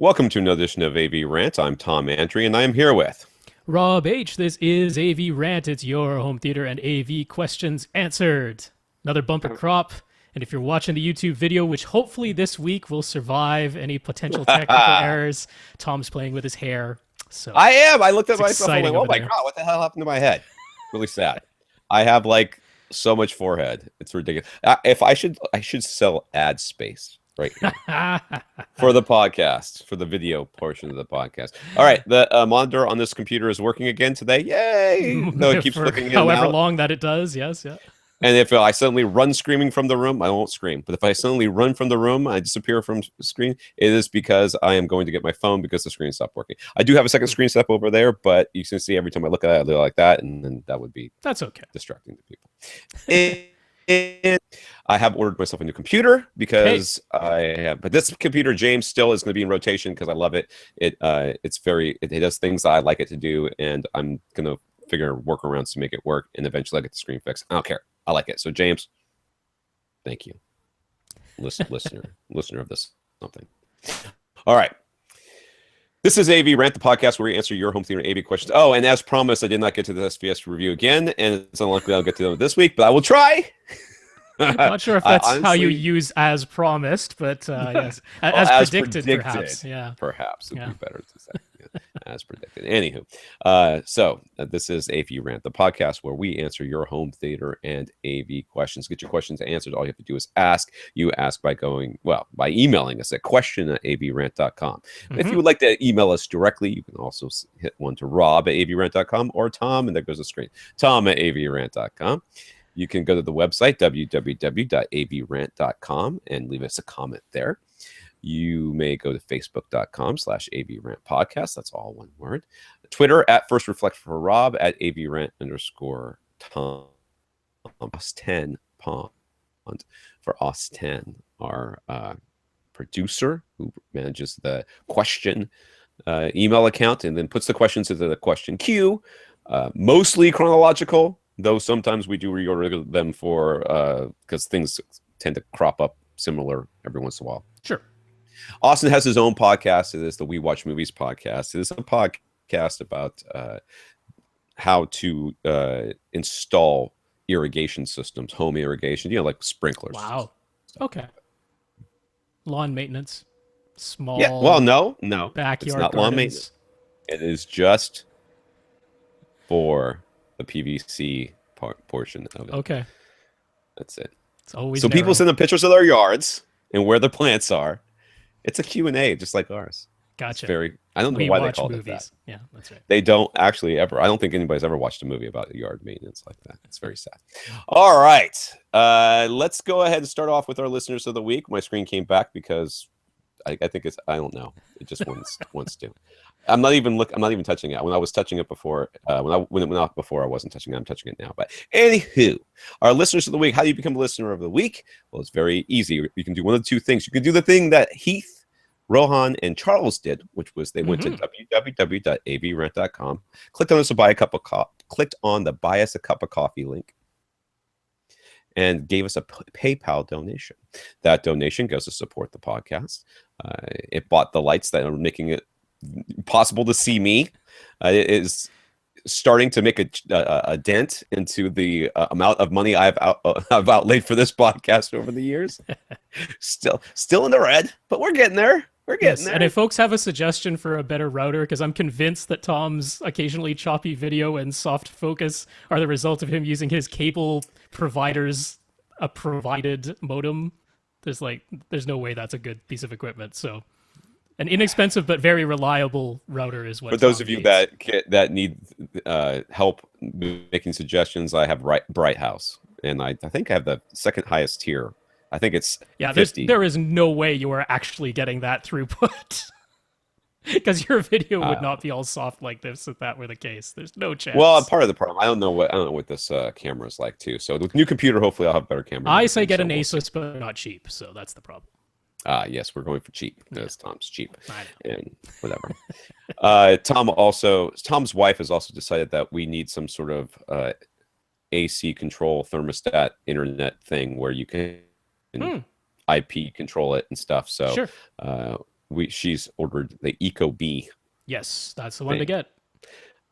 Welcome to another edition of AV Rant. I'm Tom Andrew, and I am here with Rob H. This is AV Rant. It's your home theater and AV questions answered. Another bumper crop. And if you're watching the YouTube video, which hopefully this week will survive any potential technical errors, Tom's playing with his hair. So I am. I looked at myself and exciting I'm like, oh my over there. God, what the hell happened to my head? Really sad. I have like so much forehead. It's ridiculous. If I should sell ad space right now for the podcast, for the video portion of the podcast. All right. The monitor on this computer is working again today. Yay. No, it keeps For flicking in and however out. long that it does. Yes, yeah. And if I suddenly run screaming from the room, I won't scream. But if I suddenly run from the room, I disappear from screen, it is because I am going to get my phone because the screen stopped working. I do have a second screen step over there, but you can see every time I look at it, I look like that, and then that would be That's okay. distracting to people. And I have ordered myself a new computer because but this computer, James, still is going to be in rotation because I love it. It does things that I like it to do, and I'm going to figure workarounds to make it work, and eventually I get the screen fixed. I don't care. I like it. So James, thank you. Listener of this something. All right. This is AV Rant, the podcast where we answer your home theater AV questions. Oh, and as promised, I did not get to the SVS review again, and it's unlikely I'll get to them this week, but I will try. Not sure if that's how you use as promised, but yes, as predicted, perhaps. Yeah, perhaps it'd be better to say as predicted. Anywho, so this is AV Rant, the podcast where we answer your home theater and AV questions. Get your questions answered. All you have to do is ask. You ask by by emailing us at question@avrant.com. If you would like to email us directly, you can also hit one to rob@avrant.com or Tom, and there goes the screen, tom@avrant.com. You can go to the website, www.avrant.com, and leave us a comment there. You may go to facebook.com/avrantpodcast. That's all one word. Twitter @First Reflect for Rob, @avrant_Tom. Os10 Pond for Os10, our producer who manages the question email account and then puts the questions into the question queue. Mostly chronological, though sometimes we do reorder them for because things tend to crop up similar every once in a while. Sure. Austin has his own podcast. It is the We Watch Movies podcast. It is a podcast about how to install irrigation systems, home irrigation, like sprinklers. Wow. Okay. Lawn maintenance. Small. Yeah. Well, no. Backyard it's not gardens. lawn maintenance. It is just for the PVC portion of it. Okay. That's it. It's always so narrow. people send them pictures of their yards and where the plants are. It's a Q&A just like ours. Gotcha. I don't know why they call it that. Yeah, that's right. They don't actually ever. I don't think anybody's ever watched a movie about yard maintenance like that. It's very sad. All right. Let's go ahead and start off with our listeners of the week. My screen came back because I think it's, I don't know. It just wants to. I'm not even touching it. When I was touching it before, when it went off before, I wasn't touching it. I'm touching it now. But anywho, our listeners of the week. How do you become a listener of the week? Well, it's very easy. You can do one of the two things. You can do the thing that Heath, Rohan, and Charles did, which was they went to www.avrant.com, clicked on the buy us a cup of coffee link, and gave us a PayPal donation. That donation goes to support the podcast. It bought the lights that are making it possible to see me. It is starting to make a dent into the amount of money I've outlaid for this podcast over the years. Still in the red, but we're getting there. We're getting there. And if folks have a suggestion for a better router, because I'm convinced that Tom's occasionally choppy video and soft focus are the result of him using his cable provider's provided modem. There's no way that's a good piece of equipment. So an inexpensive but very reliable router is what. For those of you that need help making suggestions, I have Bright House, and I think I have the second highest tier. I think it's 50. There is no way you are actually getting that throughput. Because your video would not be all soft like this if that were the case. There's no chance. Well, part of the problem, I don't know what this camera is like too. So with the new computer, hopefully I'll have better camera. I say get an Asus, but not cheap. So that's the problem. Yes, we're going for cheap because Tom's cheap and whatever. Tom's wife has also decided that we need some sort of AC control thermostat internet thing where you can IP control it and stuff. So sure. she's ordered the Eco B. Yes, that's the one to get.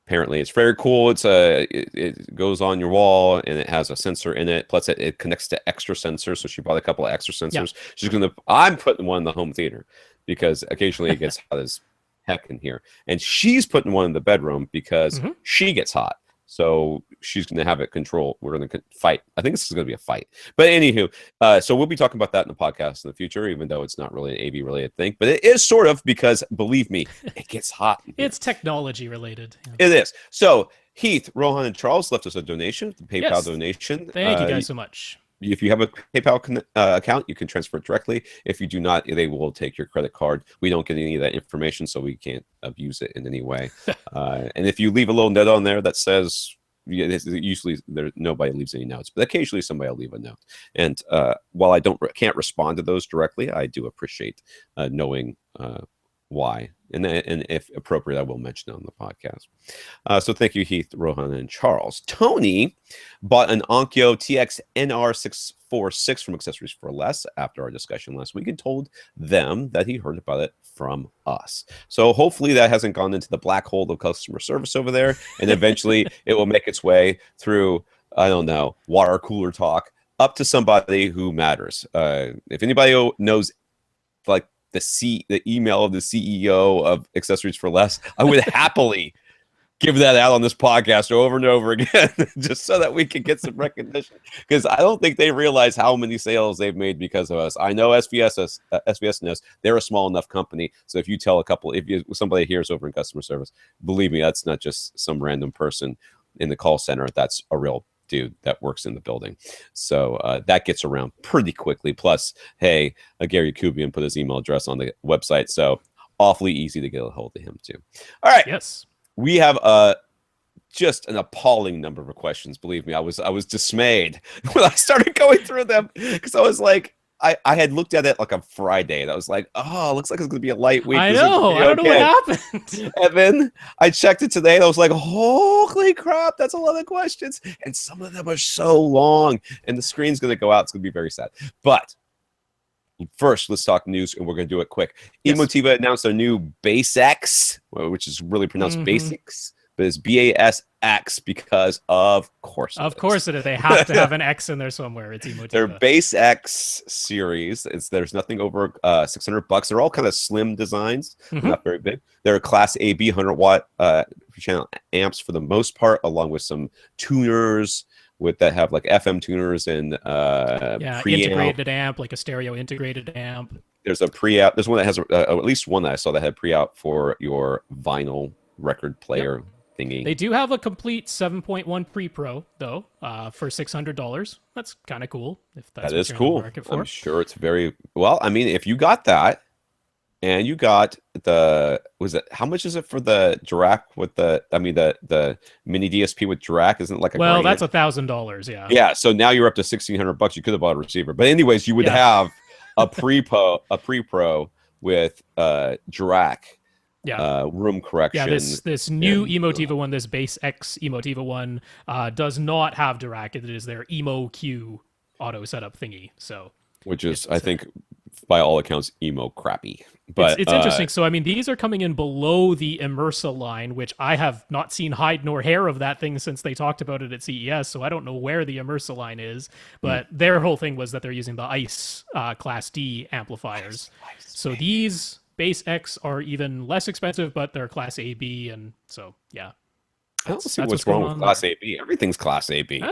Apparently, it's very cool. It goes on your wall and it has a sensor in it. Plus, it connects to extra sensors. So she bought a couple of extra sensors. Yeah. I'm putting one in the home theater because occasionally it gets hot as heck in here, and she's putting one in the bedroom because she gets hot. So she's going to have it control. We're going to fight. I think this is going to be a fight. But anywho, so we'll be talking about that in the podcast in the future, even though it's not really an AV related thing. But it is sort of, because believe me, it gets hot. It's technology related. Yeah. It is. So Heath, Rohan, and Charles left us a donation, the PayPal donation. Thank you guys so much. If you have a PayPal account, you can transfer it directly. If you do not, they will take your credit card. We don't get any of that information, so we can't abuse it in any way. And if you leave a little note on there that says, usually nobody leaves any notes, but occasionally somebody will leave a note. And while I can't respond to those directly, I do appreciate knowing why. And if appropriate, I will mention it on the podcast. So thank you, Heath, Rohan, and Charles. Tony bought an Onkyo TX NR646 from Accessories for Less after our discussion last week and told them that he heard about it from us. So hopefully that hasn't gone into the black hole of customer service over there, and eventually it will make its way through, I don't know, water cooler talk up to somebody who matters. If anybody knows, like, the email of the CEO of Accessories for Less, I would happily give that out on this podcast over and over again, just so that we can get some recognition, because I don't think they realize how many sales they've made because of us. I know SVS knows they're a small enough company, so if you tell somebody hears over in customer service, believe me, that's not just some random person in the call center. That's a real dude that works in the building. So that gets around pretty quickly. Plus, hey, Gary Kubian put his email address on the website, so awfully easy to get a hold of him too. All right. Yes. We have just an appalling number of questions. Believe me, I was dismayed when I started going through them, because I was like, I had looked at it like on Friday, and I was like, oh, looks like it's going to be a light week. I know. I don't know what happened. And then I checked it today, and I was like, holy crap, that's a lot of questions. And some of them are so long, and the screen's going to go out. It's going to be very sad. But first, let's talk news, and we're going to do it quick. Yes. Emotiva announced their new BasX, which is really pronounced BasX, but it's BasX because of course. Of course it is. They have to have an X in there somewhere. It's Emotiva. Their BasX series. There's nothing over $600. They're all kind of slim designs, not very big. They're Class AB 100-watt channel amps for the most part, along with some tuners that have like FM tuners and integrated amp, like a stereo integrated amp. There's a pre-out. There's one that has at least one that I saw that had pre-out for your vinyl record player thingy. They do have a complete 7.1 pre-pro though, for $600. That's kind of cool. If that's that is cool. I'm sure it's very well. I mean, if you got that, and you got how much is it for the Dirac with the mini DSP with Dirac? Isn't it like $1,000? That's $1,000. Yeah. Yeah. So now you're up to $1,600. You could have bought a receiver, but anyways, you would have a pre-pro with Dirac. Room correction. Yeah, this new Emotiva one, this BasX Emotiva one, does not have Dirac. It is their Emo Q auto setup thingy. So, which is, I think, by all accounts, emo crappy. But it's interesting. So, I mean, these are coming in below the Immersa line, which I have not seen hide nor hair of that thing since they talked about it at CES. So I don't know where the Immersa line is. But their whole thing was that they're using the ICE Class D amplifiers. So these BasX are even less expensive, but they're Class AB, and so I don't see what's wrong with Class AB. Everything's Class AB,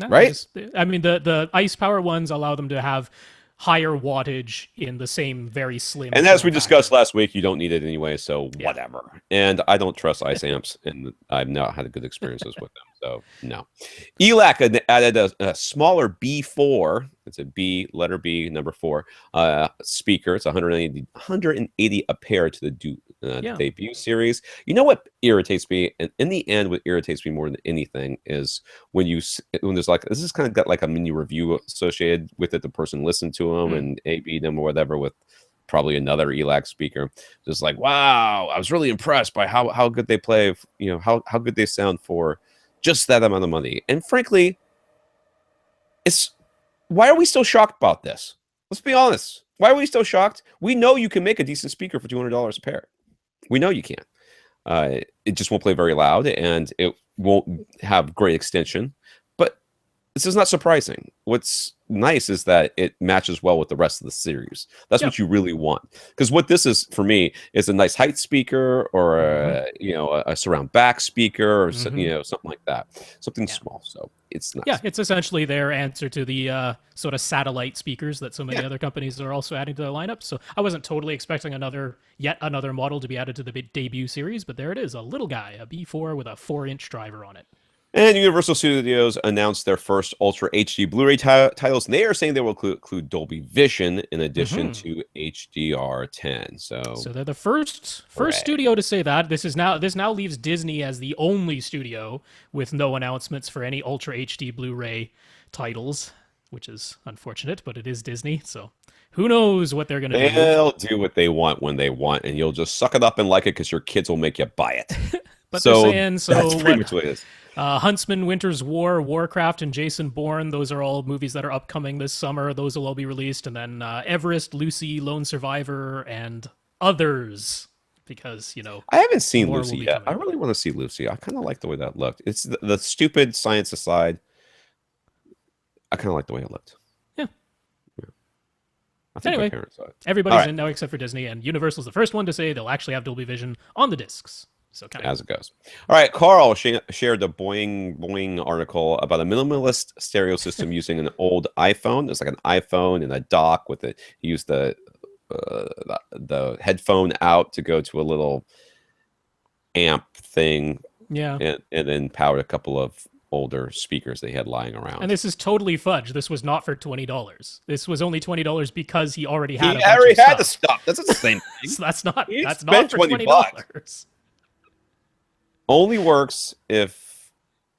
right? I mean, the ICE power ones allow them to have higher wattage in the same very slim. And as we discussed last week, you don't need it anyway, so whatever. And I don't trust ICE amps, and I've not had good experiences with them, so no. ELAC added a smaller B4. It's a B, letter B, number 4 speaker. It's 180 a pair to the debut series. You know what irritates me, and in the end, what irritates me more than anything is when there's like, this is kind of got like a mini review associated with it. The person listened to them and A/B them or whatever with probably another ELAC speaker. Just like, wow, I was really impressed by how good they play. How good they sound for just that amount of money. And frankly, why are we still shocked about this? Let's be honest. Why are we still shocked? We know you can make a decent speaker for $200 a pair. We know you can. It just won't play very loud, and it won't have great extension. But this is not surprising. What's nice is that it matches well with the rest of the series. That's what you really want. Because what this is for me is a nice height speaker, or a surround back speaker, or something like that. Something small. So it's nice. Yeah, it's essentially their answer to the sort of satellite speakers that so many other companies are also adding to their lineup. So I wasn't totally expecting yet another model to be added to the debut series, but there it is, a little guy, a B4 with a 4-inch driver on it. And Universal Studios announced their first Ultra HD Blu-ray titles. And they are saying they will include Dolby Vision in addition to HDR10. So they're the first studio to say that. This now leaves Disney as the only studio with no announcements for any Ultra HD Blu-ray titles, which is unfortunate, but it is Disney. So who knows what they're going to do? They'll do what they want when they want, and you'll just suck it up and like it because your kids will make you buy it. But they're saying, that's pretty much what it is. Huntsman, Winter's War, Warcraft, and Jason Bourne, those are all movies that are upcoming this summer. Those will all be released. And then Everest, Lucy, Lone Survivor, and others. Because, I haven't seen Lucy yet. I really want to see Lucy. I kind of like the way that looked. It's the stupid science aside. I kind of like the way it looked. Yeah. I think anyway, my parents saw it. Everybody's in now except for Disney, and Universal's the first one to say they'll actually have Dolby Vision on the discs. So as it goes. All right, Karl shared the BoingBoing article about a minimalist stereo system using an old iPhone. It's like an iPhone and a dock with it. He used the headphone out to go to a little amp thing. Yeah. And then powered a couple of older speakers they had lying around. And this is totally fudge. This was not for $20. This was only $20 because he already had the stuff. That's the same thing. So that's not for $20. Only works if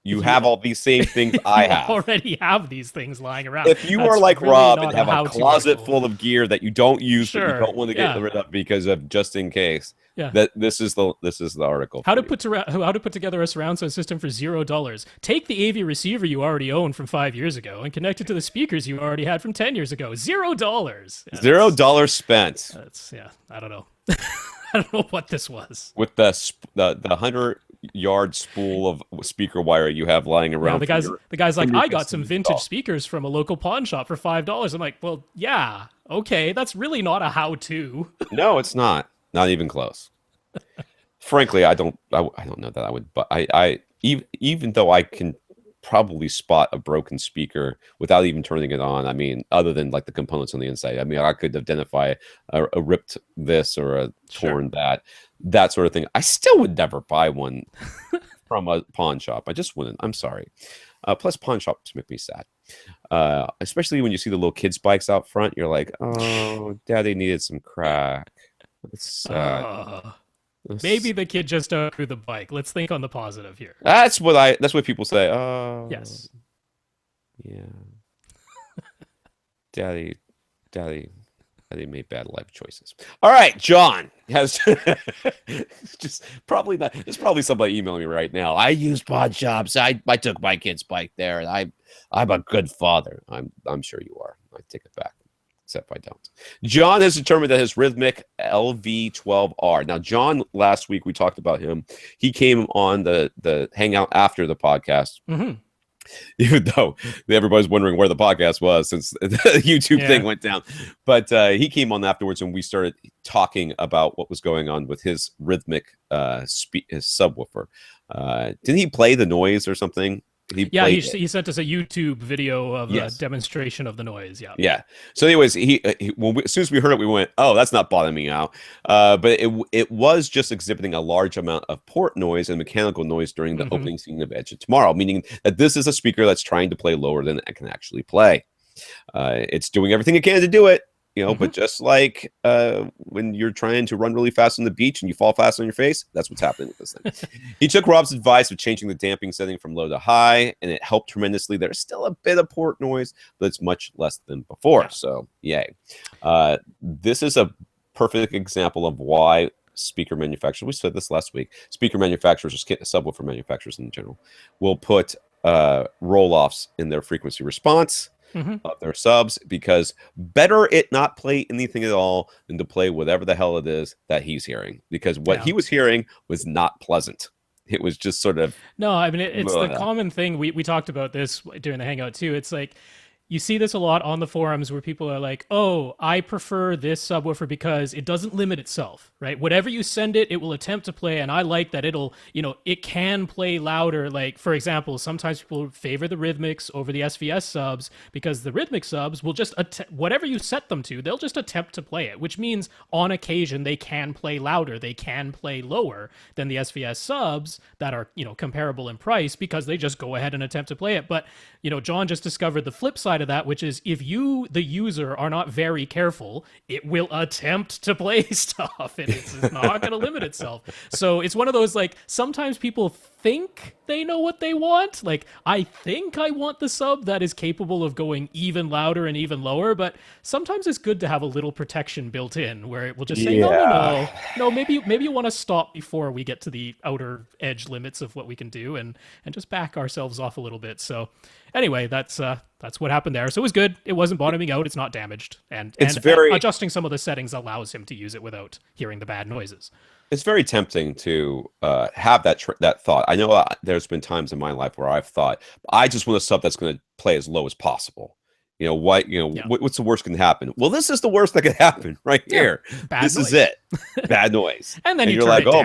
you have all these same things I have. Already have these things lying around. If you are like really Rob and have a closet full of gear that you don't use, but you don't want to get rid of because of just in case, that this is the article. How to put together a surround sound system for $0. Take the AV receiver you already owned from 5 years ago and connect it to the speakers you already had from 10 years ago. $0. Yeah, $0 spent. I don't know. I don't know what this was. With the 100-yard spool of speaker wire you have lying around. The guy's like, I got some vintage speakers from a local pawn shop for $5. I'm like, well, yeah, okay, that's really not a how-to. No, it's not. Not even close. Frankly, I don't know that I would. But I even though I can probably spot a broken speaker without even turning it on. I mean, other than like the components on the inside. I mean, I could identify a ripped this or a torn that sort of thing. I still would never buy one from a pawn shop. I just wouldn't. I'm sorry. Plus, pawn shops make me sad. Especially when you see the little kids' bikes out front. You're like, oh, daddy needed some crack. It's sad. Maybe the kid just outgrew the bike. Let's think on the positive here. That's what people say. Oh, yes. Yeah. Daddy made bad life choices. All right, John has just probably not. There's probably somebody emailing me right now. I use pawn shops. I took my kid's bike there, and I'm a good father. I'm sure you are. I take it back. Except I don't. John has determined that his Rythmik LV12R. Now, John, last week we talked about him. He came on the hangout after the podcast. Mm-hmm. Even though everybody's wondering where the podcast was since the YouTube thing went down. But he came on afterwards and we started talking about what was going on with his Rythmik his subwoofer. Didn't he play the noise or something? He sent us a YouTube video of a demonstration of the noise. Yeah. So, anyways, as soon as we heard it, we went, "Oh, that's not bothering me now." But it was just exhibiting a large amount of port noise and mechanical noise during the opening scene of Edge of Tomorrow, meaning that this is a speaker that's trying to play lower than it can actually play. It's doing everything it can to do it. But just like when you're trying to run really fast on the beach and you fall fast on your face, that's what's happening with this thing. He took Rob's advice of changing the damping setting from low to high, and it helped tremendously. There's still a bit of port noise, but it's much less than before. So, yay. This is a perfect example of why speaker manufacturers, we said this last week, speaker manufacturers, or subwoofer manufacturers in general, will put roll-offs in their frequency response. of their subs, because better it not play anything at all than to play whatever the hell it is that he's hearing, because what he was hearing was not pleasant. It was just sort of No, I mean it's the common thing. We talked about this during the hangout too. It's like you see this a lot on the forums where people are like, "Oh, I prefer this subwoofer because it doesn't limit itself, right? Whatever you send it, it will attempt to play, and I like that it'll, it can play louder." Like, for example, sometimes people favor the Rythmics over the SVS subs because the Rythmic subs will just whatever you set them to, they'll just attempt to play it, which means on occasion they can play louder, they can play lower than the SVS subs that are, comparable in price, because they just go ahead and attempt to play it. But, John just discovered the flip side of that, which is if you, the user, are not very careful, it will attempt to play stuff, and it's not going to limit itself. So it's one of those, like, sometimes people think they know what they want. Like, I think I want the sub that is capable of going even louder and even lower, but sometimes it's good to have a little protection built in where it will just say, no, maybe you want to stop before we get to the outer edge limits of what we can do, and just back ourselves off a little bit. So anyway, that's what happened there. So it was good. It wasn't bottoming out. It's not damaged. And adjusting some of the settings allows him to use it without hearing the bad noises. It's very tempting to have that thought. I know there's been times in my life where I've thought, I just want a sub that's going to play as low as possible. What's the worst can happen? Well, this is the worst that could happen right here. This is it. Bad noise. And then you're like, oh,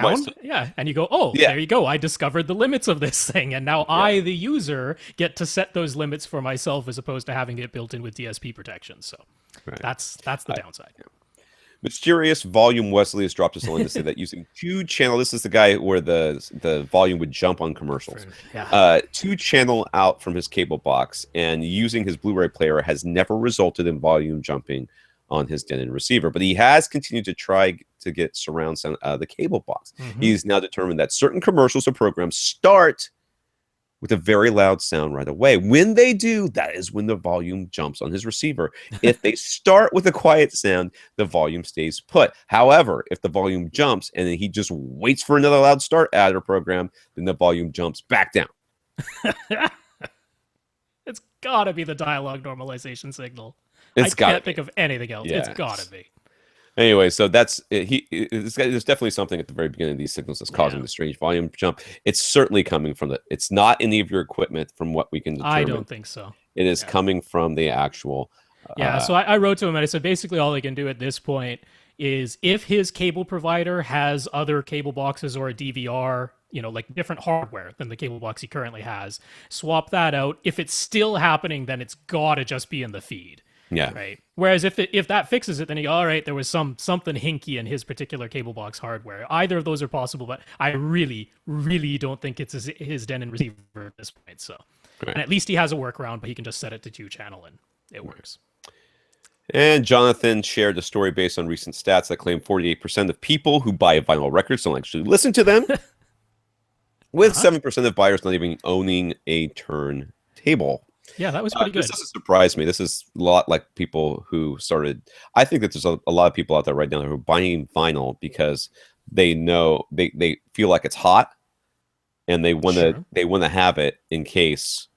and you go, oh, there you go. I discovered the limits of this thing, and now I, the user, get to set those limits for myself as opposed to having it built in with DSP protection. So that's the downside. Mysterious Volume Wesley has dropped us a line to say that using 2-channel, this is the guy where the volume would jump on commercials. 2-channel out from his cable box and using his Blu-ray player has never resulted in volume jumping on his Denon receiver, but he has continued to try to get surround sound out of the cable box. He's now determined that certain commercials or programs start with a very loud sound right away. When they do, that is when the volume jumps on his receiver. If they start with a quiet sound, the volume stays put. However, if the volume jumps and then he just waits for another loud start adder program, then the volume jumps back down. It's gotta be the dialogue normalization signal. I can't think of anything else. It's gotta be. Anyway, so there's definitely something at the very beginning of these signals that's causing the strange volume jump. It's certainly coming from it's not any of your equipment from what we can determine. I don't think so. It is coming from the actual. So I wrote to him and I said, basically all they can do at this point is if his cable provider has other cable boxes or a DVR, like different hardware than the cable box he currently has, swap that out. If it's still happening, then it's gotta just be in the feed. Yeah. Right. Whereas if that fixes it, then you go, all right, there was something hinky in his particular cable box hardware. Either of those are possible, but I really, really don't think it's his Denon receiver at this point. So, and at least he has a workaround, but he can just set it to 2-channel and it works. And Jonathan shared a story based on recent stats that claim 48% of people who buy vinyl records don't actually listen to them, with 7% of buyers not even owning a turntable. Yeah, that was pretty good. This doesn't surprise me. This is a lot like people who started. I think that there's a lot of people out there right now who are buying vinyl because they know they feel like it's hot, and they want to have it in case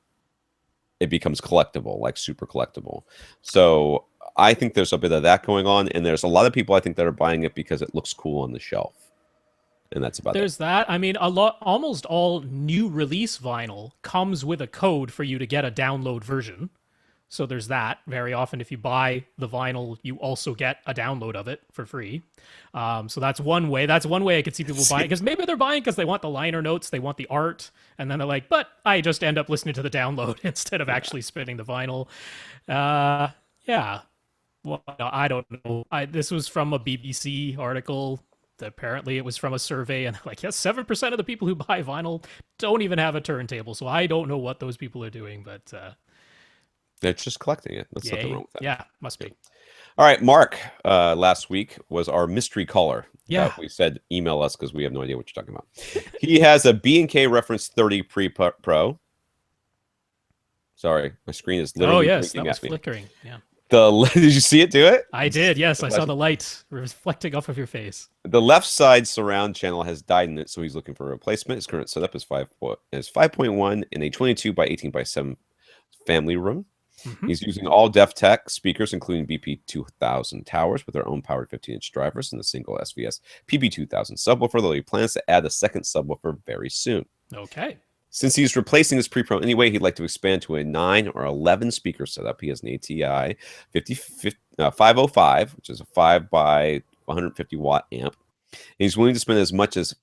it becomes collectible, like super collectible. So I think there's a bit of that going on, and there's a lot of people I think that are buying it because it looks cool on the shelf. And that's about it. There's that. I mean, almost all new release vinyl comes with a code for you to get a download version. So there's that. Very often, if you buy the vinyl, you also get a download of it for free. So that's one way. That's one way I could see people buying, because maybe they're buying because they want the liner notes, they want the art, and then they're like, but I just end up listening to the download instead of actually spinning the vinyl. Well, I don't know. This was from a BBC article. Apparently it was from a survey, and like, yes, 7% of the people who buy vinyl don't even have a turntable. So I don't know what those people are doing, but they're just collecting it. That's nothing wrong with that. Yeah, must be. All right, Mark, last week was our mystery caller. Yeah. We said email us because we have no idea what you're talking about. He has a B&K Reference 30 Pro. Sorry, my screen is literally that was flickering. Yeah. Did you see it do it? I did, yes. I saw the light reflecting off of your face. The left side surround channel has died in it, so he's looking for a replacement. His current setup is 5.1 in a 22 by 18 by 7 family room. Mhm. He's using all DefTech speakers, including BP2000 towers with their own powered 15-inch drivers and a single SVS PB2000 subwoofer, though he plans to add a second subwoofer very soon. Okay. Since he's replacing his pre-pro anyway, he'd like to expand to a 9 or 11 speaker setup. He has an ATI 505, which is a 5 by 150 watt amp. And he's willing to spend as much as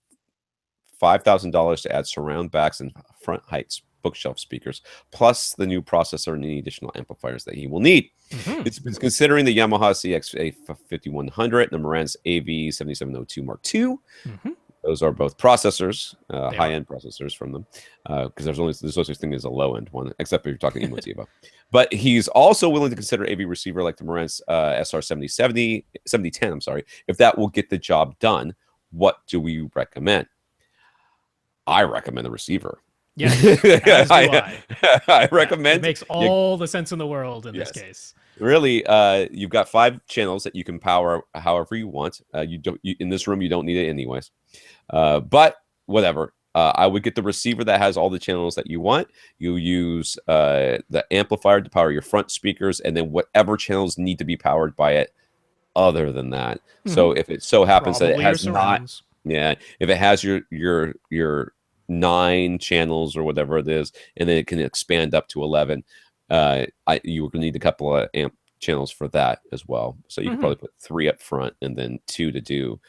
$5,000 to add surround backs and front heights bookshelf speakers, plus the new processor and any additional amplifiers that he will need. Mhm. It's been considering the Yamaha CX-5100 and the Marantz AV7702 Mark II. Mhm. Those are both processors, They are. high-end processors from them, because there's no such thing as a low-end one, except if you're talking Emotiva. But he's also willing to consider AV receiver like the Marantz SR7010, I'm sorry, if that will get the job done. What do we recommend? I recommend the receiver. Yeah, as do I. I recommend. It makes all the sense in the world in this case. Really, you've got 5 channels that you can power however you want. In this room, you don't need it anyways. But whatever. I would get the receiver that has all the channels that you want. You use the amplifier to power your front speakers, and then whatever channels need to be powered by it. Other than that, so if it so happens that it has not, if it has your 9 channels or whatever it is, and then it can expand up to 11. You would need a couple of amp channels for that as well. So you can probably put 3 up front and then 2 to do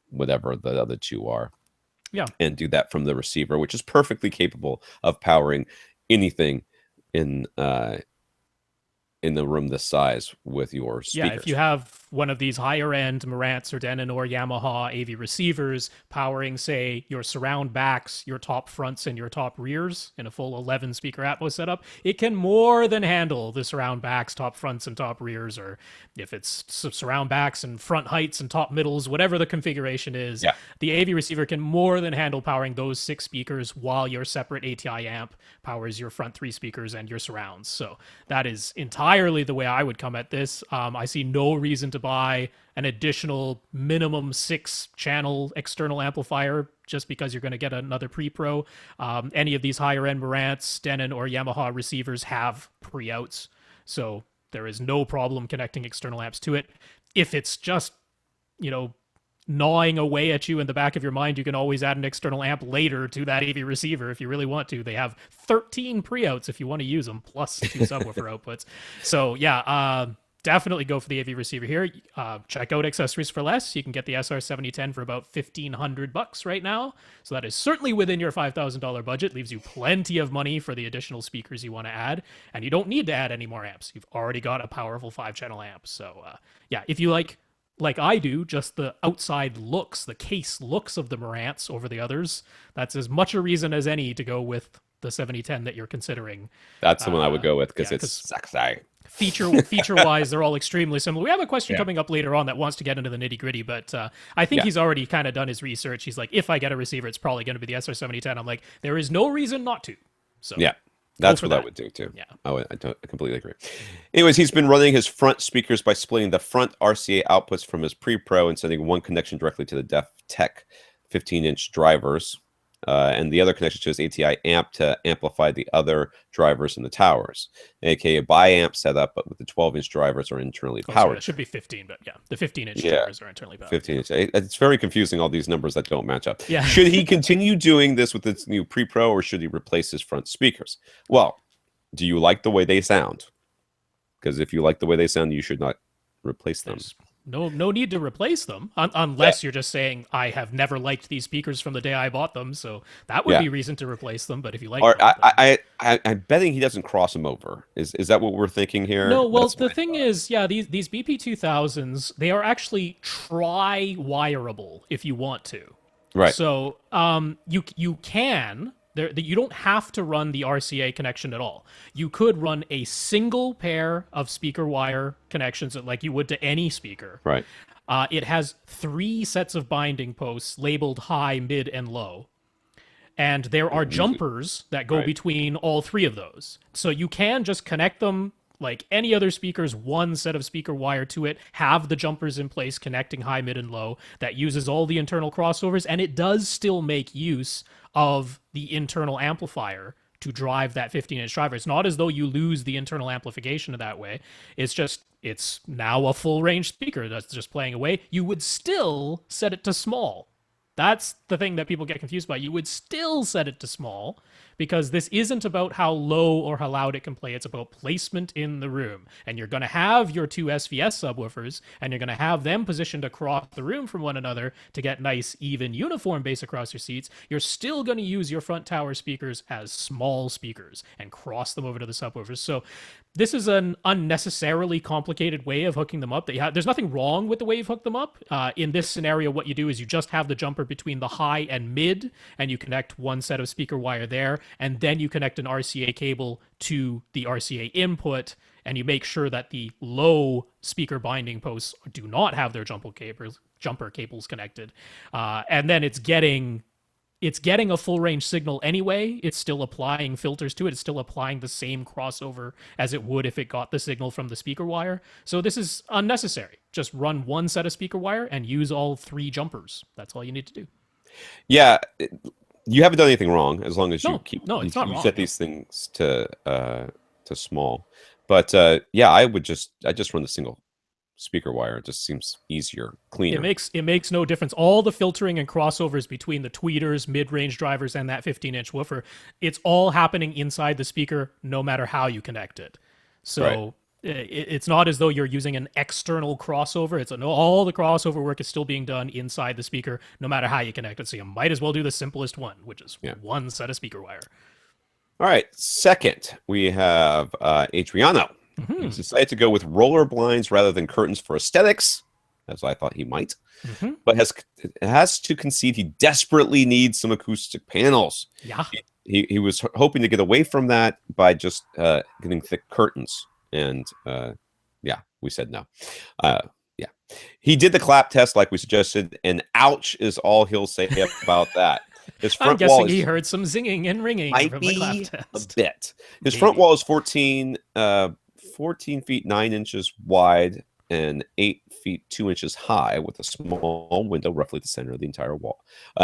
whatever the other 2 are. Yeah. And do that from the receiver, which is perfectly capable of powering anything in the room this size with your speakers. Yeah, if you have one of these higher end Marantz or Denon or Yamaha AV receivers powering, say, your surround backs, your top fronts, and your top rears in a full 11 speaker Atmos setup, it can more than handle the surround backs, top fronts, and top rears, or if it's surround backs and front heights and top middles, whatever the configuration is, the AV receiver can more than handle powering those 6 speakers while your separate ATI amp powers your front 3 speakers and your surrounds. So that is entirely the way I would come at this. I see no reason to buy an additional minimum 6 channel external amplifier just because you're going to get another pre-pro. Any of these higher end Marantz, Denon, or Yamaha receivers have pre-outs, so there is no problem connecting external amps to it. If it's just, gnawing away at you in the back of your mind, you can always add an external amp later to that AV receiver if you really want to. They have 13 pre-outs if you want to use them, plus 2 subwoofer outputs. So definitely go for the AV receiver here. Check out Accessories for Less. You can get the SR7010 for about $1,500 right now. So that is certainly within your $5,000 budget. Leaves you plenty of money for the additional speakers you want to add. And you don't need to add any more amps. You've already got a powerful 5-channel amp. So if you like I do, just the outside looks, the case looks of the Marantz over the others, that's as much a reason as any to go with the 7010 that you're considering. That's the one I would go with because it's sexy. Feature wise, they're all extremely similar. We have a question coming up later on that wants to get into the nitty gritty, but I think he's already kind of done his research. He's like, if I get a receiver, it's probably going to be the SR7010. I'm like, there is no reason not to. So that's what I would do too. Yeah. I completely agree. Anyways, he's been running his front speakers by splitting the front RCA outputs from his pre-pro and sending one connection directly to the DefTech 15-inch drivers, and the other connection to his ATI amp to amplify the other drivers in the towers, aka a bi-amp setup, but with the 12-inch drivers are internally powered. Sorry, it should be 15, but the 15-inch drivers are internally powered. 15-inch. It's very confusing, all these numbers that don't match up. Yeah. Should he continue doing this with his new pre-pro, or should he replace his front speakers? Well, do you like the way they sound? Because if you like the way they sound, you should not replace them. No need to replace them unless you're just saying I have never liked these speakers from the day I bought them, so that would be reason to replace them. But if you like, I'm betting he doesn't cross them over. Is that what we're thinking here? No. Well, the thing is, these BP2000s, they are actually tri-wireable if you want to. Right. So you can. You don't have to run the RCA connection at all. You could run a single pair of speaker wire connections like you would to any speaker. Right. It has 3 sets of binding posts labeled high, mid, and low. And there are jumpers that go between all 3 of those. So you can just connect them like any other speakers, one set of speaker wire to it, have the jumpers in place connecting high, mid, and low. That uses all the internal crossovers, and it does still make use of the internal amplifier to drive that 15-inch driver. It's not as though you lose the internal amplification that way. It's just, it's now a full range speaker that's just playing away. You would still set it to small. That's the thing that people get confused by. You would still set it to small because this isn't about how low or how loud it can play. It's about placement in the room. And you're going to have your two SVS subwoofers, and you're going to have them positioned across the room from one another to get nice, even, uniform bass across your seats. You're still going to use your front tower speakers as small speakers and cross them over to the subwoofers. So this is an unnecessarily complicated way of hooking them up. There's nothing wrong with the way you've hooked them up. In this scenario, what you do is you just have the jumper between the high and mid, and you connect one set of speaker wire there, and then you connect an RCA cable to the RCA input, and you make sure that the low speaker binding posts do not have their jumper cables connected. And then it's getting a full range signal anyway. It's still applying filters to it. It's still applying the same crossover as it would if it got the signal from the speaker wire. So this is unnecessary. Just run one set of speaker wire and use all three jumpers. That's all you need to do. Yeah, you haven't done anything wrong as long as you it's not wrong. set these things to small. But yeah, I just run the single speaker wire. It just seems easier, cleaner. It makes no difference. All the filtering and crossovers between the tweeters, mid-range drivers, and that 15-inch woofer, it's all happening inside the speaker no matter how you connect it. So it's not as though you're using an external crossover. All the crossover work is still being done inside the speaker no matter how you connect it. So you might as well do the simplest one, which is one set of speaker wire. All right. Second, we have Adriano. He's decided to go with roller blinds rather than curtains for aesthetics, as I thought he might, but has to concede he desperately needs some acoustic panels. Yeah. He was hoping to get away from that by just getting thick curtains. And yeah, we said no. Yeah. He did the clap test like we suggested, and ouch is all he'll say about that. His front I'm guessing wall he heard some zinging and ringing might from be the clap test. a bit. His front wall is 14 feet 9 inches wide and 8 feet 2 inches high, with a small window roughly at the center of the entire wall.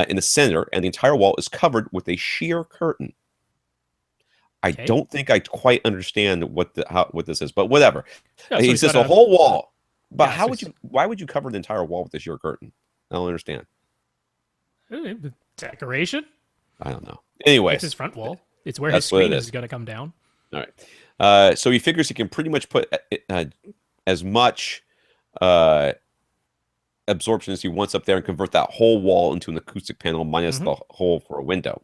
In the center, and the entire wall is covered with a sheer curtain. I don't think I quite understand what this is, but whatever. Yeah, he says a whole wall. But why would you cover the entire wall with a sheer curtain? I don't understand. Decoration? I don't know. Anyway, it's his front wall. It's where his screen is going to come down. All right. So he figures he can pretty much put as much absorption as he wants up there and convert that whole wall into an acoustic panel minus the hole for a window.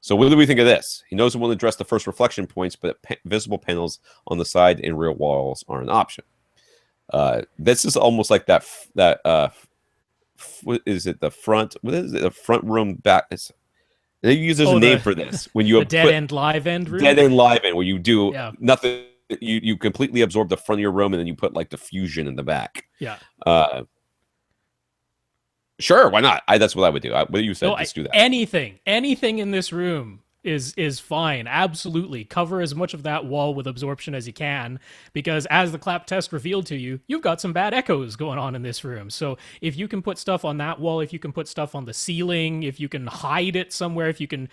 So what do we think of this? He knows it won't address the first reflection points, but visible panels on the side and rear walls are an option. This is almost like that what is it? The front? What is it? The front room back? They use there's a name for this when you the dead end live end room. Dead end live end, where you do nothing. You completely absorb the front of your room and then you put like diffusion in the back. Yeah. Sure, why not? That's what I would do. What you said, just do that. Anything in this room is fine. Absolutely. Cover as much of that wall with absorption as you can, because as the clap test revealed to you, you've got some bad echoes going on in this room. So if you can put stuff on that wall, if you can put stuff on the ceiling, if you can hide it somewhere, if you can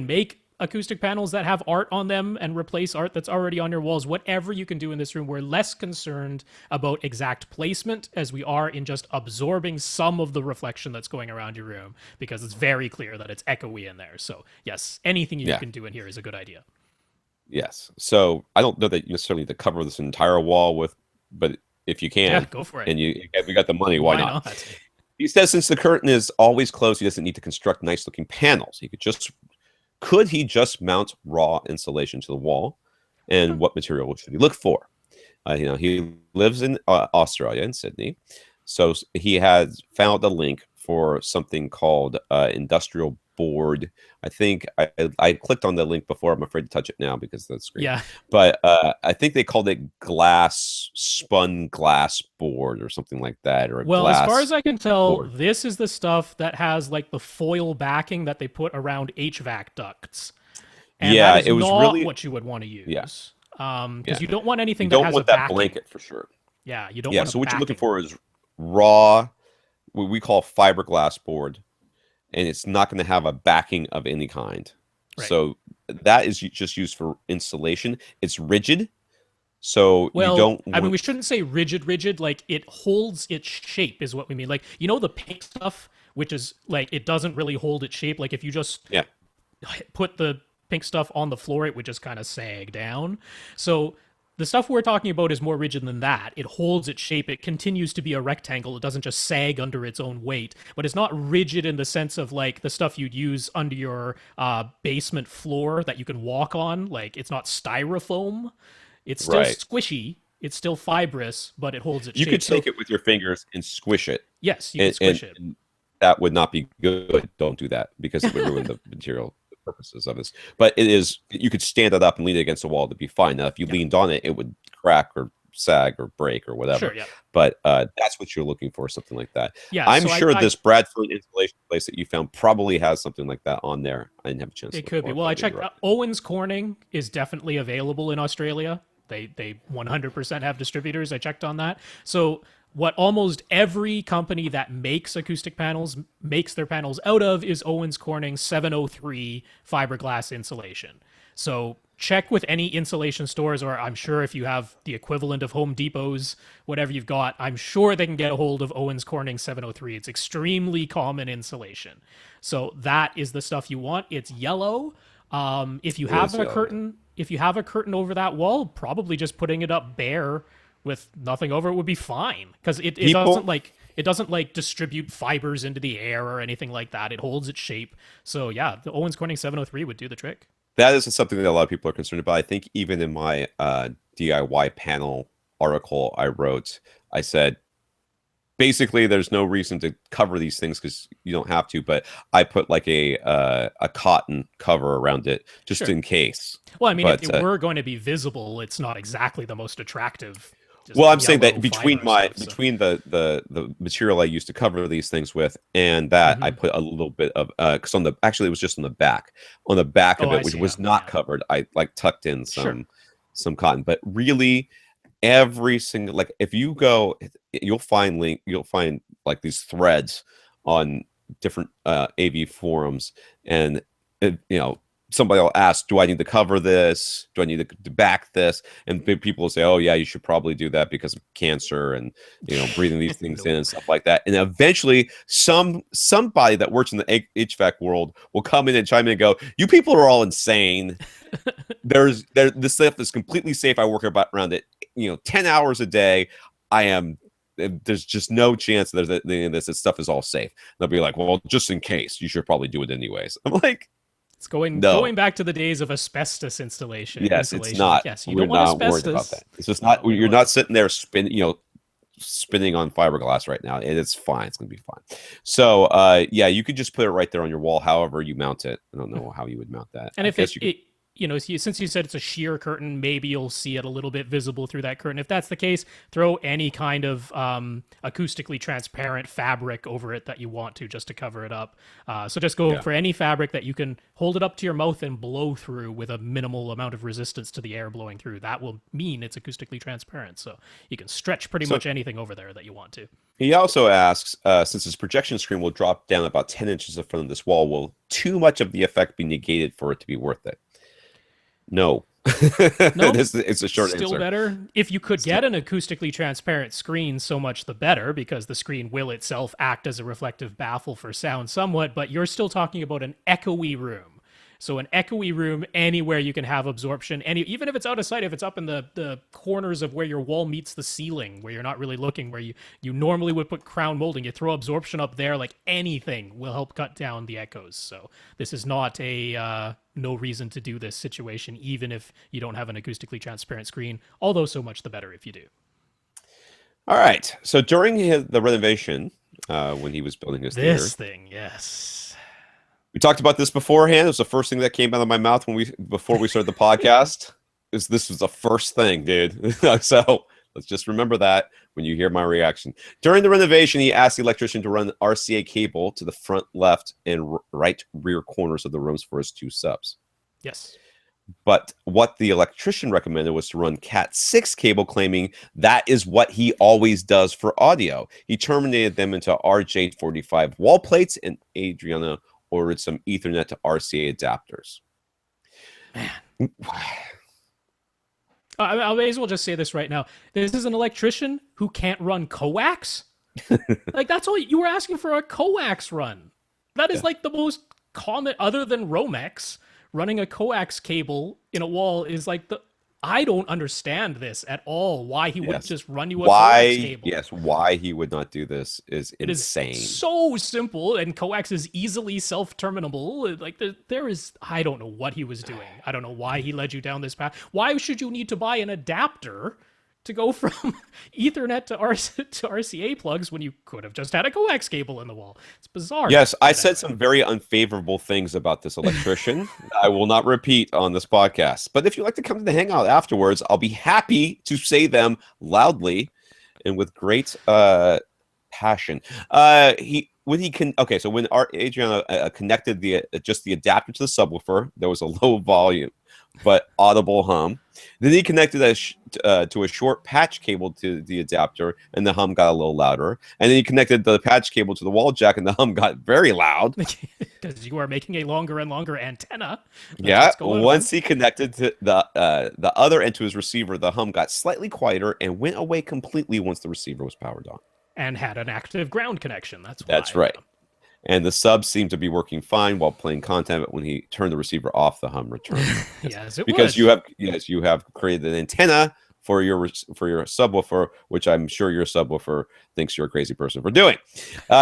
make acoustic panels that have art on them and replace art that's already on your walls, whatever you can do in this room. We're less concerned about exact placement as we are in just absorbing some of the reflection that's going around your room, because it's very clear that it's echoey in there. So yes, anything you can do in here is a good idea. Yes. So I don't know that you necessarily need to cover this entire wall with, but if you can, go for it. And we got the money, why not? He says since the curtain is always closed, he doesn't need to construct nice looking panels. Could he just mount raw insulation to the wall? And what material should he look for? He lives in Australia, in Sydney. So he has found a link for something called industrial board. I think I clicked on the link before. I'm afraid to touch it now because of the screen. Yeah. But I think they called it spun glass board or something like that. Or as far as I can tell, this is the stuff that has like the foil backing that they put around HVAC ducts. And that is not really what you would want to use. Yes. Because you don't want anything that has a that blanket for sure. Yeah, you don't want. So what you're looking for is raw, what we call fiberglass board, and it's not going to have a backing of any kind. Right. So that is just used for installation. It's rigid, so you Well, don't I mean, want. we shouldn't say rigid. Like it holds its shape, is what we mean. Like the pink stuff, which is like it doesn't really hold its shape. Like if you just Yeah, put the pink stuff on the floor, it would just kind of sag down. So the stuff we're talking about is more rigid than that. It holds its shape. It continues to be a rectangle. It doesn't just sag under its own weight, but it's not rigid in the sense of like the stuff you'd use under your basement floor that you can walk on. Like it's not styrofoam. It's still right. squishy. It's still fibrous, but it holds its You shape. could take it with your fingers and squish it, Yes, you can squish it. and that would not be good. Don't do that because it would ruin the material purposes of this. But it is, you could stand it up and lean it against the wall to be fine. Now, if you leaned on it, it would crack or sag or break or whatever. Sure, yeah. But that's what you're looking for, something like that. Yeah, I'm so sure this Bradford installation place that you found probably has something like that on there. I didn't have a chance. It could be. Well, I checked. Owens Corning is definitely available in Australia. They 100% have distributors. I checked on that. So what almost every company that makes acoustic panels makes their panels out of is Owens Corning 703 fiberglass insulation. So check with any insulation stores, or I'm sure if you have the equivalent of Home Depot's, whatever you've got, I'm sure they can get a hold of Owens Corning 703. It's extremely common insulation. So that is the stuff you want. It's yellow. If you have a curtain, if you have a curtain over that wall, probably just putting it up bare with nothing over it would be fine, because it doesn't like distribute fibers into the air or anything like that. It holds its shape. So yeah, the Owens Corning 703 would do the trick. That is something that a lot of people are concerned about. I think even in my DIY panel article I wrote, I said basically there's no reason to cover these things because you don't have to, but I put like a cotton cover around it just in case. Well, I mean, if it were going to be visible, it's not exactly the most attractive. Well, I'm saying that between the material I used to cover these things with and that I put a little bit of because actually it was just on the back of it, which was not covered. I like tucked in some cotton, but really every single, like if you go, you'll find like these threads on different AV forums, and somebody will ask, do I need to cover this? Do I need to back this? And people will say, oh yeah, you should probably do that because of cancer and breathing these things in and stuff like that. And eventually somebody that works in the HVAC world will come in and chime in and go, you people are all insane. This stuff is completely safe. I work around it 10 hours a day. There's just no chance that this stuff is all safe. They'll be like, well, just in case, you should probably do it anyways. I'm like, it's going back to the days of asbestos installation. Yes, it's not. Yes, you We're don't want not asbestos. worried about that. It's just not. You're not sitting there spinning on fiberglass right now, and it's fine. It's gonna be fine. So, yeah, you could just put it right there on your wall, however you mount it. I don't know how you would mount that. And if since you said it's a sheer curtain, maybe you'll see it a little bit visible through that curtain. If that's the case, throw any kind of acoustically transparent fabric over it that you want to, just to cover it up. So just go for any fabric that you can hold it up to your mouth and blow through with a minimal amount of resistance to the air blowing through. That will mean it's acoustically transparent. So you can stretch pretty much anything over there that you want to. He also asks, since his projection screen will drop down about 10 inches in front of this wall, will too much of the effect be negated for it to be worth it? No. It's a short answer. Still better. If you could get an acoustically transparent screen, so much the better, because the screen will itself act as a reflective baffle for sound somewhat, but you're still talking about an echoey room. So an echoey room, anywhere you can have absorption, even if it's out of sight, if it's up in the corners of where your wall meets the ceiling, where you're not really looking, where you normally would put crown molding, you throw absorption up there, like anything will help cut down the echoes. So this is not a no reason to do this situation, even if you don't have an acoustically transparent screen, although so much the better if you do. All right. So during the renovation, when he was building his theater, yes. We talked about this beforehand. It was the first thing that came out of my mouth before we started the podcast. This was the first thing, dude. So let's just remember that when you hear my reaction. During the renovation, he asked the electrician to run RCA cable to the front left and right rear corners of the rooms for his two subs. Yes. But what the electrician recommended was to run Cat6 cable, claiming that is what he always does for audio. He terminated them into RJ45 wall plates, and Adriano ordered some Ethernet to RCA adapters. I may as well just say this right now. This is an electrician who can't run coax. Like, that's all you were asking for, a coax run. That is like the most common, other than Romex, running a coax cable in a wall is like the. I don't understand this at all. Why he wouldn't just run you a coax cable? Yes, why he would not do this is insane. It is so simple, and coax is easily self-terminable. Like there is, I don't know what he was doing. I don't know why he led you down this path. Why should you need to buy an adapter to go from Ethernet to RCA plugs when you could have just had a coax cable in the wall? It's bizarre. Yes, I said some very unfavorable things about this electrician. I will not repeat on this podcast. But if you'd like to come to the hangout afterwards, I'll be happy to say them loudly and with great passion. So when Adriano connected the adapter to the subwoofer, there was a low volume but audible hum. Then he connected to a short patch cable to the adapter, and the hum got a little louder. And then he connected the patch cable to the wall jack, and the hum got very loud. Because you are making a longer and longer antenna. Yeah, once he connected to the other end to his receiver, the hum got slightly quieter and went away completely once the receiver was powered on. And had an active ground connection. That's why. That's right. And the sub seemed to be working fine while playing content, but when he turned the receiver off, the hum returned. Yes, it because was. you have created an antenna for your subwoofer, which I'm sure your subwoofer thinks you're a crazy person for doing.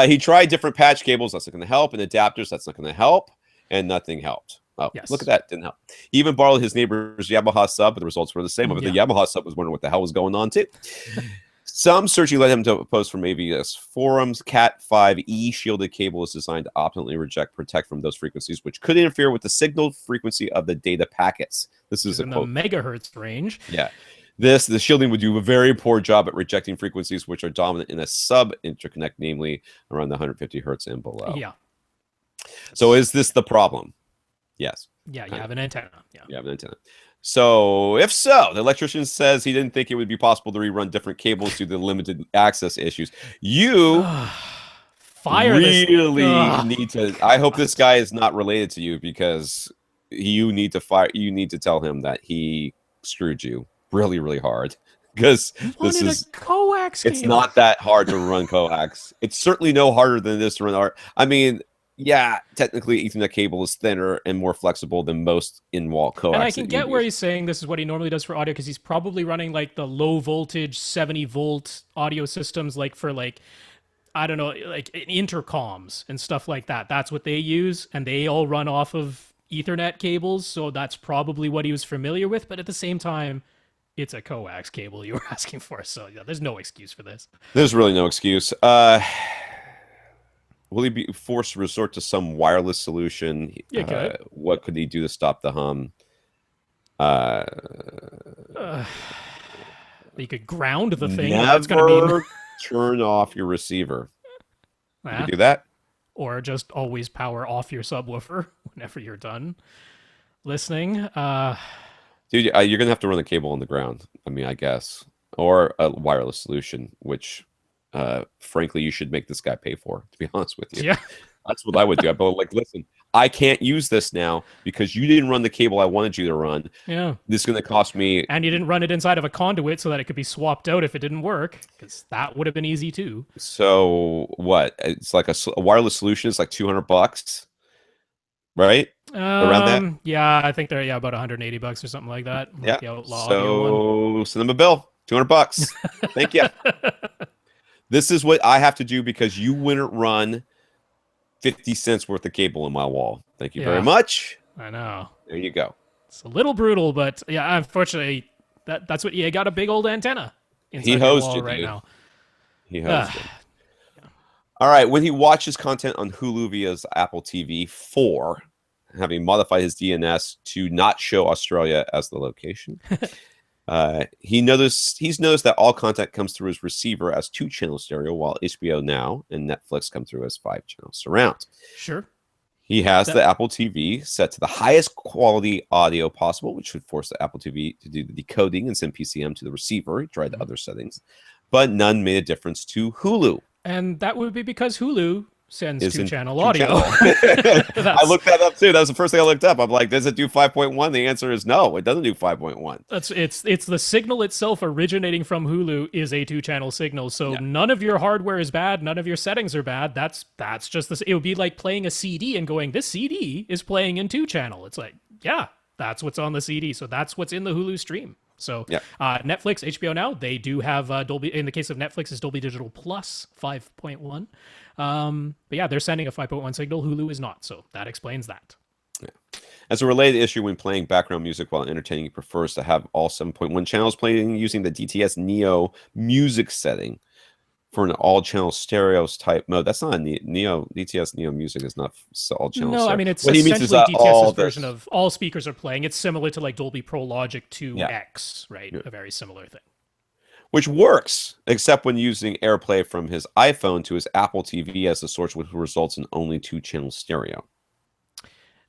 He tried different patch cables. That's not going to help. And adapters. That's not going to help. And nothing helped. Oh, yes. Look at that. Didn't help. He even borrowed his neighbor's Yamaha sub, but the results were the same. But the Yamaha sub was wondering what the hell was going on, too. Some searching led him to post from ABS forums. Cat5e shielded cable is designed to optimally protect from those frequencies, which could interfere with the signal frequency of the data packets. This is in the megahertz range. Yeah. The shielding would do a very poor job at rejecting frequencies which are dominant in a sub interconnect, namely around the 150 hertz and below. Yeah. So is this the problem? Yes. Yeah, you have an antenna. Yeah. You have an antenna. So, if so, the electrician says he didn't think it would be possible to rerun different cables due to the limited access issues. You really need to. I hope this guy is not related to you, because you need to fire. You need to tell him that he screwed you really, really hard. Because this is coax. It's not that hard to run coax. It's certainly no harder than this to run art. I mean. Yeah, technically, Ethernet cable is thinner and more flexible than most in-wall coax. And I can get where he's saying this is what he normally does for audio, because he's probably running like the low voltage 70 volt audio systems, like for like, I don't know, like intercoms and stuff like that. That's what they use, and they all run off of Ethernet cables. So that's probably what he was familiar with. But at the same time, it's a coax cable you were asking for. So yeah, there's no excuse for this. There's really no excuse. Will he be forced to resort to some wireless solution? Yeah, what could he do to stop the hum? You could ground the thing. Never that's gonna mean... turn off your receiver. You do that? Or just always power off your subwoofer whenever you're done listening. Dude, you're going to have to run the cable on the ground. I mean, I guess. Or a wireless solution, which... frankly, you should make this guy pay for, to be honest with you. Yeah. That's what I would do. I'd be like, listen, I can't use this now because you didn't run the cable I wanted you to run. Yeah. This is going to cost me. And you didn't run it inside of a conduit so that it could be swapped out if it didn't work, because that would have been easy too. So what? It's like a wireless solution is like $200, right? Around that? Yeah, I think they're about $180 or something like that. Yeah. So send them a bill. $200. Thank you. This is what I have to do because you wouldn't run 50 cents worth of cable in my wall. Thank you very much. I know. There you go. It's a little brutal, but yeah, unfortunately, that's what you got, a big old antenna inside he hosed you right now. He hosted. All right. When he watches content on Hulu via his Apple TV 4, having modified his DNS to not show Australia as the location. He's noticed that all content comes through his receiver as 2-channel stereo, while HBO Now and Netflix come through as 5-channel surround. Sure. He has the Apple TV set to the highest quality audio possible, which would force the Apple TV to do the decoding and send PCM to the receiver. He tried the other settings, but none made a difference to Hulu. And that would be because Hulu sends is in two-channel audio. I looked that up too. That was the first thing I looked up. I'm like, does it do 5.1? The answer is no, it doesn't do 5.1. It's the signal itself originating from HULU is a two-channel signal. So none of your hardware is bad, none of your settings are bad. That's just this. It would be like playing a CD and going, this CD is playing in two-channel. It's like, yeah, that's what's on the CD. So that's what's in the HULU stream. So Netflix, HBO Now, they do have Dolby. In the case of Netflix, is Dolby Digital Plus 5.1. But yeah, they're sending a 5.1 signal. HULU is not. So that explains that. Yeah. As a related issue, when playing background music while entertaining, he prefers to have all 7.1 channels playing using the DTS Neo music setting for an all-channel stereos type mode. That's not a DTS Neo music is not all channels. No, stereo. I mean it's what he means essentially is DTS's version of all speakers are playing. It's similar to like Dolby Pro Logic 2X, right? A very similar thing. Which works, except when using AirPlay from his iPhone to his Apple TV as the source, which results in only 2-channel stereo.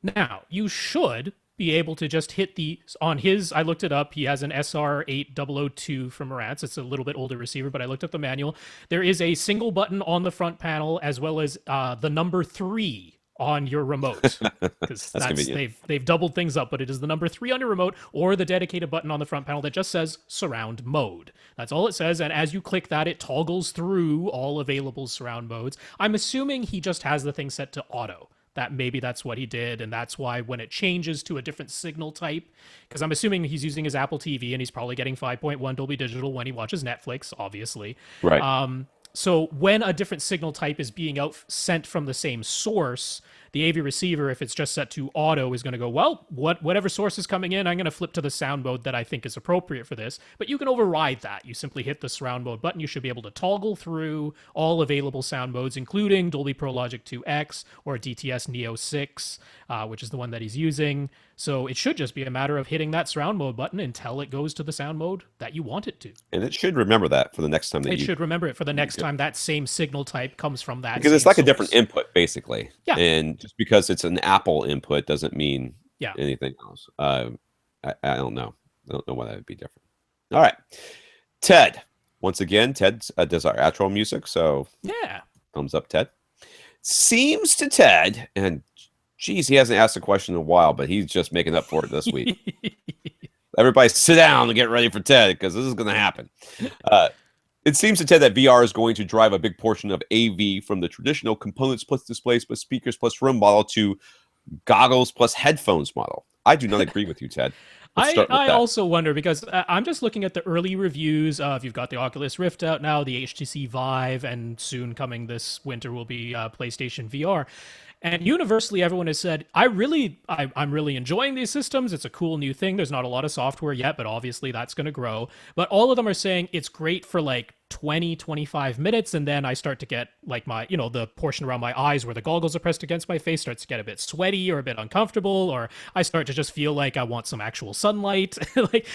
Now, you should be able to just hit on his, I looked it up, he has an SR8002 from Rant. It's a little bit older receiver, but I looked up the manual. There is a single button on the front panel, as well as the number 3 on your remote, because they've doubled things up, but it is the number 3 on your remote or the dedicated button on the front panel that just says surround mode. That's all it says, and as you click that, it toggles through all available surround modes. I'm assuming he just has the thing set to auto. That maybe that's what he did, and that's why when it changes to a different signal type, because I'm assuming he's using his Apple TV and he's probably getting 5.1 Dolby Digital when he watches Netflix, obviously. Right. So when a different signal type is being sent from the same source, the AV receiver, if it's just set to auto, is going to go, well, whatever source is coming in, I'm going to flip to the sound mode that I think is appropriate for this. But you can override that. You simply hit the surround mode button. You should be able to toggle through all available sound modes, including Dolby Pro Logic 2X or DTS Neo 6, which is the one that he's using. So it should just be a matter of hitting that surround mode button until it goes to the sound mode that you want it to. And it should remember that for the next time it should remember it for the next time that same signgle type comes from that. Because it's like source. a different input, basically. Yeah. And just because it's an Apple input doesn't mean anything else. I don't know. I don't know why that would be different. All right. Ted. Once again, Ted does our outro music. So thumbs up, Ted. Seems to Ted, and geez, he hasn't asked a question in a while, but he's just making up for it this week. Everybody sit down and get ready for Ted, because this is going to happen. It seems to Ted that VR is going to drive a big portion of AV from the traditional components plus displays plus speakers plus room model to goggles plus headphones model. I do not agree with you, Ted. I also wonder, because I'm just looking at the early reviews of, you've got the Oculus Rift out now, the HTC Vive, and soon coming this winter will be PlayStation VR. And universally, everyone has said, I'm really enjoying these systems. It's a cool new thing. There's not a lot of software yet, but obviously that's going to grow. But all of them are saying it's great for like 20-25 minutes, and then I start to get like my, the portion around my eyes where the goggles are pressed against my face starts to get a bit sweaty or a bit uncomfortable, or I start to just feel like I want some actual sunlight.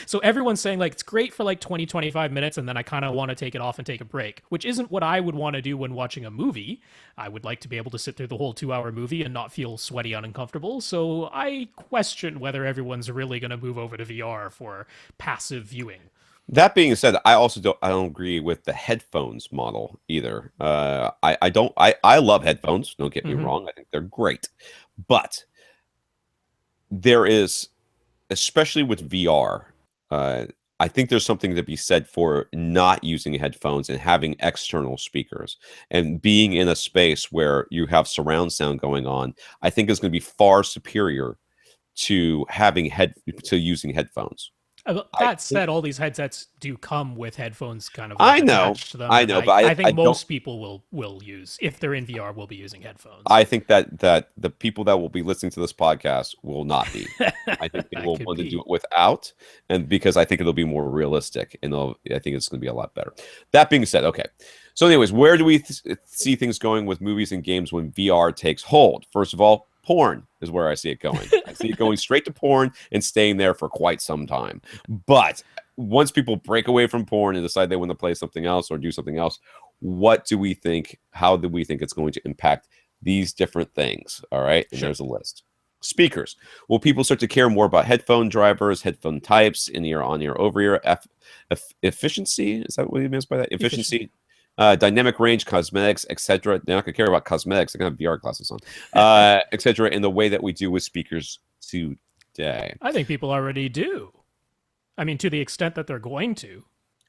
So everyone's saying like it's great for like 20-25 minutes, and then I kind of want to take it off and take a break, which isn't what I would want to do when watching a movie. I would like to be able to sit through the whole 2-hour movie and not feel sweaty and uncomfortable. So I question whether everyone's really going to move over to VR for passive viewing. That being said, I don't agree with the headphones model either. I love headphones. Don't get me wrong. I think they're great, but there is, especially with VR, I think there's something to be said for not using headphones and having external speakers and being in a space where you have surround sound going on. I think is going to be far superior to using headphones. That said, all these headsets do come with headphones kind of attached to them. But I think most people will use, if they're in VR, will be using headphones. I think that the people that will be listening to this podcast will not be. I think they will want to do it without, and because I think it'll be more realistic, and I think it's going to be a lot better. That being said, okay. So anyways, where do we see things going with movies and games when VR takes hold? First of all, porn is where I see it going. I see it going straight to porn and staying there for quite some time. But once people break away from porn and decide they want to play something else or do something else, what do we think? How do we think it's going to impact these different things? All right. And there's a list. Speakers. Will people start to care more about headphone drivers, headphone types, in-ear, on-ear, over-ear, efficiency? Is that what he means by that? Efficiency. Dynamic range, cosmetics, etc. They're not going to care about cosmetics. They're going to have VR glasses on, etc. In the way that we do with speakers today. I think people already do. I mean, to the extent that they're going to.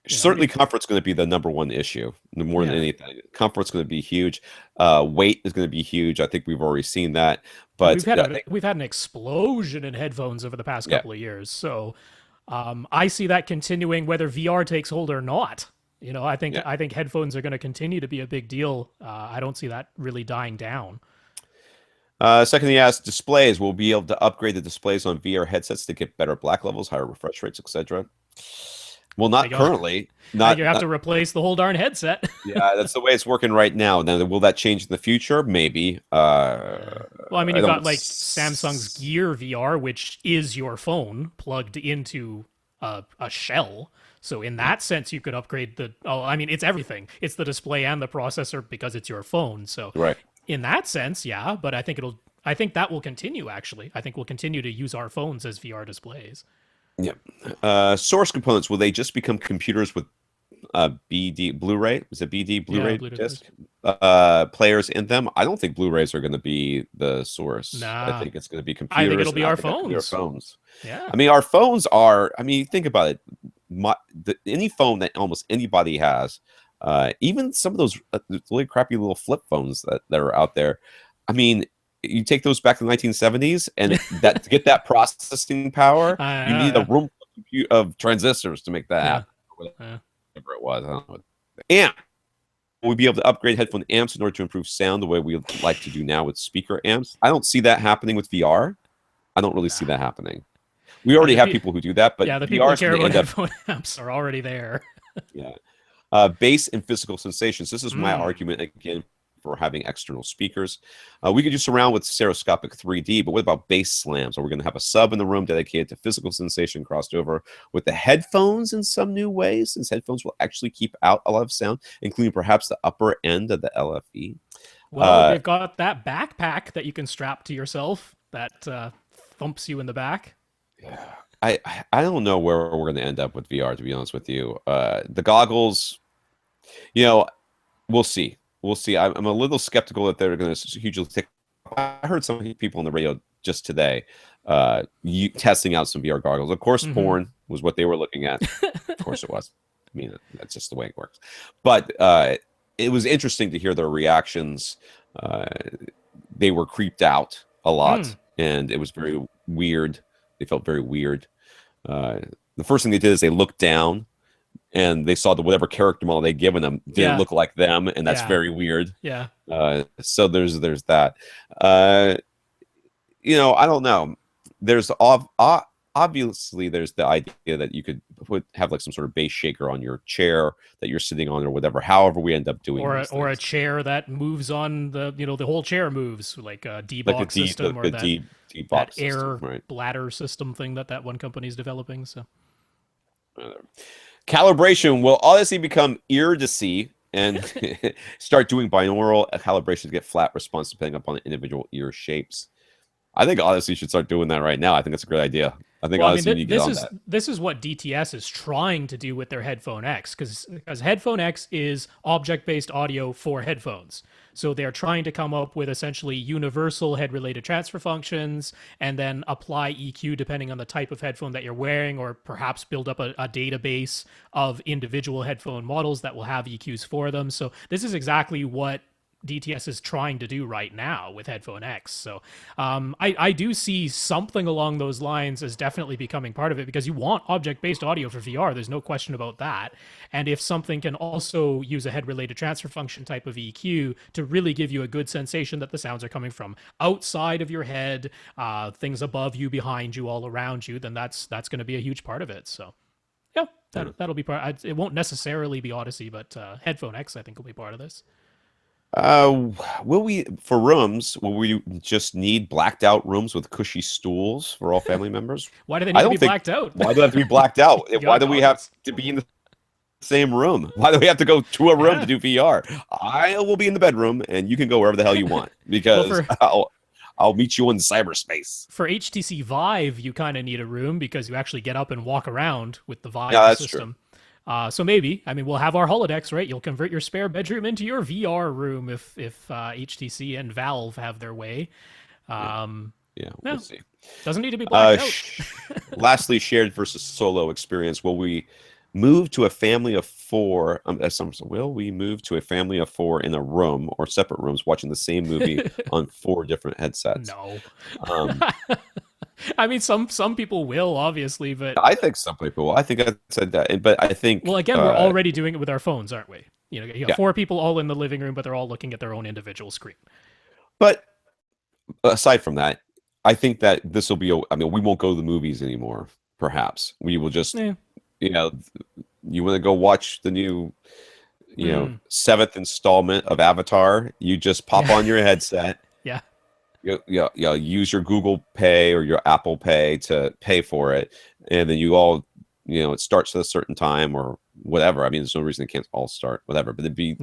Certainly, comfort's going to be the #1 issue, more than anything. Comfort's going to be huge. Weight is going to be huge. I think we've already seen that. But we've had an explosion in headphones over the past couple of years. So I see that continuing whether VR takes hold or not. I think headphones are going to continue to be a big deal. I don't see that really dying down. Second, he asked, displays. We'll be able to upgrade the displays on VR headsets to get better black levels, higher refresh rates, etc. Well, not currently. You have to replace the whole darn headset. Yeah, that's the way it's working right now. Now, will that change in the future? Maybe. Well, I mean, you've got like Samsung's Gear VR, which is your phone plugged into a shell. So in that sense, you could upgrade the. Oh, I mean, it's everything. It's the display and the processor because it's your phone. So in that sense, yeah. But I think that will continue. Actually, I think we'll continue to use our phones as VR displays. Yeah. Source components, will they just become computers with BD Blu-ray? Is it BD Blu-ray disc players in them? I don't think Blu-rays are going to be the source. Nah. I think it's going to be computers. I think it'll be our phones. Yeah. I mean, our phones are. I mean, think about it. Any phone that almost anybody has, even some of those really crappy little flip phones that are out there. I mean, you take those back to the 1970s, and to get that processing power, you need a room of transistors to make that happen. Whatever it was, I don't know. Amp. We'll be able to upgrade headphone amps in order to improve sound the way we like to do now with speaker amps. I don't see that happening with VR. I don't really see that happening. We already have people who do that, but the people who care about headphone amps are already there. Bass and physical sensations. This is my argument again for having external speakers. We could do surround with stereoscopic 3D, but what about bass slams? Are we going to have a sub in the room dedicated to physical sensation crossed over with the headphones in some new ways, since headphones will actually keep out a lot of sound, including perhaps the upper end of the LFE? Well, they've got that backpack that you can strap to yourself that thumps you in the back. I don't know where we're going to end up with VR, to be honest with you. The goggles, we'll see. We'll see. I'm a little skeptical that they're going to hugely take. I heard some people on the radio just today testing out some VR goggles. Of course, porn was what they were looking at. Of course it was. I mean, that's just the way it works. But it was interesting to hear their reactions. They were creeped out a lot, and it was very weird. They felt very weird. The first thing they did is they looked down, and they saw whatever character model they'd given them didn't look like them, and that's very weird. Yeah. So there's that. I don't know. There's obviously there's the idea that you could have like some sort of bass shaker on your chair that you're sitting on or whatever. However, we end up doing or a chair that moves on the whole chair moves like a D-box system or that air bladder system thing that one company is developing. So. Calibration. Will Odyssey become ear-to-see and start doing binaural calibration to get flat response depending upon individual ear shapes? I think Odyssey should start doing that right now. I think it's a great idea. I think Odyssey need to get on that. This is what DTS is trying to do with their Headphone X, because Headphone X is object-based audio for headphones. So they're trying to come up with essentially universal head-related transfer functions and then apply EQ depending on the type of headphone that you're wearing, or perhaps build up a database of individual headphone models that will have EQs for them. So this is exactly what DTS is trying to do right now with Headphone X. So I do see something along those lines as definitely becoming part of it, because you want object-based audio for VR. There's no question about that. And if something can also use a head-related transfer function type of EQ to really give you a good sensation that the sounds are coming from outside of your head, things above you, behind you, all around you, then that's going to be a huge part of it. So yeah, that'll be part. It won't necessarily be Odyssey, but Headphone X I think will be part of this. Will we just need blacked out rooms with cushy stools for all family members? Why do they need to be blacked out? Why do they have to be blacked out? Why do we have to be in the same room? Why do we have to go to a room to do VR? I will be in the bedroom and you can go wherever the hell you want, because I'll meet you in cyberspace. For HTC Vive, you kind of need a room because you actually get up and walk around with the Vive system. True. So maybe, I mean, we'll have our holodecks, right? You'll convert your spare bedroom into your VR room if HTC and Valve have their way. Yeah, No, we'll see. doesn't need to be blacked out. Lastly, shared versus solo experience. Will we move to a family of four? Will we move to a family of four in a room or separate rooms watching the same movie on four different headsets? No. Um, I mean, some people will, obviously, but I think some people. I think I said that, but I think. well, again, we're already doing it with our phones, aren't we? You know, you got Yeah. 4 people all in the living room, but they're all looking at their own individual screen. But aside from that, I think that this will be. I mean, we won't go to the movies anymore. Perhaps we will just, Yeah. you know, you want to go watch the new, 7th installment of Avatar. You just pop on your headset. Yeah. You use your Google Pay or your Apple Pay to pay for it, and then you all, it starts at a certain time or whatever. I mean, there's no reason it can't all start, whatever. But it'd be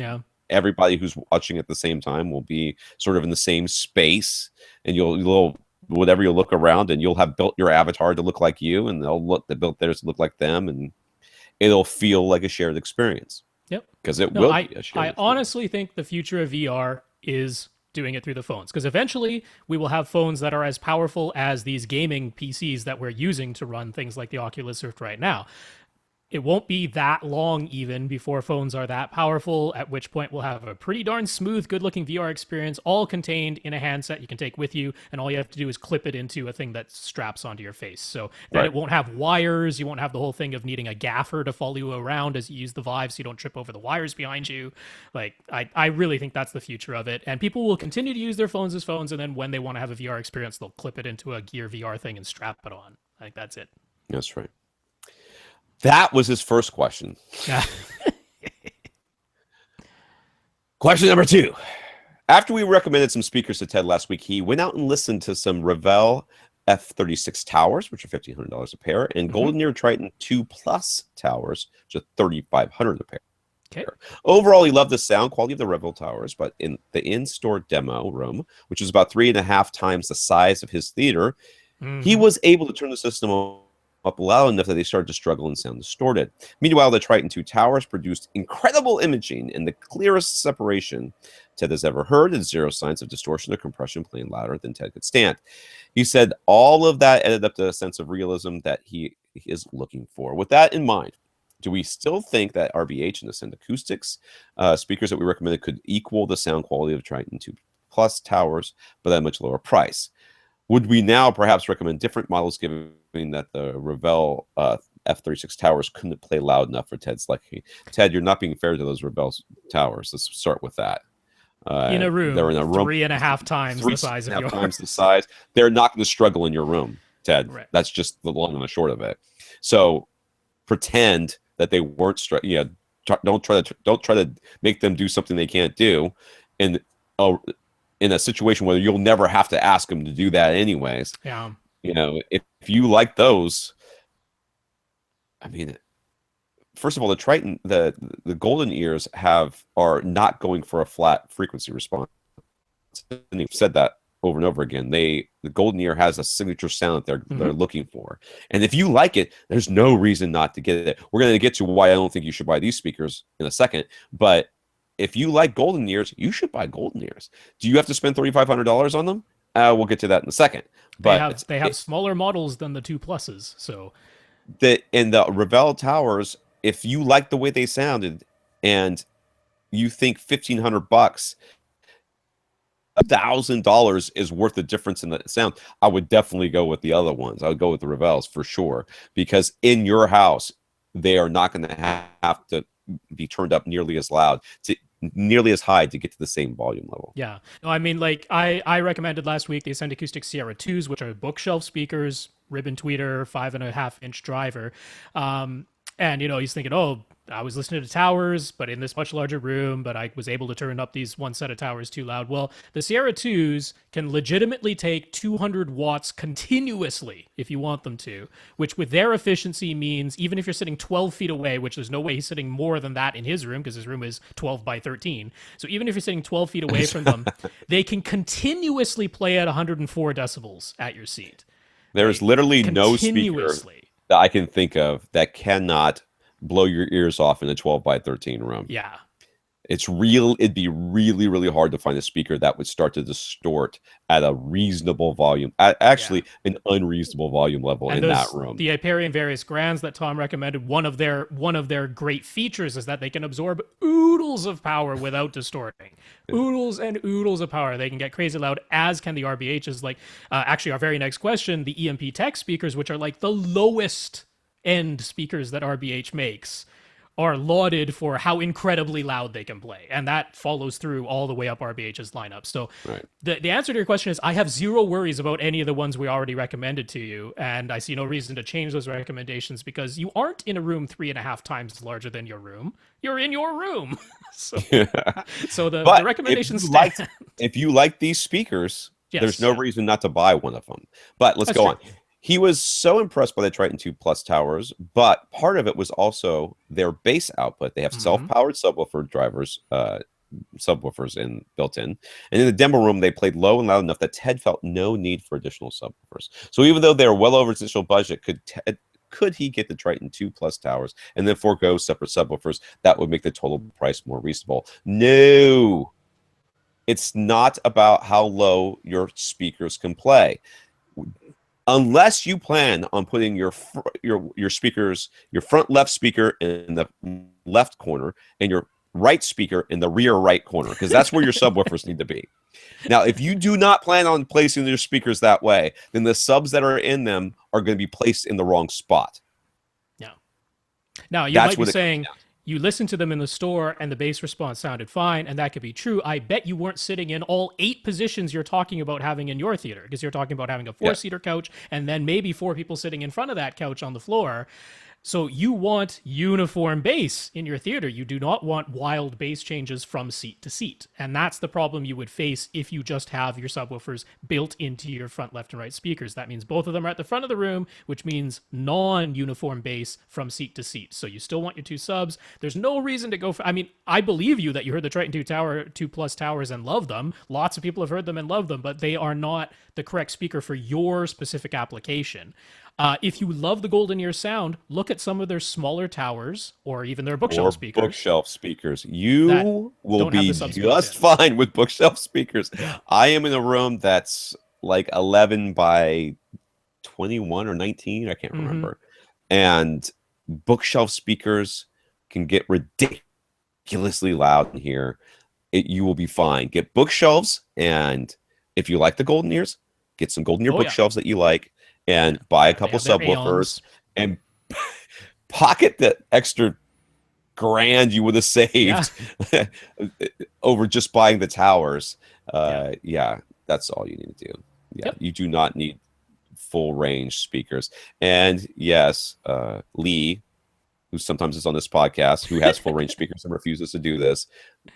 everybody who's watching at the same time will be sort of in the same space, and you'll whatever you look around, and you'll have built your avatar to look like you, and they built theirs to look like them, and it'll feel like a shared experience. Yep, because it will be a shared I experience. honestly think the future of VR is doing it through the phones, because eventually we will have phones that are as powerful as these gaming PCs that we're using to run things like the Oculus Rift right now. It won't be that long even before phones are that powerful, at which point we'll have a pretty darn smooth, good-looking VR experience, all contained in a handset you can take with you, and all you have to do is clip it into a thing that straps onto your face. So then it won't have wires, you won't have the whole thing of needing a gaffer to follow you around as you use the Vive so you don't trip over the wires behind you. Like, I really think that's the future of it, and people will continue to use their phones as phones, and then when they want to have a VR experience, they'll clip it into a Gear VR thing and strap it on. I think that's it. That's right. That was his first question. Question number 2. After we recommended some speakers to Ted last week, he went out and listened to some Revell F36 towers, which are $1,500 a pair, and Golden Ear Triton 2 Plus towers, which are $3,500 a pair. Okay. Overall, he loved the sound quality of the Revell towers, but in the in-store demo room, which was about 3.5 times the size of his theater, he was able to turn the system up loud enough that they started to struggle and sound distorted. Meanwhile, the Triton 2 towers produced incredible imaging and the clearest separation Ted has ever heard, and zero signs of distortion or compression, playing louder than Ted could stand. He said all of that added up to a sense of realism that he is looking for. With that in mind, do we still think that RBH and Ascend Acoustics speakers that we recommended could equal the sound quality of Triton 2 Plus towers, but at a much lower price? Would we now perhaps recommend different models, given that the Revell F36 towers couldn't play loud enough for Ted's liking? Ted, you're not being fair to those Revell towers. Let's start with that. In a room, they're in a room 3.5 times the size of yours. 3.5 times the size. They're not going to struggle in your room, Ted. Right. That's just the long and the short of it. So pretend that they weren't. Don't try to make them do something they can't do, and in a situation where you'll never have to ask them to do that anyways. Yeah. If you like those, I mean, first of all, the Triton, the Golden Ears are not going for a flat frequency response. And they've said that over and over again. The Golden Ear has a signature sound that they're looking for. And if you like it, there's no reason not to get it. We're going to get to why I don't think you should buy these speakers in a second, but if you like Golden Ears, you should buy Golden Ears. Do you have to spend $3,500 on them? We'll get to that in a second. But they have smaller models than the 2 Pluses. So the Revell towers, if you like the way they sounded, and you think $1,500, $1,000 is worth the difference in the sound, I would definitely go with the other ones. I would go with the Revells for sure, because in your house, they are not going to have to be turned up nearly as high to get to the same volume level. Yeah. No, I mean, like I recommended last week the Ascend Acoustic Sierra 2s, which are bookshelf speakers, ribbon tweeter, 5.5-inch driver. And he's thinking, oh, I was listening to towers, but in this much larger room, but I was able to turn up these one set of towers too loud. Well, the Sierra 2s can legitimately take 200 watts continuously if you want them to, which with their efficiency means even if you're sitting 12 feet away, which there's no way he's sitting more than that in his room because his room is 12 by 13. So even if you're sitting 12 feet away from them, they can continuously play at 104 decibels at your seat. There's literally no speaker that I can think of that cannot blow your ears off in a 12 by 13 room. Yeah. It'd be really, really hard to find a speaker that would start to distort at a reasonable volume, actually an unreasonable volume level in that room. The Hyperion various grands that Tom recommended, one of their great features is that they can absorb oodles of power without distorting. Oodles and oodles of power. They can get crazy loud, as can the RBHs. Like, actually, our very next question, the EMP Tech speakers, which are like the lowest end speakers that RBH makes, are lauded for how incredibly loud they can play. And that follows through all the way up RBH's lineup. So the answer to your question is I have zero worries about any of the ones we already recommended to you. And I see no reason to change those recommendations because you aren't in a room 3.5 times larger than your room. You're in your room. So the recommendations stand. If you like these speakers, there's no reason not to buy one of them. But let's go on. He was so impressed by the Triton 2 Plus towers, but part of it was also their bass output. They have self-powered subwoofer drivers, subwoofers built in. And in the demo room, they played low and loud enough that Ted felt no need for additional subwoofers. So even though they're well over his initial budget, could he get the Triton 2 Plus towers and then forego separate subwoofers? That would make the total price more reasonable. No, it's not about how low your speakers can play. Unless you plan on putting your speakers, your front left speaker in the left corner and your right speaker in the rear right corner, because that's where your subwoofers need to be. Now, if you do not plan on placing your speakers that way, then the subs that are in them are going to be placed in the wrong spot. Yeah. Now, you might be saying, you listened to them in the store and the bass response sounded fine, and that could be true. I bet you weren't sitting in all 8 positions you're talking about having in your theater, because you're talking about having a 4-seater couch and then maybe 4 people sitting in front of that couch on the floor. So you want uniform bass in your theater. You do not want wild bass changes from seat to seat. And that's the problem you would face if you just have your subwoofers built into your front left and right speakers. That means both of them are at the front of the room, which means non-uniform bass from seat to seat. So you still want your 2 subs. There's no reason to go for, I mean, I believe you that you heard the Triton 2 Plus towers and loved them. Lots of people have heard them and loved them, but they are not the correct speaker for your specific application. If you love the Golden Ear sound, look at some of their smaller towers or even their bookshelf speakers. Bookshelf speakers. You will be just fine with bookshelf speakers. Yeah. I am in a room that's like 11 by 21 or 19. I can't remember. And bookshelf speakers can get ridiculously loud in here. You will be fine. Get bookshelves, and if you like the Golden Ears, get some Golden Ear bookshelves that you like. And buy a couple subwoofers and pocket the extra grand you would have saved over just buying the towers. That's all you need to do. You do not need full range speakers. And yes, Lee, who sometimes is on this podcast, who has full range speakers and refuses to do this,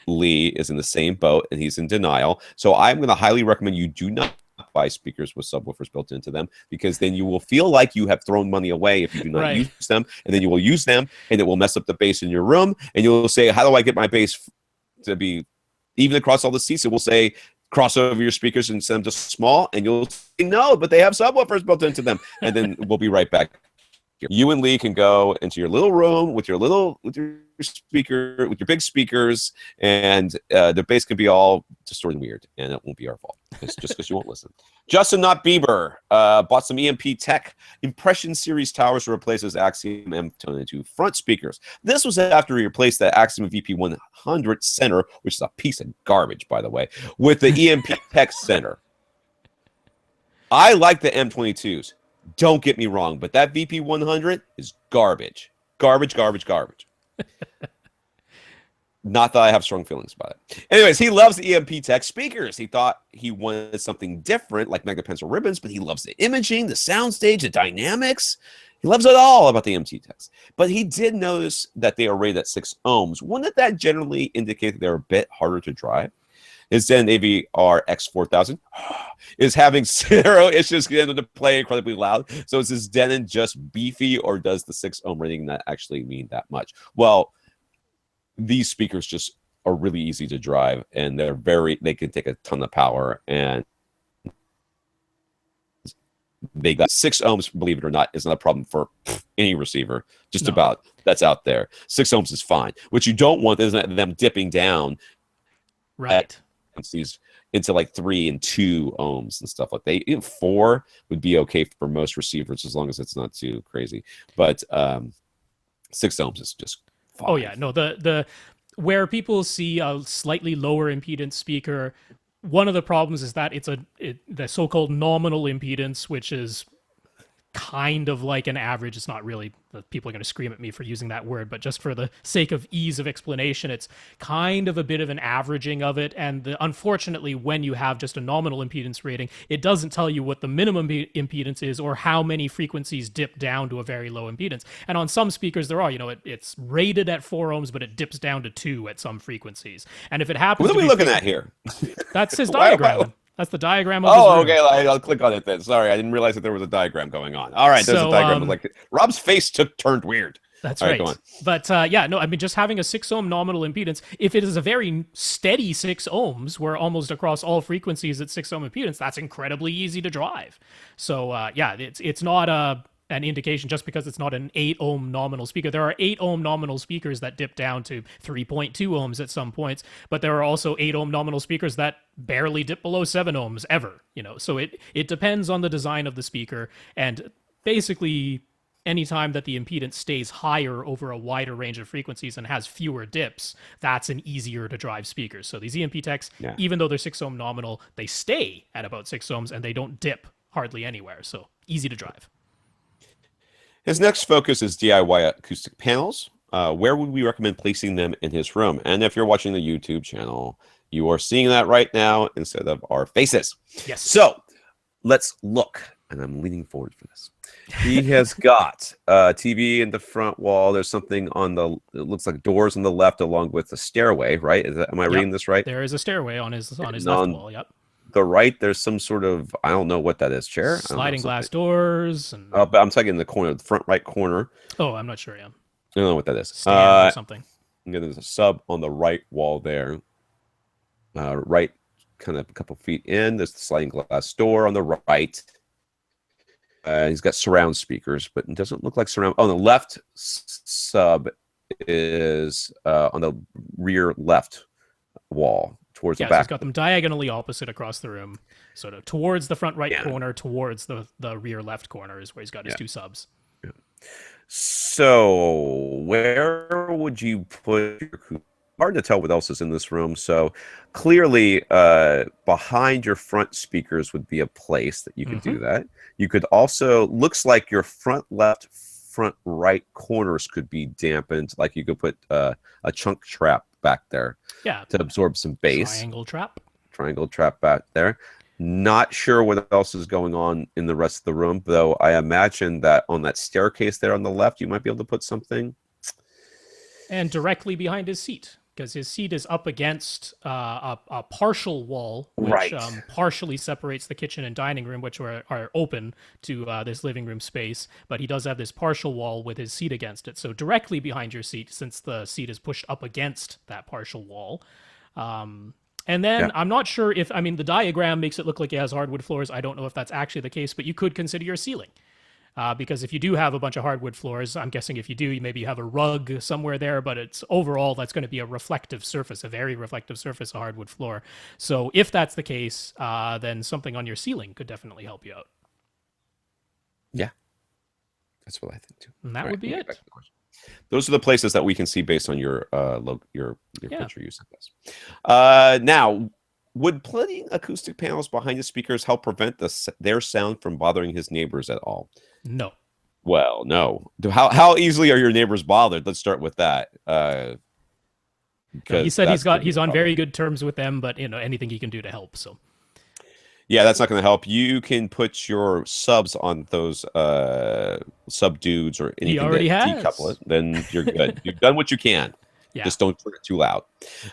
Lee is in the same boat and he's in denial. So I'm going to highly recommend you do not buy speakers with subwoofers built into them, because then you will feel like you have thrown money away if you do not use them, and then you will use them and it will mess up the bass in your room, and you'll say, how do I get my bass to be even across all the seats? It will say cross over your speakers and send them to small, and you'll say no, but they have subwoofers built into them. And then we'll be right back. You and Lee can go into your little room with your big speakers, and the bass can be all distorted and weird, and it won't be our fault. It's just because you won't listen. Justin, not Bieber, bought some EMP Tech Impression Series towers to replace his Axiom M22 front speakers. This was after he replaced the Axiom VP100 center, which is a piece of garbage, by the way, with the EMP Tech center. I like the M22s. Don't get me wrong, but that VP100 is garbage. Garbage. Not that I have strong feelings about it. Anyways, he loves the EMP Tech speakers. He thought he wanted something different, like Magnet Pencil ribbons, but he loves the imaging, the soundstage, the dynamics. He loves it all about the EMP Techs. But he did notice that they are rated at 6 ohms. Wouldn't that generally indicate that they're a bit harder to drive? His Denon AVR X4000 is having 0 issues getting to play incredibly loud. So is his Denon just beefy, or does the 6 ohm rating not actually mean that much? Well, these speakers just are really easy to drive, and they can take a ton of power, and they got 6 ohms, believe it or not, is not a problem for any receiver, just No. about, that's out there. 6 ohms is fine. What you don't want is them dipping down Right. into like 3 and 2 ohms and stuff like that. Even 4 would be okay for most receivers as long as it's not too crazy. But 6 ohms is just fine. Oh yeah, no, the where people see a slightly lower impedance speaker, one of the problems is that the so-called nominal impedance, which is kind of like an average. It's not really, people are going to scream at me for using that word, but just for the sake of ease of explanation, it's kind of a bit of an averaging of it. And unfortunately, when you have just a nominal impedance rating, it doesn't tell you what the minimum impedance is or how many frequencies dip down to a very low impedance. And on some speakers, there are, it's rated at 4 ohms, but it dips down to 2 at some frequencies. And if it happens, what are we looking at here? That's his diagram. That's the diagram of his room. Okay. I'll click on it then. Sorry, I didn't realize that there was a diagram going on. All right, there's a diagram. Like Rob's face turned weird. That's all right. Go on. But just having a 6 ohm nominal impedance, if it is a very steady 6 ohms, where almost across all frequencies at 6 ohm impedance, that's incredibly easy to drive. So it's not an indication just because it's not an 8 ohm nominal speaker. There are 8 ohm nominal speakers that dip down to 3.2 ohms at some points, but there are also 8 ohm nominal speakers that barely dip below 7 ohms ever, So it depends on the design of the speaker, and basically anytime that the impedance stays higher over a wider range of frequencies and has fewer dips, that's an easier to drive speaker. So these EMP techs, even though they're 6 ohm nominal, they stay at about 6 ohms and they don't dip hardly anywhere. So easy to drive. His next focus is DIY acoustic panels. Where would we recommend placing them in his room? And if you're watching the YouTube channel, you are seeing that right now instead of our faces. Yes. So let's look. And I'm leaning forward for this. He has got a TV in the front wall. There's something it looks like doors on the left along with a stairway, right? Am I reading this right? There is a stairway on his left wall, yep. The right, there's some sort of, I don't know what that is, chair? Sliding glass doors. And... but I'm talking the corner, the front right corner. Oh, I'm not sure, yeah. I don't know what that is. Stand or something. There's a sub on the right wall there. Right, kind of a couple feet in. There's the sliding glass door on the right. He's got surround speakers, but it doesn't look like surround. Oh, the left sub is on the rear left wall. Towards the back. So he's got them diagonally opposite across the room, sort of towards the front right corner, towards the rear left corner is where he's got his 2 subs. Yeah. So where would you put your... Hard to tell what else is in this room. So clearly behind your front speakers would be a place that you could do that. You could also, looks like your front left, front right corners could be dampened. Like you could put a chunk trap back there to absorb some bass. Triangle trap back there. Not sure what else is going on in the rest of the room, though I imagine that on that staircase there on the left, you might be able to put something. And directly behind his seat, because his seat is up against a partial wall, which partially separates the kitchen and dining room, which are open to this living room space. But he does have this partial wall with his seat against it. So directly behind your seat, since the seat is pushed up against that partial wall. And then I'm not sure if, the diagram makes it look like he has hardwood floors. I don't know if that's actually the case, but you could consider your ceiling. Because if you do have a bunch of hardwood floors, I'm guessing if you do, maybe you have a rug somewhere there, but it's overall, that's going to be a reflective surface, a very reflective surface, a hardwood floor. So if that's the case, then something on your ceiling could definitely help you out. Yeah, that's what I think too. And that would be it. Those are the places that we can see based on your picture use of this. Now, would putting acoustic panels behind the speakers help prevent their sound from bothering his neighbors at all? No. Well, no. How easily are your neighbors bothered? Let's start with that. He said he's on very good terms with them, but anything he can do to help. So. Yeah, that's not going to help. You can put your subs on those sub dudes or anything. He already has. Decouple it, then you're good. You've done what you can. Yeah. Just don't turn it too loud,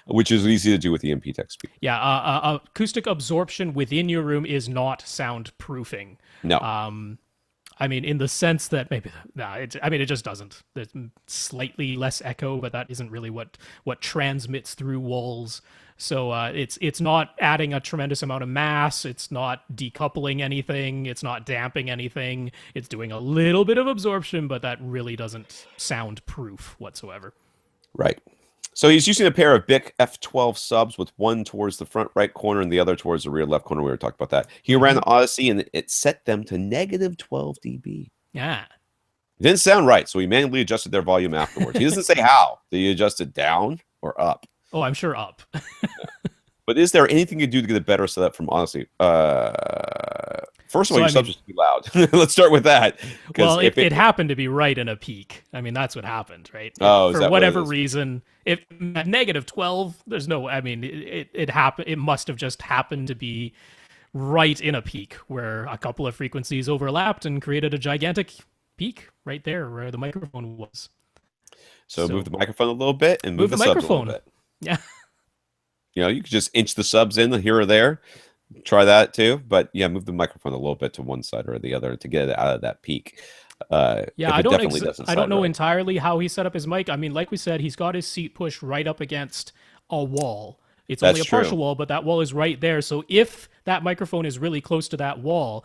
which is easy to do with the MP Tech speaker. Yeah, acoustic absorption within your room is not soundproofing. No. In the sense that it just doesn't. There's slightly less echo, but that isn't really what transmits through walls. So it's not adding a tremendous amount of mass. It's not decoupling anything. It's not damping anything. It's doing a little bit of absorption, but that really doesn't sound proof whatsoever. Right. So he's using a pair of BIC F12 subs with one towards the front right corner and the other towards the rear left corner. We were talking about that. He ran Odyssey and it set them to negative 12 dB. Yeah. It didn't sound right, so he manually adjusted their volume afterwards. He doesn't say how. Did he adjust it down or up? Oh, I'm sure up. But is there anything you do to get a better setup from Odyssey? First of all, your subs are too loud. Let's start with that. Well, it happened to be right in a peak. I mean, that's what happened, right? Oh, for whatever reason, if at negative 12, there's no. I mean, it happened. It must have just happened to be right in a peak where a couple of frequencies overlapped and created a gigantic peak right there where the microphone was. So move the microphone a little bit and move the subs a little bit. Yeah. You know, you could just inch the subs in here or there. Try that too. But yeah, move the microphone a little bit to one side or the other to get it out of that peak. Yeah, I don't know entirely how he set up his mic. I mean, like we said, he's got his seat pushed right up against a wall. It's only a partial wall, but that wall is right there. So if that microphone is really close to that wall,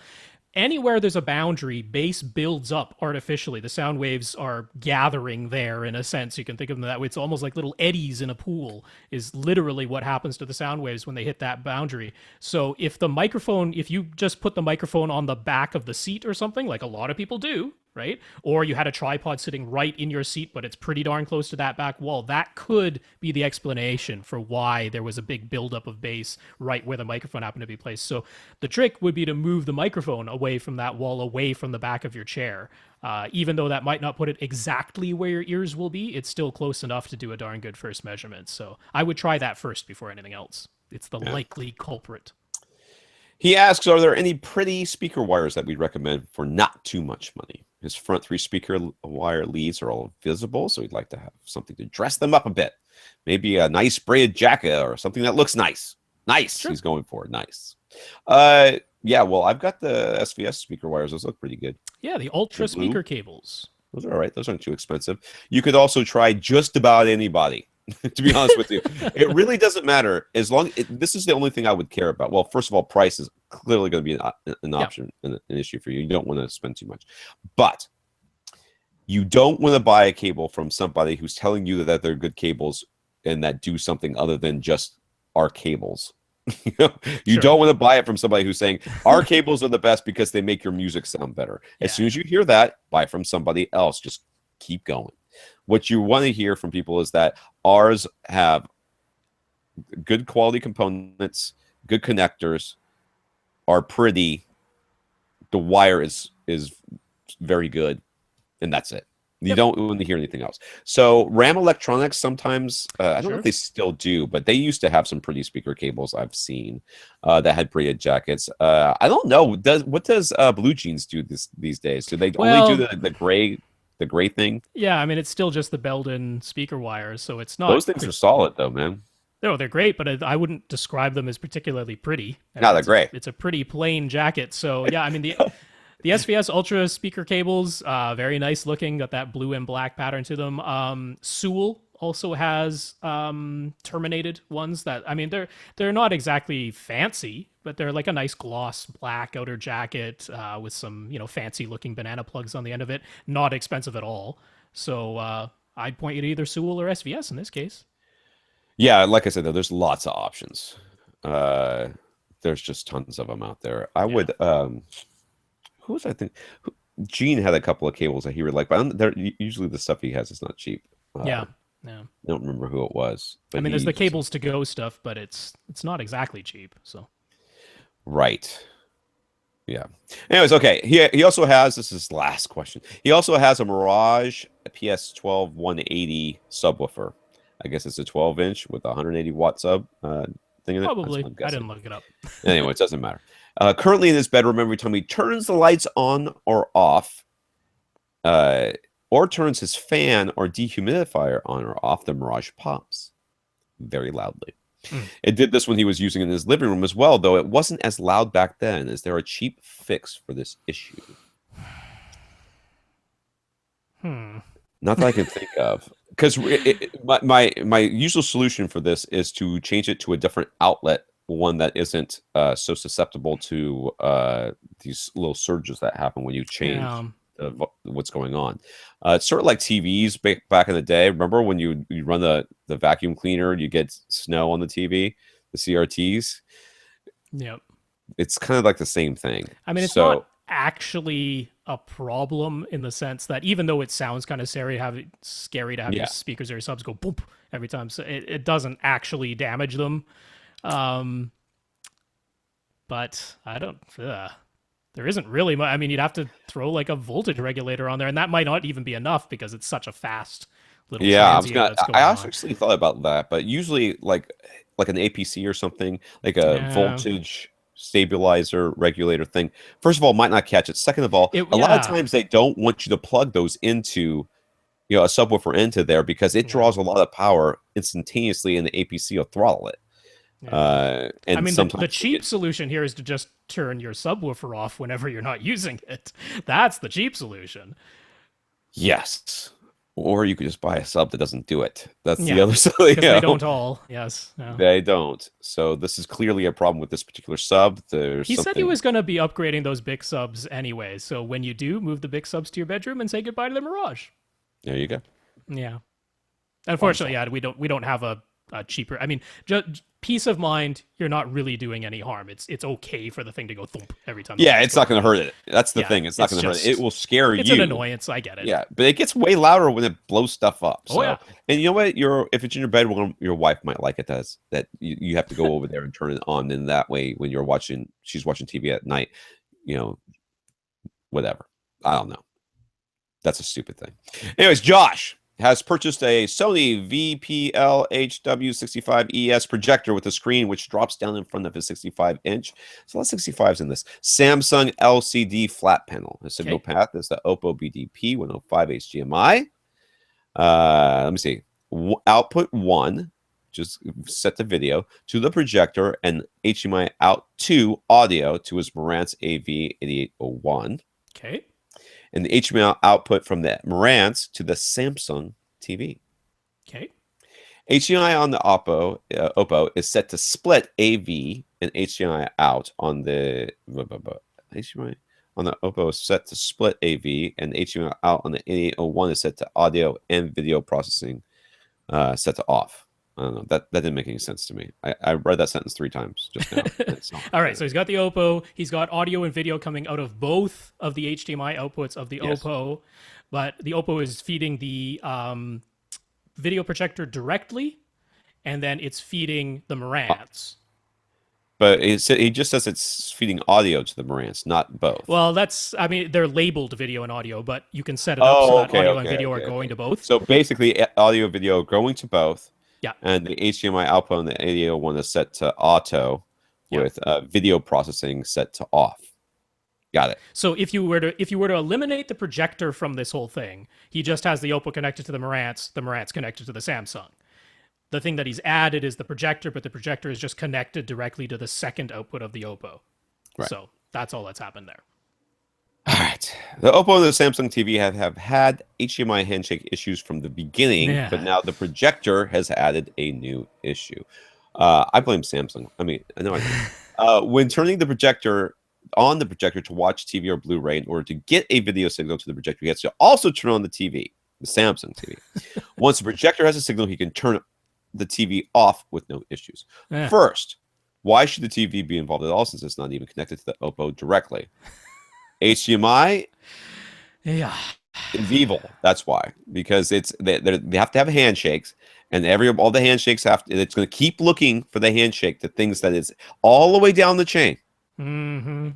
anywhere there's a boundary, bass builds up artificially. The sound waves are gathering there in a sense. You can think of them that way. It's almost like little eddies in a pool is literally what happens to the sound waves when they hit that boundary. So if you just put the microphone on the back of the seat or something, like a lot of people do, right? Or you had a tripod sitting right in your seat, but it's pretty darn close to that back wall. That could be the explanation for why there was a big buildup of bass right where the microphone happened to be placed. So the trick would be to move the microphone away from that wall, away from the back of your chair. Even though that might not put it exactly where your ears will be, it's still close enough to do a darn good first measurement. So I would try that first before anything else. It's the likely culprit. He asks, are there any pretty speaker wires that we recommend for not too much money? His front 3 speaker wire leads are all visible, so he'd like to have something to dress them up a bit. Maybe a nice braided jacket or something that looks nice. Nice. Sure. He's going for it. Nice. Yeah, well, I've got the SVS speaker wires. Those look pretty good. Yeah, the Ultra speaker cables. Those are all right. Those aren't too expensive. You could also try just about anybody. To be honest with you, it really doesn't matter as long. This is the only thing I would care about. Well, first of all, price is clearly going to be an option, an issue for you. You don't want to spend too much, but you don't want to buy a cable from somebody who's telling you that they're good cables and that do something other than just our cables. You don't want to buy it from somebody who's saying our cables are the best because they make your music sound better. As soon as you hear that, buy from somebody else. Just keep going. What you want to hear from people is that ours have good quality components, good connectors, are pretty. The wire is very good, and that's it. You don't want to hear anything else. So RAM Electronics sometimes, I don't know if they still do, but they used to have some pretty speaker cables I've seen that had braided jackets. I don't know. What does Blue Jeans do these days? Do they only do the gray thing? Yeah, I mean, it's still just the Belden speaker wires, so it's not. Those things are solid, though, man. No, they're great, but I wouldn't describe them as particularly pretty. No, they're great. It's a pretty plain jacket. So, yeah, I mean, the SVS Ultra speaker cables, very nice looking, got that blue and black pattern to them. Sewell also has terminated ones that, I mean, they're not exactly fancy, but they're like a nice gloss black outer jacket with some, fancy looking banana plugs on the end of it. Not expensive at all. So I'd point you to either Sewell or SVS in this case. Yeah, like I said, though, there's lots of options. There's just tons of them out there. I would, who was I think? Gene had a couple of cables that he would like, but usually the stuff he has is not cheap. Yeah. I don't remember who it was. I mean, there's the cables to go stuff, but it's not exactly cheap. So. Right. Yeah. Anyways, okay. He also has, this is his last question. He also has a Mirage PS12 180 subwoofer. I guess it's a 12-inch with a 180-watt sub thing in it. Probably. I didn't look it up. Anyway, it doesn't matter. Currently in his bedroom, every time he turns the lights on or off, or turns his fan or dehumidifier on or off, the Mirage pops very loudly. It did this when he was using it in his living room as well, though it wasn't as loud back then. Is there a cheap fix for this issue? Not that I can think of. Because my usual solution for this is to change it to a different outlet, one that isn't so susceptible to these little surges that happen when you change Yeah. what's going on. It's sort of like TVs back in the day. Remember when you run the vacuum cleaner, you get snow on the TV, the CRTs. Yep. It's kind of like the same thing. I mean, it's not So actually a problem in the sense that even though it sounds kind of scary to have your yeah, speakers or your subs go boop every time, so it doesn't actually damage them. Um, but I don't. There isn't really much. I mean, you'd have to throw like a voltage regulator on there, and that might not even be enough because it's such a fast little yeah, I was transient gonna. that's I going on. actually thought about that, but usually like an APC or something, like a Yeah. voltage stabilizer regulator thing. First of all, might not catch it. Second of all, a lot of Yeah. times they don't want you to plug those into a subwoofer into there because it Yeah. draws a lot of power instantaneously, and the APC will throttle it. Yeah. I And mean, the sometimes you cheap get solution here is to just turn your subwoofer off whenever you're not using it. That's the cheap solution. yes, or you could just buy a sub that doesn't do it. That's the Yeah, other side. because they don't all. Yes. Yeah. They don't. So this is clearly a problem with this particular sub. There's He said he something. was going to be upgrading those big subs anyway. So when you do, move the big subs to your bedroom and say goodbye to the Mirage. There you go. Yeah. Problem Unfortunately, solved. yeah, we don't have a cheaper. I mean, just peace of mind. You're not really doing any harm. It's okay for the thing to go thump every time. Yeah, it's not going to hurt it. That's the Yeah, thing. It's not it's going to hurt it. It just will scare it's an you. annoyance. I get it. Yeah, but it gets way louder when it blows stuff up. Oh So, yeah. and you know what? If it's in your bedroom, your wife might like it. That you have to go over there and turn it on. And that way, when she's watching TV at night, you know, whatever. I don't know. That's a stupid thing. Anyways, Josh has purchased a Sony VPL-HW65ES projector with a screen which drops down in front of his 65-inch. So let's 65s in this. Samsung LCD flat panel. The signal path is the Oppo BDP 105 HDMI. Let me see. Output 1, just set the video, to the projector, and HDMI out to audio to his Marantz AV8801. Okay. And the HDMI output from the Marantz to the Samsung TV. Okay. HDMI on the Oppo is set to split AV and HDMI out on the HDMI on the Oppo is set to split AV, and HDMI out on the 8801 is set to audio and video processing set to off. I don't know. That didn't make any sense to me. I read that sentence 3 times just now. All right, so he's got the Oppo. He's got audio and video coming out of both of the HDMI outputs of the Oppo, but the Oppo is feeding the video projector directly, and then it's feeding the Marantz. But he just says it's feeding audio to the Marantz, not both. Well, I mean, they're labeled video and audio, but you can set it up so that audio and video are going to both. So basically, audio and video going to both. Yeah. And the HDMI output on the 8801 is set to auto with video processing set to off. Got it. So if you were to eliminate the projector from this whole thing, he just has the Oppo connected to the Marantz connected to the Samsung. The thing that he's added is the projector, but the projector is just connected directly to the second output of the Oppo. Right. So that's all that's happened there. All right. The Oppo and the Samsung TV have had HDMI handshake issues from the beginning, but now the projector has added a new issue. I blame Samsung. I mean, I know I do. When turning the projector to watch TV or Blu-ray, in order to get a video signal to the projector, he has to also turn on the TV, the Samsung TV. Once the projector has a signal, he can turn the TV off with no issues. First, why should the TV be involved at all since it's not even connected to the Oppo directly? HDMI is evil. That's why, because they have to have handshakes, and all the handshakes it's going to keep looking for the handshake to things that is all the way down the chain. Mm-hmm.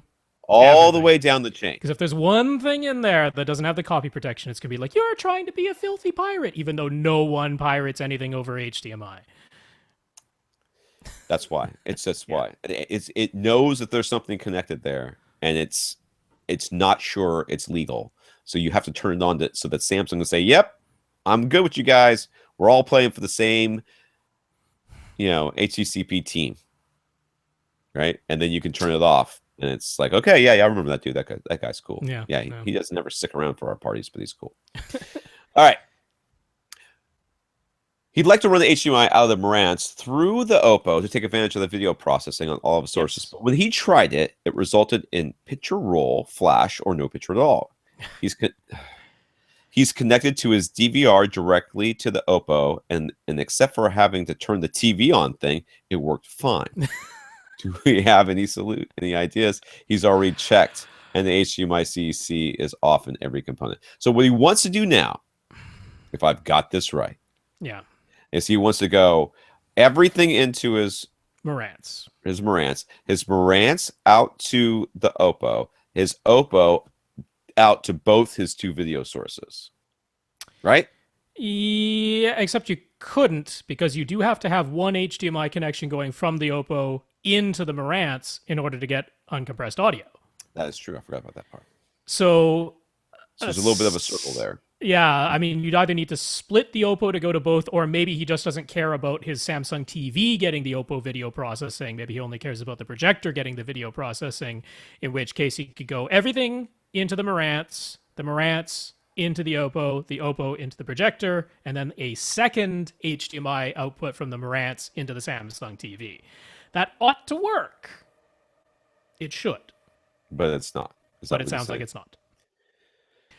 All the way down the chain. Because if there's one thing in there that doesn't have the copy protection, it's going to be like, you're trying to be a filthy pirate, even though no one pirates anything over HDMI. That's why. It's just why. It knows that there's something connected there, and it's not sure it's legal. So you have to turn it on so that Samsung can say, yep, I'm good with you guys. We're all playing for the same, HTCP team. Right? And then you can turn it off. And it's like, okay, yeah, I remember that dude. That guy's cool. Yeah, he doesn't ever stick around for our parties, but he's cool. All right. He'd like to run the HDMI out of the Marantz through the Oppo to take advantage of the video processing on all of his sources. Yes. But when he tried it, it resulted in picture roll, flash, or no picture at all. He's connected to his DVR directly to the Oppo, and except for having to turn the TV on thing, it worked fine. Do we have any ideas? He's already checked, and the HDMI CEC is off in every component. So what he wants to do now, if I've got this right, Yeah. is he wants to go everything into his Marantz. his Marantz out to the Oppo, his Oppo out to both his two video sources, right? Yeah, except you couldn't, because you do have to have one HDMI connection going from the Oppo into the Marantz in order to get uncompressed audio. That is true. I forgot about that part. So There's a little bit of a circle there. yeah, I mean, you'd either need to split the Oppo to go to both, or maybe he just doesn't care about his Samsung TV getting the Oppo video processing. Maybe he only cares about the projector getting the video processing, in which case he could go everything into the Marantz into the Oppo into the projector, and then a second HDMI output from the Marantz into the Samsung TV. That ought to work. It should. But it's not. But it sounds like it's not.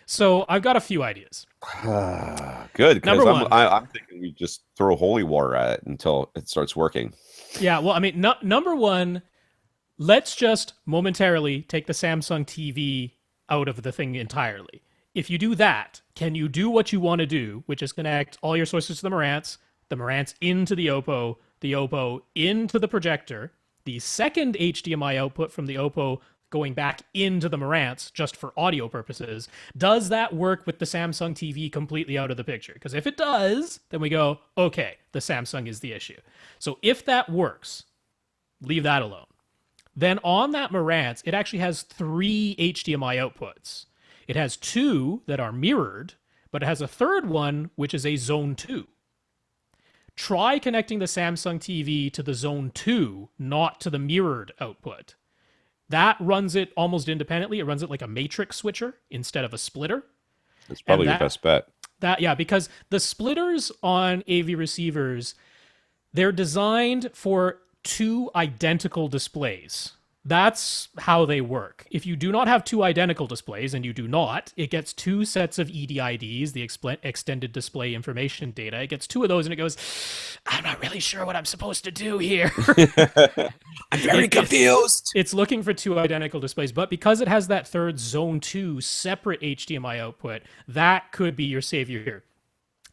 So I've got a few ideas. Good, because Number one. I'm thinking we just throw holy water at it until it starts working. Yeah, well, I mean, number one, let's just momentarily take the Samsung TV out of the thing entirely. If you do that, can you do what you want to do, which is connect all your sources to the Marantz into the Oppo into the projector, the second HDMI output from the Oppo going back into the Marantz just for audio purposes? Does that work with the Samsung TV completely out of the picture? Because if it does, then we go, okay, the Samsung is the issue. So if that works, leave that alone. Then on that Marantz, it actually has 3 HDMI outputs. It has 2 that are mirrored, but it has a third one, which is a Zone 2. Try connecting the Samsung TV to the Zone 2, not to the mirrored output. That runs it almost independently. It runs it like a matrix switcher instead of a splitter. That's probably your best bet. Yeah, because the splitters on AV receivers, they're designed for 2 identical displays. That's how they work. If you do not have 2 identical displays, and you do not, it gets 2 sets of EDIDs, the extended display information data. It gets 2 of those, and it goes, I'm not really sure what I'm supposed to do here. I'm very confused. It's looking for 2 identical displays, but because it has that third Zone 2 separate HDMI output, that could be your savior here.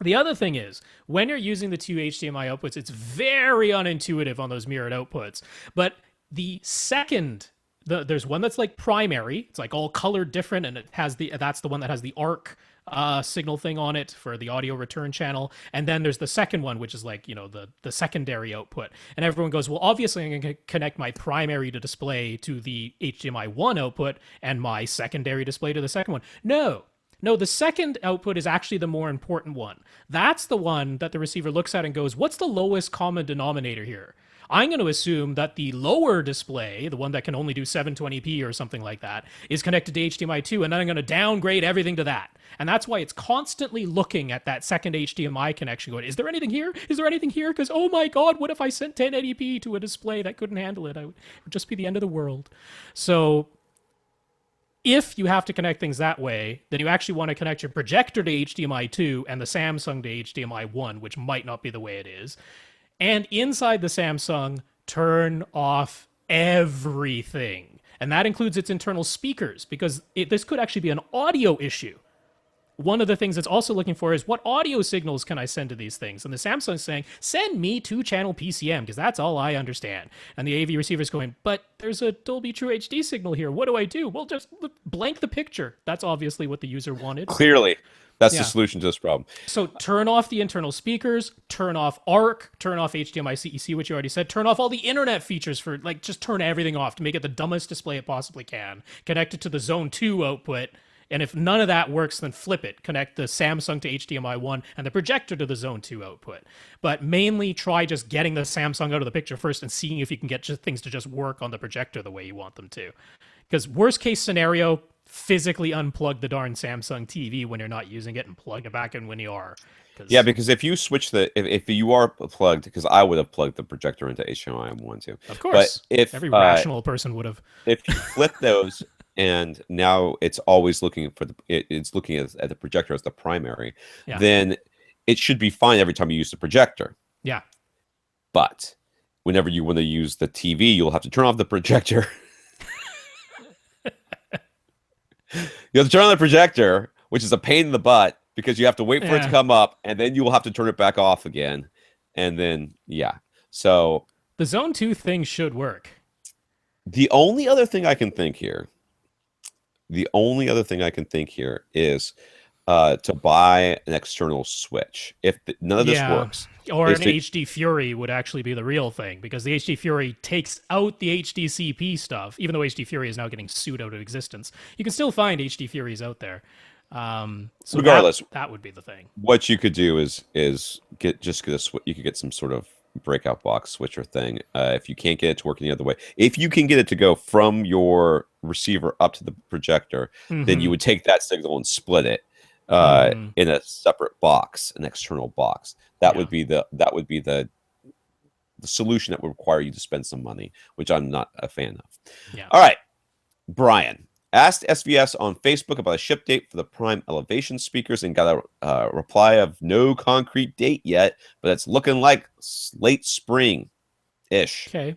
The other thing is, when you're using the 2 HDMI outputs, it's very unintuitive on those mirrored outputs. But the second, there's one that's like primary. It's like all colored different, and that's the one that has the arc signal thing on it for the audio return channel. And then there's the second one, which is like, the secondary output. And everyone goes, well, obviously I'm going to connect my primary to display to the HDMI 1 output and my secondary display to the second one. No, the second output is actually the more important one. That's the one that the receiver looks at and goes, what's the lowest common denominator here? I'm going to assume that the lower display, the one that can only do 720p or something like that, is connected to HDMI 2, and then I'm going to downgrade everything to that. And that's why it's constantly looking at that second HDMI connection going, is there anything here? Is there anything here? Because, oh my God, what if I sent 1080p to a display that couldn't handle it? It would just be the end of the world. So if you have to connect things that way, then you actually want to connect your projector to HDMI 2 and the Samsung to HDMI 1, which might not be the way it is. And inside the Samsung, turn off everything. And that includes its internal speakers, because this could actually be an audio issue. One of the things it's also looking for is, what audio signals can I send to these things? And the Samsung's saying, send me 2-channel PCM, because that's all I understand. And the AV receiver's going, but there's a Dolby True HD signal here. What do I do? Well, just blank the picture. That's obviously what the user wanted. Clearly. That's the solution to this problem. So turn off the internal speakers, turn off ARC, turn off HDMI CEC, which you already said, turn off all the internet features for, like, just turn everything off to make it the dumbest display it possibly can. Connect it to the Zone 2 output, and if none of that works, then flip it. Connect the Samsung to HDMI 1 and the projector to the Zone 2 output. But mainly try just getting the Samsung out of the picture first and seeing if you can get things to just work on the projector the way you want them to. Because worst case scenario, physically unplug the darn Samsung TV when you're not using it and plug it back in when you are. Yeah, because if you switch if you are plugged, because I would have plugged the projector into HDMI one too. Of But course, every rational person would have. if you flip those and now it's always looking for it's looking at the projector as the primary, then it should be fine every time you use the projector. Yeah. But whenever you want to use the TV, you'll have to turn off the projector. You have to turn on the projector, which is a pain in the butt because you have to wait for it to come up, and then you will have to turn it back off again. And then, so the Zone 2 thing should work. The only other thing I can think here is to buy an external switch. If none of this works. Or an HD Fury would actually be the real thing, because the HD Fury takes out the HDCP stuff. Even though HD Fury is now getting sued out of existence, you can still find HD Furies out there. So regardless, that would be the thing. What you could do is get a switch. You could get some sort of breakout box switcher thing. If you can't get it to work any other way, if you can get it to go from your receiver up to the projector, then you would take that signal and split it in a separate box, an external box. That would be the solution that would require you to spend some money, which I'm not a fan of. Yeah. All right, Brian asked SVS on Facebook about a ship date for the Prime Elevation speakers and got a reply of no concrete date yet, but it's looking like late spring-ish. Okay.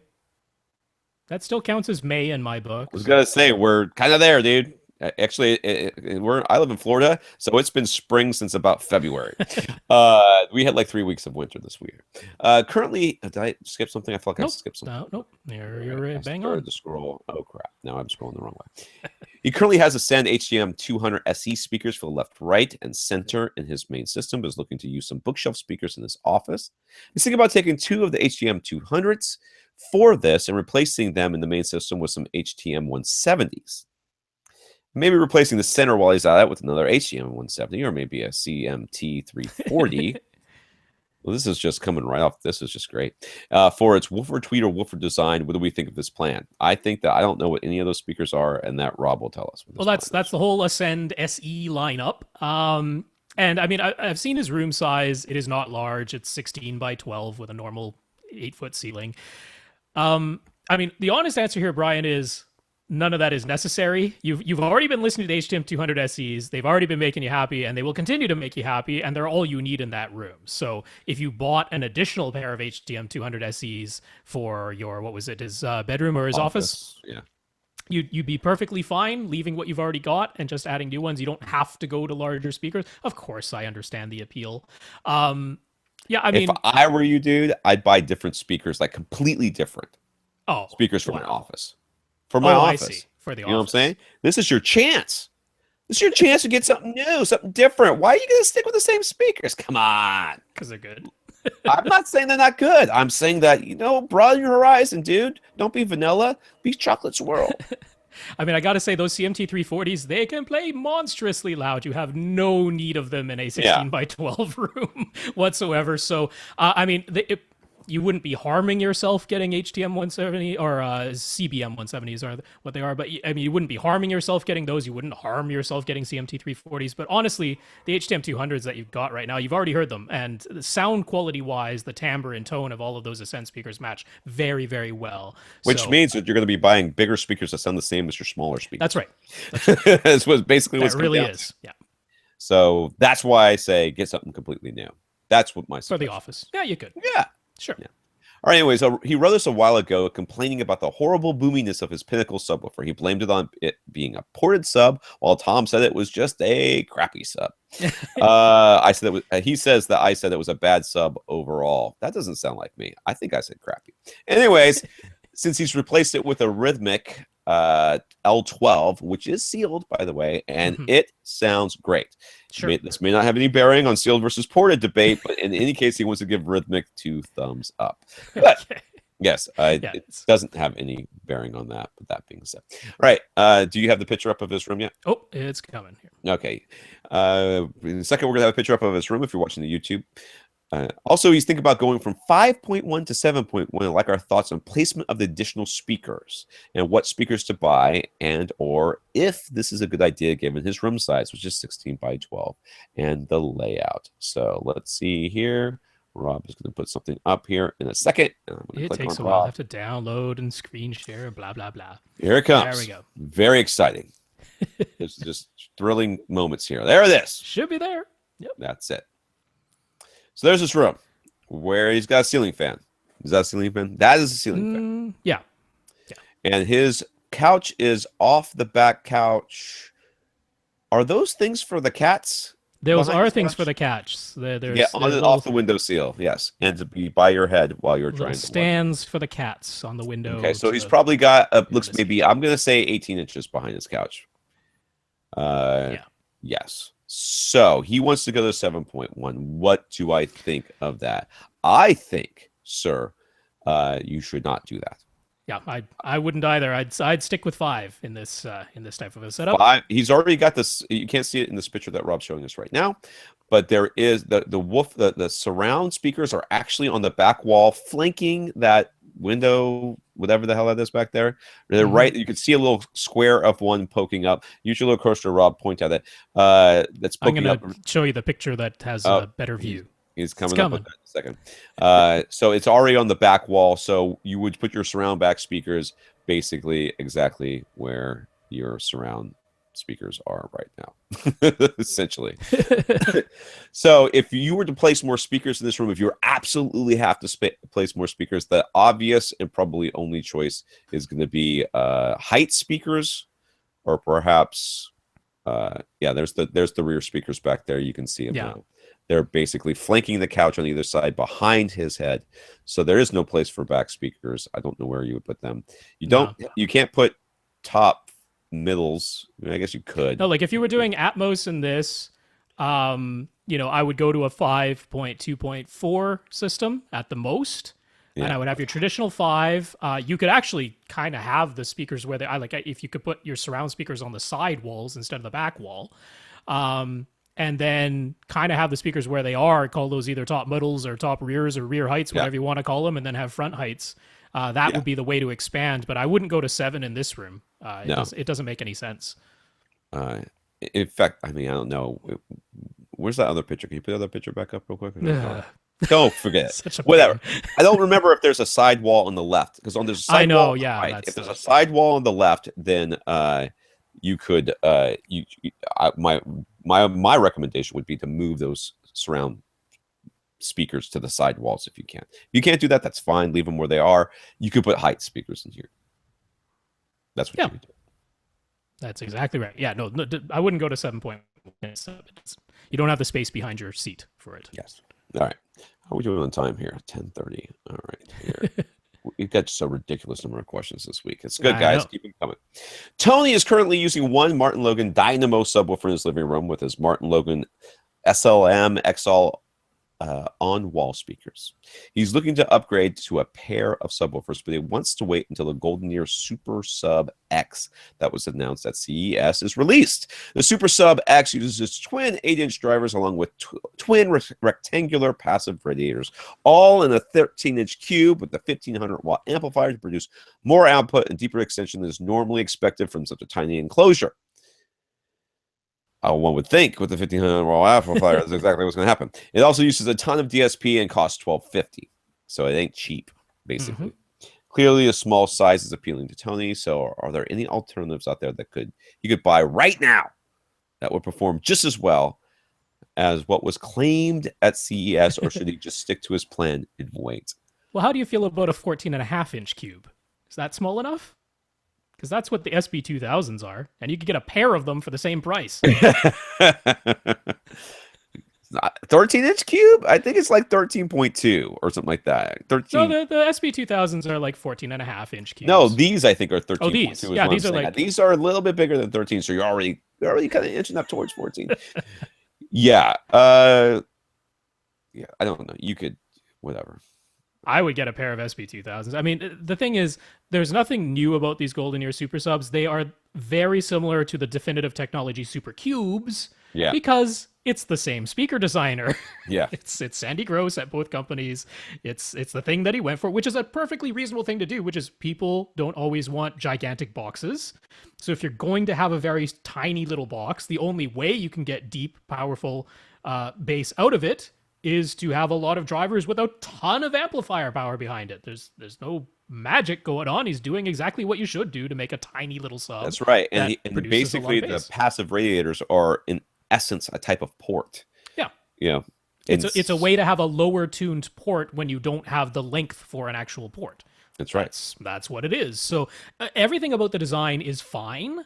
That still counts as May in my book. I was gonna say we're kind of there, dude. Actually, I live in Florida, so it's been spring since about February. We had like 3 weeks of winter this week. Currently, did I skip something? I feel like I skipped something. Nope. You're bang on. on. To scroll. Oh crap! Now I'm scrolling the wrong way. He currently has Ascend HDM 200 SE speakers for the left, right, and center in his main system, but is looking to use some bookshelf speakers in his office. He's thinking about taking 2 of the HDM 200s for this and replacing them in the main system with some HDM 170s. Maybe replacing the center while he's at it with another HDM 170 or maybe a CMT 340. Well, this is just coming right off. This is just great. For its woofer tweeter woofer design, what do we think of this plan? I think that I don't know what any of those speakers are, and that Rob will tell us. Well, that's the whole Ascend SE lineup. And I mean, I've seen his room size. It is not large. It's 16 by 12 with a normal 8-foot ceiling. I mean, the honest answer here, Brian, is none of that is necessary. You've already been listening to the HDM 200 SEs. They've already been making you happy, and they will continue to make you happy, and they're all you need in that room. So if you bought an additional pair of HDM 200 SEs for your, his bedroom or his office? Yeah. You'd be perfectly fine leaving what you've already got and just adding new ones. You don't have to go to larger speakers. Of course, I understand the appeal. Yeah, I mean, if I were you, dude, I'd buy different speakers, like completely different speakers for my office. For my office. I see. For the office. You know what I'm saying? This is your chance. This is your chance to get something new, something different. Why are you going to stick with the same speakers? Come on. Because they're good. I'm not saying they're not good. I'm saying that, broaden your horizon, dude. Don't be vanilla. Be chocolate swirl. I mean, I got to say, those CMT 340s, they can play monstrously loud. You have no need of them in a 16 by 12 room whatsoever. So, I mean, you wouldn't be harming yourself getting HDM 170 or CBM 170s are what they are. But I mean, you wouldn't be harming yourself getting those. You wouldn't harm yourself getting CMT 340s. But honestly, the HDM 200s that you've got right now, you've already heard them. And the sound quality wise, the timbre and tone of all of those Ascend speakers match very, very well. Which means that you're going to be buying bigger speakers that sound the same as your smaller speakers. That's right. That's what basically what's really is. Yeah. So that's why I say get something completely new. That's what my for the office. Yeah, you could. Yeah. Sure. Yeah. All right, anyways, he wrote us a while ago complaining about the horrible boominess of his Pinnacle subwoofer. He blamed it on it being a ported sub, while Tom said it was just a crappy sub. He says that I said it was a bad sub overall. That doesn't sound like me. I think I said crappy. Anyways, since he's replaced it with a Rythmik L12, which is sealed, by the way, and it sounds great. Sure. This may not have any bearing on sealed versus ported debate, but in any case, he wants to give Rythmik 2 thumbs up. But yes, it doesn't have any bearing on that. But that being said, all right. Do you have the picture up of his room yet? Oh, it's coming here. Okay. In a second, we're gonna have a picture up of his room if you're watching the YouTube. Also, he's thinking about going from 5.1 to 7.1. Like our thoughts on placement of the additional speakers and what speakers to buy, and or if this is a good idea given his room size, which is 16 by 12, and the layout. So let's see here. Rob is going to put something up here in a second. And I'm going to It click takes on a while. I Rob. have to download and screen share, blah, blah, blah. Here it comes. There we go. Very exciting. There's just thrilling moments here. There it is. Should be there. Yep. That's it. So there's this room where he's got a ceiling fan. Is that a ceiling fan? That is a ceiling fan. Yeah. And his couch is off the back couch. Are those things for the cats? Those behind are his things couch? for the cats. There's Yeah, there's off the window sill. Yes, and to be by your head while you're little trying to watch. stands for the cats on the window. Okay, so to he's the- probably got looks this- maybe I'm gonna say 18 inches behind his couch. Yeah. Yes. So he wants to go to 7.1. What do I think of that? I think, sir, you should not do that. Yeah, I wouldn't either. I'd stick with 5 in this type of a setup. He's already got this. You can't see it in this picture that Rob's showing us right now, but there is the surround speakers are actually on the back wall, flanking that window, whatever the hell that is back there. They're right. You can see a little square of one poking up. Use your little cursor, Rob. Point at it. That's I'm poking gonna up. show you the picture that has a better view. He's coming up with that in a second. So it's already on the back wall. So you would put your surround back speakers basically exactly where your surround speakers are right now, essentially. So if you were to place more speakers in this room, if you absolutely have to place more speakers, the obvious and probably only choice is going to be height speakers, or perhaps, there's the rear speakers back there. You can see them now. They're basically flanking the couch on either side behind his head. So there is no place for back speakers. I don't know where you would put them. You can't put top middles. I mean, I guess you could. No, like if you were doing Atmos in this, I would go to a 5.2.4 system at the most. Yeah. And I would have your traditional 5. You could actually kind of have the speakers where if you could put your surround speakers on the side walls instead of the back wall. And then kind of have the speakers where they are, call those either top middles or top rears or rear heights, whatever you want to call them, and then have front heights. That would be the way to expand, but I wouldn't go to 7 in this room. It doesn't make any sense. In fact, I mean, I don't know. Where's that other picture? Can you put the other picture back up real quick? Don't forget. Whatever. I don't remember if there's a side wall on the left, because on there's a side wall. Right. If there's a side wall on the left, then you could my recommendation would be to move those surround speakers to the side walls if you can. If you can't do that, that's fine. Leave them where they are. You could put height speakers in here. That's what you would do. That's exactly right. Yeah, no, I wouldn't go to 7.1. You don't have the space behind your seat for it. Yes. All right. How are we doing on time here? 10:30. All right. Here. We've got just a ridiculous number of questions this week. It's good, guys. Keep them coming. Tony is currently using one Martin Logan Dynamo subwoofer in his living room with his Martin Logan SLM XL on-wall speakers. He's looking to upgrade to a pair of subwoofers, but he wants to wait until the Golden Ear Super Sub X that was announced at CES is released. The Super Sub X uses its twin 8-inch drivers along with twin rectangular passive radiators, all in a 13-inch cube with the 1500-watt amplifier to produce more output and deeper extension than is normally expected from such a tiny enclosure. One would think with the 1500-watt amplifier, that's exactly what's going to happen. It also uses a ton of DSP and costs $12.50, so it ain't cheap, basically. Clearly, a small size is appealing to Tony. So, are there any alternatives out there that you could buy right now that would perform just as well as what was claimed at CES, or should he just stick to his plan and wait? Well, how do you feel about a 14.5-inch cube? Is that small enough? Because that's what the SB2000s are, and you could get a pair of them for the same price. 13-inch cube? I think it's like 13.2 or something like that. 13. No, the SB2000s are like 14.5-inch cubes. No, these I think are 13.2. Oh, these. Yeah, these are like... These are a little bit bigger than 13, so you're already kind of inching up towards 14. Yeah. I don't know. You could, whatever. I would get a pair of SB2000s. I mean, the thing is, there's nothing new about these Golden Ear Super Subs. They are very similar to the Definitive Technology Super Cubes because it's the same speaker designer. Yeah. It's Sandy Gross at both companies. It's the thing that he went for, which is a perfectly reasonable thing to do, which is people don't always want gigantic boxes. So if you're going to have a very tiny little box, the only way you can get deep, powerful bass out of it is to have a lot of drivers with a ton of amplifier power behind it. There's no magic going on. He's doing exactly what you should do to make a tiny little sub. That's right. And, produces basically a lot of the bass. passive radiators are in essence a type of port. Yeah. You know, It's a way to have a lower tuned port when you don't have the length for an actual port. That's right. That's what it is. So everything about the design is fine.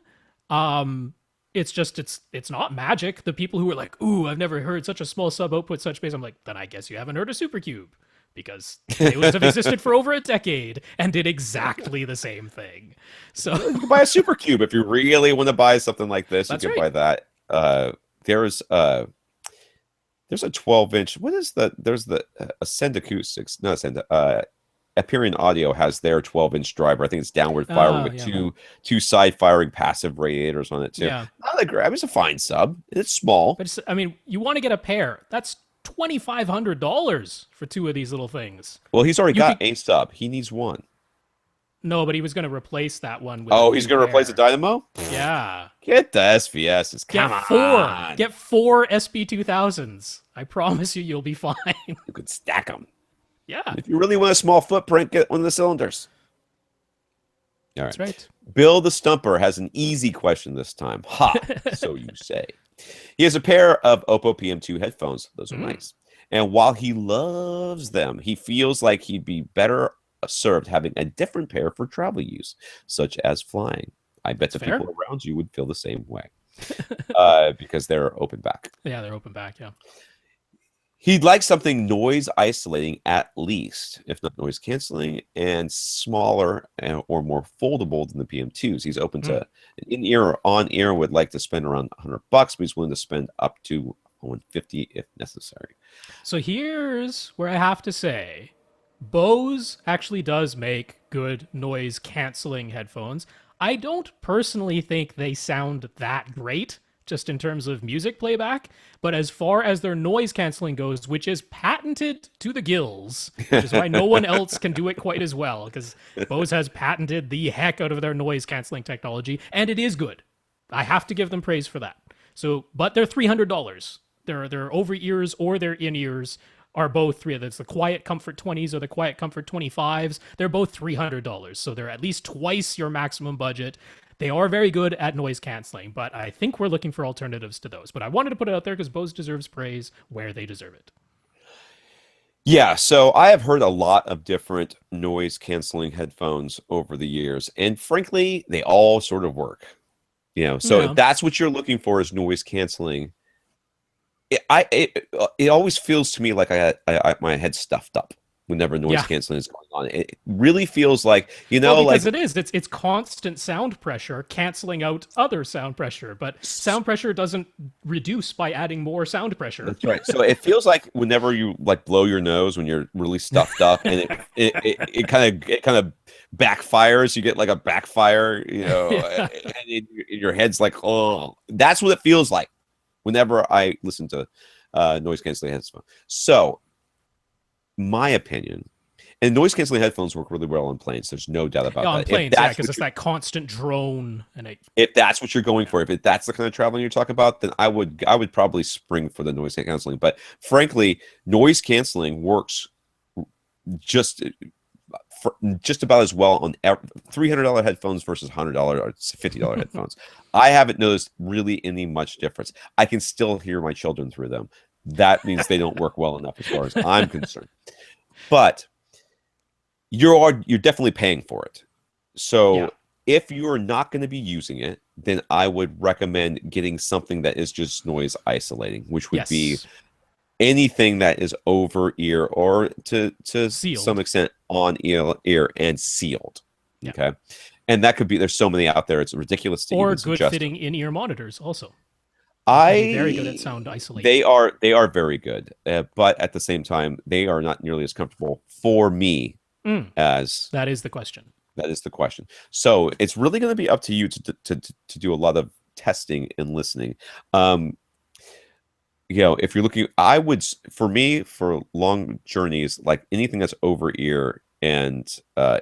It's just it's not magic. The people who are like, "Ooh, I've never heard such a small sub output, such bass." I'm like, then I guess you haven't heard of Supercube, because those have existed for over a decade and did exactly the same thing. So You can buy a Supercube if you really want to buy something like this. That's You can right. buy that. There's a 12-inch. What is the? There's the Ascend Acoustics. No, Ascend. Aperion Audio has their 12-inch driver. I think it's downward firing with yeah. two side firing passive radiators on it too. Yeah. Not a great. It's a fine sub. It's small. But I mean, you want to get a pair. That's $2,500 for two of these little things. Well, he's already You got could- a sub. He needs one. No, but he was going to replace that one with Oh, a he's new going to replace the pair. Dynamo? Yeah. Get the SVSs. Come Get on. Get four SP2000s. I promise you'll be fine. You could stack them. Yeah. If you really want a small footprint, get one of the cylinders. All right. That's right. Bill the Stumper has an easy question this time. Ha! So you say. He has a pair of Oppo PM2 headphones. Those are nice. And while he loves them, he feels like he'd be better served having a different pair for travel use, such as flying. I bet the Fair. people around you would feel the same way because they're open back. Yeah, they're open back. Yeah. He'd like something noise isolating at least, if not noise canceling, and smaller or more foldable than the PM2s. He's open to an in-ear or on-ear, would like to spend around $100, but he's willing to spend up to $150 if necessary. So here's where I have to say, Bose actually does make good noise canceling headphones. I don't personally think they sound that great, just in terms of music playback, but as far as their noise canceling goes, which is patented to the gills, which is why no one else can do it quite as well, because Bose has patented the heck out of their noise canceling technology, and it is good. I have to give them praise for that. So, but they're $300. Their over ears or their in ears are both three. That's the Quiet Comfort 20s or the Quiet Comfort 25s. They're both $300. So they're at least twice your maximum budget. They are very good at noise canceling, but I think we're looking for alternatives to those. But I wanted to put it out there because Bose deserves praise where they deserve it. Yeah, so I have heard a lot of different noise canceling headphones over the years, and frankly, they all sort of work. So Yeah. if that's what you're looking for is noise canceling, it always feels to me like my head stuffed up whenever noise canceling is going on. It really feels like, Because like it's constant sound pressure canceling out other sound pressure, but sound pressure doesn't reduce by adding more sound pressure. that's right. So it feels like whenever you like blow your nose when you're really stuffed up, and it kind of backfires. You get like a backfire, and your head's like, oh, that's what it feels like whenever I listen to noise canceling headphones. So, my opinion, and noise canceling headphones work really well on planes. There's no doubt about On that. planes, because it's that constant drone, and if that's what you're going for, if that's the kind of traveling you're talking about, then I would probably spring for the noise canceling. But frankly, noise canceling works just about as well on $300 headphones versus $100 or $50 headphones. I haven't noticed really any much difference. I can still hear my children through them. That means they don't work well enough as far as I'm concerned. But you're definitely paying for it. So if you're not going to be using it, then I would recommend getting something that is just noise isolating, which would be anything that is over ear or to Sealed. some extent on ear and sealed. Okay. And that could be, there's so many out there. It's ridiculous to or even good suggest fitting in-ear monitors also. They're very good at sound isolation. They are very good, but at the same time, they are not nearly as comfortable for me as that is the question. That is the question. So it's really going to be up to you to do a lot of testing and listening. if you're looking, for me, for long journeys, like anything that's over ear and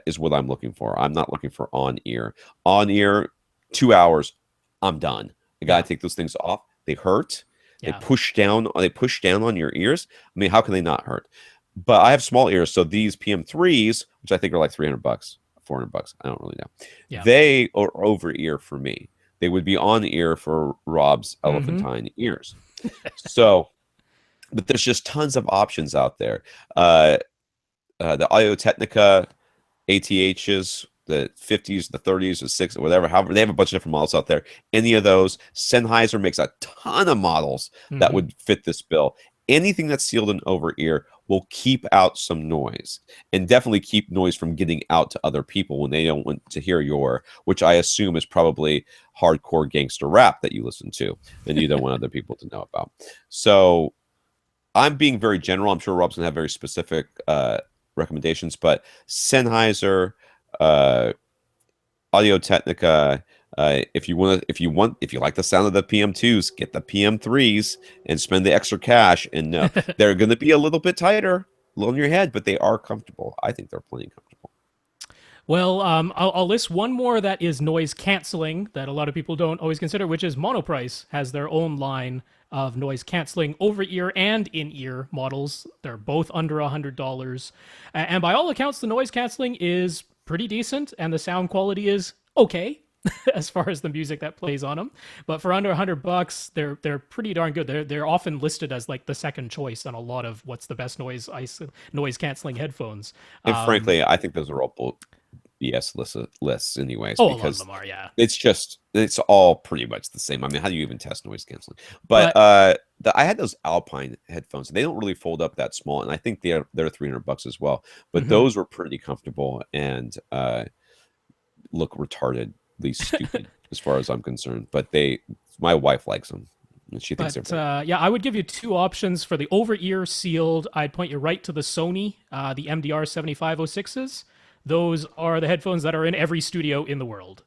is what I'm looking for. I'm not looking for on ear. On ear, 2 hours, I'm done. I gotta take those things off. They hurt. They Yeah. push down. They push down on your ears. I mean, how can they not hurt? But I have small ears, so these PM3s, which I think are like $300, $400, I don't really know. Yeah. They are over ear for me. They would be on ear for Rob's elephantine ears. So, but there's just tons of options out there. The Audio-Technica ATHs, the 50s, the 30s, the 60s, whatever. However, they have a bunch of different models out there. Any of those. Sennheiser makes a ton of models that would fit this bill. Anything that's sealed in over ear will keep out some noise, and definitely keep noise from getting out to other people when they don't want to hear which I assume is probably hardcore gangster rap that you listen to and you don't want other people to know about. So I'm being very general. I'm sure Rob's gonna have very specific recommendations, but Sennheiser, Audio-Technica. If you like the sound of the PM2s, get the PM3s and spend the extra cash. And they're going to be a little bit tighter, low in your head, but they are comfortable. I think they're plenty comfortable. Well, I'll list one more that is noise canceling that a lot of people don't always consider, which is Monoprice has their own line of noise canceling over ear and in ear models. They're both under $100, and by all accounts, the noise canceling is pretty decent, and the sound quality is okay. As far as the music that plays on them, but for under $100, they're pretty darn good. They're often listed as like the second choice on a lot of what's the best noise canceling headphones. And frankly, I think those are all BS lists anyways. Oh, because a lot of them are, yeah. It's all pretty much the same. I mean, how do you even test noise canceling? But I had those Alpine headphones. They don't really fold up that small, and I think they're $300 as well. But those were pretty comfortable and look retarded. Stupid as far as I'm concerned, but my wife likes them and she thinks they're yeah, I would give you two options for the over ear sealed. I'd point you right to the Sony the MDR 7506s. Those are the headphones that are in every studio in the world.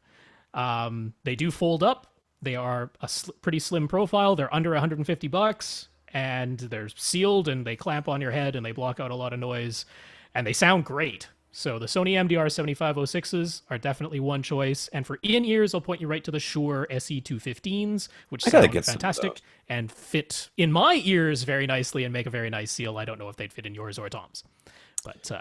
They do fold up. They are a pretty slim profile. They're under $150, and they're sealed, and they clamp on your head, and they block out a lot of noise, and they sound great. So the Sony MDR 7506s are definitely one choice. And for in-ears, I'll point you right to the Shure SE215s, which sound fantastic and fit in my ears very nicely and make a very nice seal. I don't know if they'd fit in yours or Tom's. But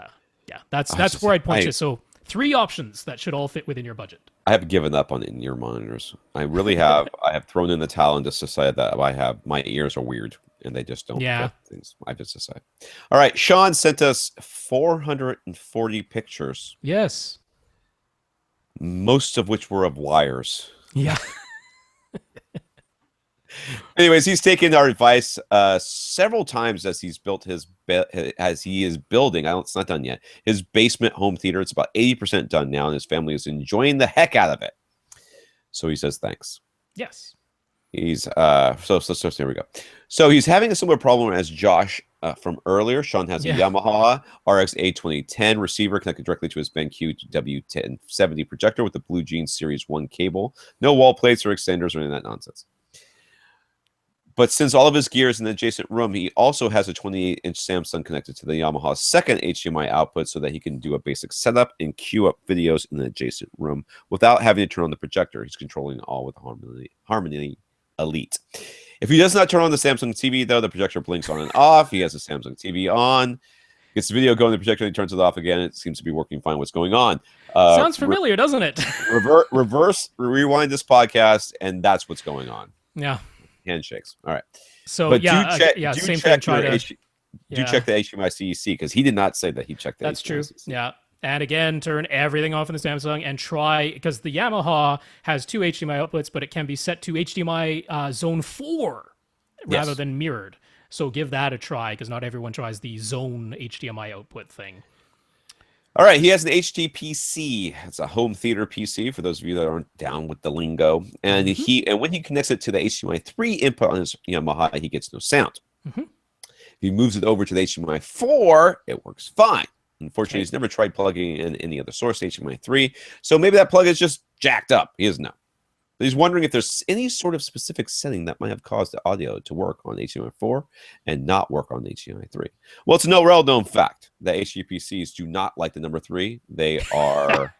yeah, that's where I'd point you. So 3 options that should all fit within your budget. I have given up on in-ear monitors. I really have. I have thrown in the towel and just decided that my ears are weird. And they just don't fit things. I just decided. All right, Sean sent us 440 pictures. Yes. Most of which were of wires. Yeah. Anyways, he's taken our advice several times as he's built as he is building. It's not done yet. His basement home theater. It's about 80% done now, and his family is enjoying the heck out of it. So he says thanks. Yes. He's so here we go. So he's having a similar problem as Josh from earlier. Sean has a Yamaha RX-A 2010 receiver connected directly to his BenQ W1070 projector with the Blue Jeans Series 1 cable. No wall plates or extenders or any of that nonsense. But since all of his gear is in the adjacent room, he also has a 28-inch Samsung connected to the Yamaha's second HDMI output so that he can do a basic setup and queue up videos in the adjacent room without having to turn on the projector. He's controlling it all with Harmony Elite. If he does not turn on the Samsung TV, though, the projector blinks on and off. He has a Samsung TV on. Gets the video going, the projector, he turns it off again. It seems to be working fine. What's going on? Sounds familiar, doesn't it? Rewind this podcast, and that's what's going on. Yeah. Handshakes. All right. So, but same thing. Do check the HDMI CEC, because he did not say that he checked the That's HDMI true. CEC. Yeah. And again, turn everything off in the Samsung and try, because the Yamaha has 2 HDMI outputs, but it can be set to HDMI zone 4 rather than mirrored. So give that a try, because not everyone tries the zone HDMI output thing. All right, he has an HDPC. It's a home theater PC for those of you that aren't down with the lingo. And when he connects it to the HDMI 3 input on his Yamaha, he gets no sound. If he moves it over to the HDMI 4, it works fine. Unfortunately, he's never tried plugging in any other source, HDMI 3. So maybe that plug is just jacked up. He doesn't know. He's wondering if there's any sort of specific setting that might have caused the audio to work on HDMI 4 and not work on HDMI 3. Well, it's no well-known fact that HGPCs do not like the number 3. They are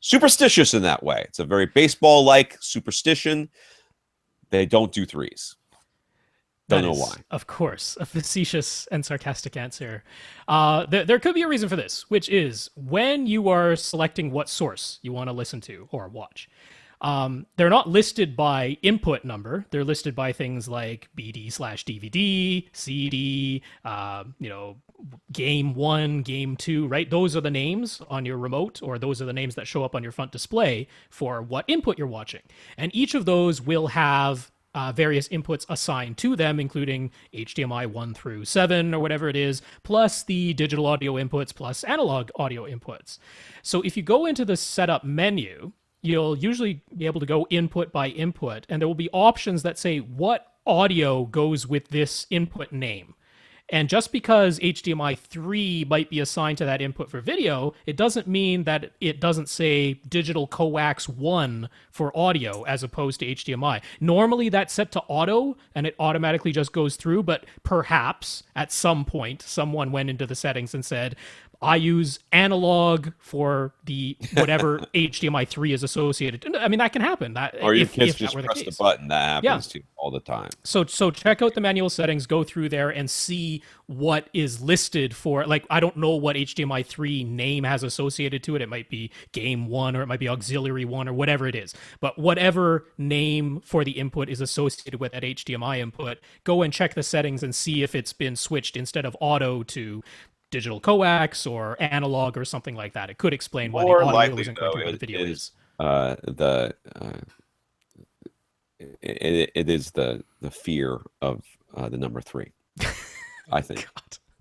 superstitious in that way. It's a very baseball-like superstition. They don't do 3s. Don't know why. Of course, a facetious and sarcastic answer. There could be a reason for this, which is when you are selecting what source you want to listen to or watch. They're not listed by input number. They're listed by things like BD/DVD, CD, game 1, game 2, right? Those are the names on your remote, or those are the names that show up on your front display for what input you're watching. And each of those will have various inputs assigned to them, including HDMI 1 through 7 or whatever it is, plus the digital audio inputs, plus analog audio inputs. So if you go into the setup menu, you'll usually be able to go input by input, and there will be options that say what audio goes with this input name. And just because HDMI 3 might be assigned to that input for video, it doesn't mean that it doesn't say digital coax 1 for audio as opposed to HDMI. Normally that's set to auto and it automatically just goes through, but perhaps at some point someone went into the settings and said, I use analog for the whatever HDMI 3 is associated. I mean, that can happen. Or your kids just press the button. That happens to all the time. So check out the manual settings, go through there and see what is listed for, like, I don't know what HDMI 3 name has associated to it. It might be game 1 or it might be auxiliary 1 or whatever it is. But whatever name for the input is associated with that HDMI input, go and check the settings and see if it's been switched instead of auto to digital coax or analog or something like that. It could explain why the audio isn't going through what the video is. It is the fear of the number 3. I think.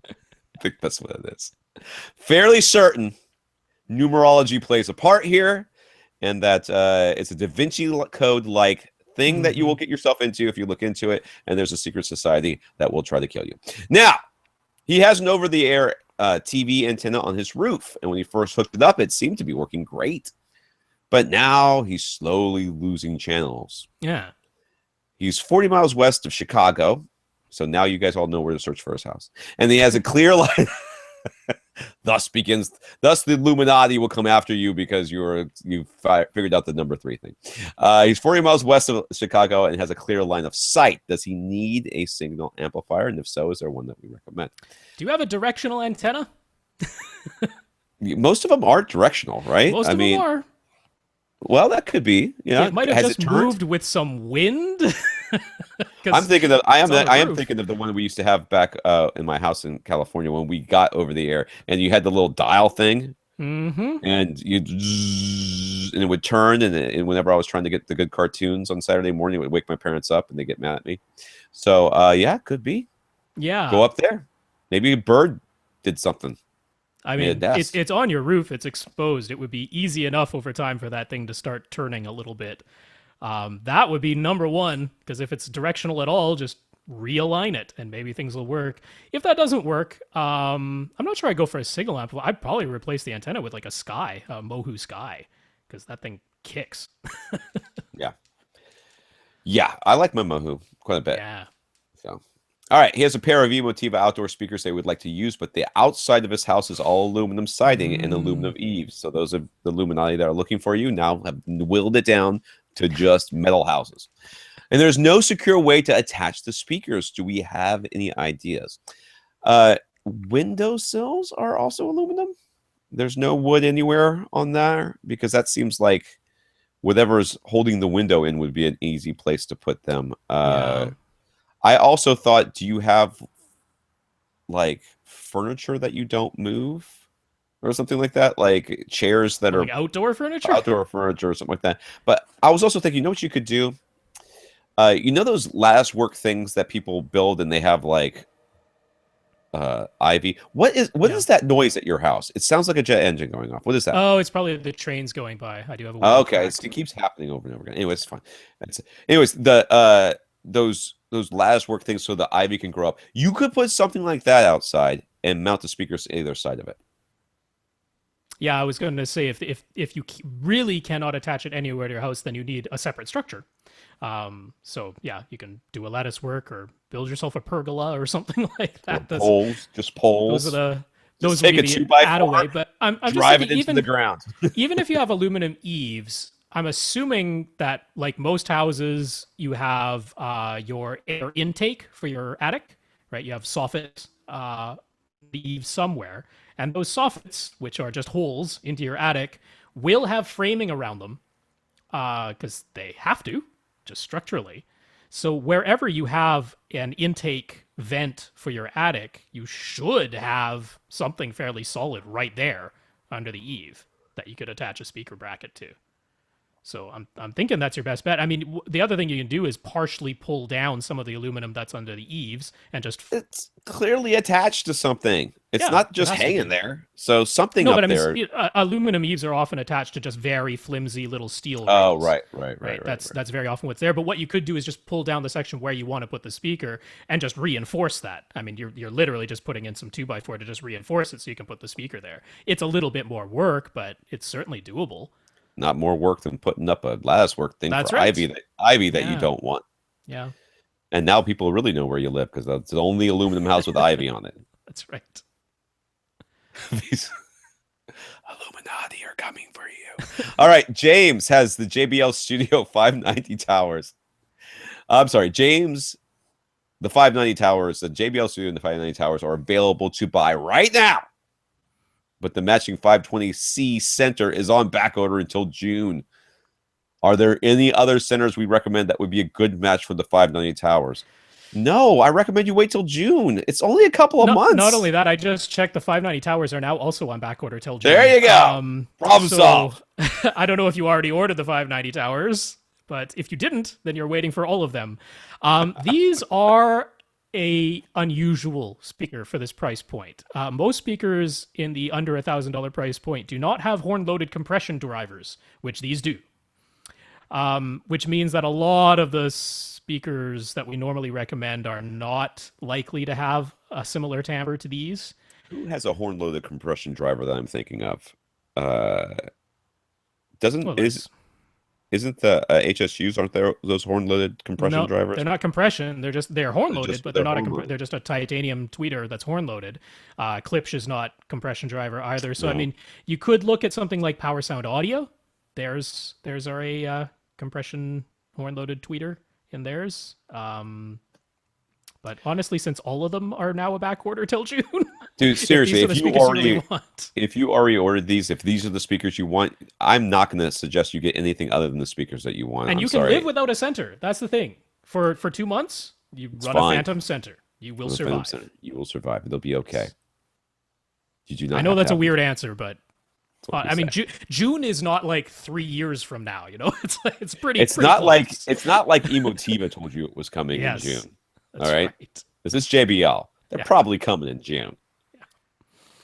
I think that's what it is. Fairly certain numerology plays a part here, and that it's a Da Vinci Code like thing that you will get yourself into if you look into it, and there's a secret society that will try to kill you. Now, he has an over-the-air TV antenna on his roof, and when he first hooked it up, it seemed to be working great. But now he's slowly losing channels. Yeah. He's 40 miles west of Chicago, so now you guys all know where to search for his house. And he has a clear line. Thus the Illuminati will come after you because you figured out the number 3 thing. He's 40 miles west of Chicago and has a clear line of sight. Does he need a signal amplifier? And if so, is there one that we recommend? Do you have a directional antenna? Most of them are directional, right? Most of them are. Well, that could be. Yeah, it might have just moved with some wind. I'm thinking of I am thinking of the one we used to have back in my house in California when we got over the air, and you had the little dial thing, and and it would turn, and whenever I was trying to get the good cartoons on Saturday morning, it would wake my parents up, and they get mad at me. So yeah, could be. Yeah, go up there. Maybe a bird did something. I mean, it's on your roof. It's exposed. It would be easy enough over time for that thing to start turning a little bit. That would be number 1, because if it's directional at all, just realign it and maybe things will work. If that doesn't work, I'm not sure I'd go for a signal amplifier. I'd probably replace the antenna with like a Mohu Sky, because that thing kicks. Yeah, I like my Mohu quite a bit. Yeah. So. All right, he has a pair of Emotiva outdoor speakers they would like to use, but the outside of his house is all aluminum siding and aluminum eaves. So those are the Illuminati that are looking for you now have whittled it down to just metal houses. And there's no secure way to attach the speakers. Do we have any ideas? Windowsills are also aluminum. There's no wood anywhere on there, because that seems like whatever's holding the window in would be an easy place to put them. I also thought, do you have like furniture that you don't move or something like that? Like chairs that like outdoor furniture? Outdoor furniture or something like that. But I was also thinking, you know what you could do? You know those lattice work things that people build and they have like ivy? What is that noise at your house? It sounds like a jet engine going off. What is that? Oh, it's probably the trains going by. I do have a okay, it keeps happening over and over again. Anyways, it's fine. Anyways, those lattice work things so the ivy can grow up. You could put something like that outside and mount the speakers to either side of it. Yeah, I was going to say if you really cannot attach it anywhere to your house, then you need a separate structure. So yeah, you can do a lattice work or build yourself a pergola or something like Or that. poles, just Those are poles. the Just those would take be a the 2x4, away. But I'm just drive thinking it into the even ground. even if you have aluminum eaves, I'm assuming that like most houses, you have your air intake for your attic, right? You have soffit the eaves somewhere, and those soffits, which are just holes into your attic, will have framing around them because they have to, just structurally. So wherever you have an intake vent for your attic, you should have something fairly solid right there under the eave that you could attach a speaker bracket to. So I'm thinking that's your best bet. I mean, the other thing you can do is partially pull down some of the aluminum that's under the eaves and just It's clearly attached to something. It's yeah, not it just has to hanging be. there. So something No, but up I mean, there. aluminum eaves are often attached to just very flimsy little steel Oh, rails. right, right, right, Right, right, that's right. that's very often what's there. But what you could do is just pull down the section where you want to put the speaker and just reinforce that. I mean, you're literally just putting in some 2x4 to just reinforce it so you can put the speaker there. It's a little bit more work, but it's certainly doable. Not more work than putting up a lattice work thing That's for right. ivy that you Yeah, don't want. yeah, And now people really know where you live because that's the only aluminum house with ivy on it. that's right. These Illuminati are coming for you. All right, James has the JBL Studio 590 towers. I'm sorry, James. The 590 towers, the JBL Studio and the 590 towers are available to buy right now. But the matching 520C center is on back order until June. Are there any other centers we recommend that would be a good match for the 590 towers? No, I recommend you wait till June. It's only a couple of Not months. only that, I just checked the 590 towers are now also on back order till There June. you go. Problem So solved. I don't know if you already ordered the 590 towers, but if you didn't, then you're waiting for all of them. These are a unusual speaker for this price point. Most speakers in the under $1,000 price point do not have horn-loaded compression drivers, which these do. Which means that a lot of the speakers that we normally recommend are not likely to have a similar timbre to these. Who has a horn-loaded compression driver that I'm thinking of? Uh, doesn't Well, is there's isn't the HSUs, aren't there those horn-loaded compression no, drivers? they're not compression. They're horn They're loaded, just but they're they're not horn-loaded. they're just a titanium tweeter that's horn loaded. Klipsch is not compression driver either. So I No. mean, you could look at something like Power Sound Audio. There's our compression horn loaded tweeter in theirs. But honestly, since all of them are now a back order till June, Dude, if these seriously, are the speakers you really want, if you already ordered these, if these are the speakers you want, I'm not going to suggest you get anything other than the speakers that you want. and I'm you can sorry. live without a center. That's the thing. For 2 months, you It's run fine. a Phantom center. You will The Phantom survive. Center, you will survive. It'll be okay. You do not I know have that's to a have weird answer, but what we I mean, say. June is not like 3 years from now. You know, it's like it's pretty. It's pretty not like close. Emotiva told you it was coming in Yes, June. All that's right. right. This is JBL. They're Yeah, probably coming in June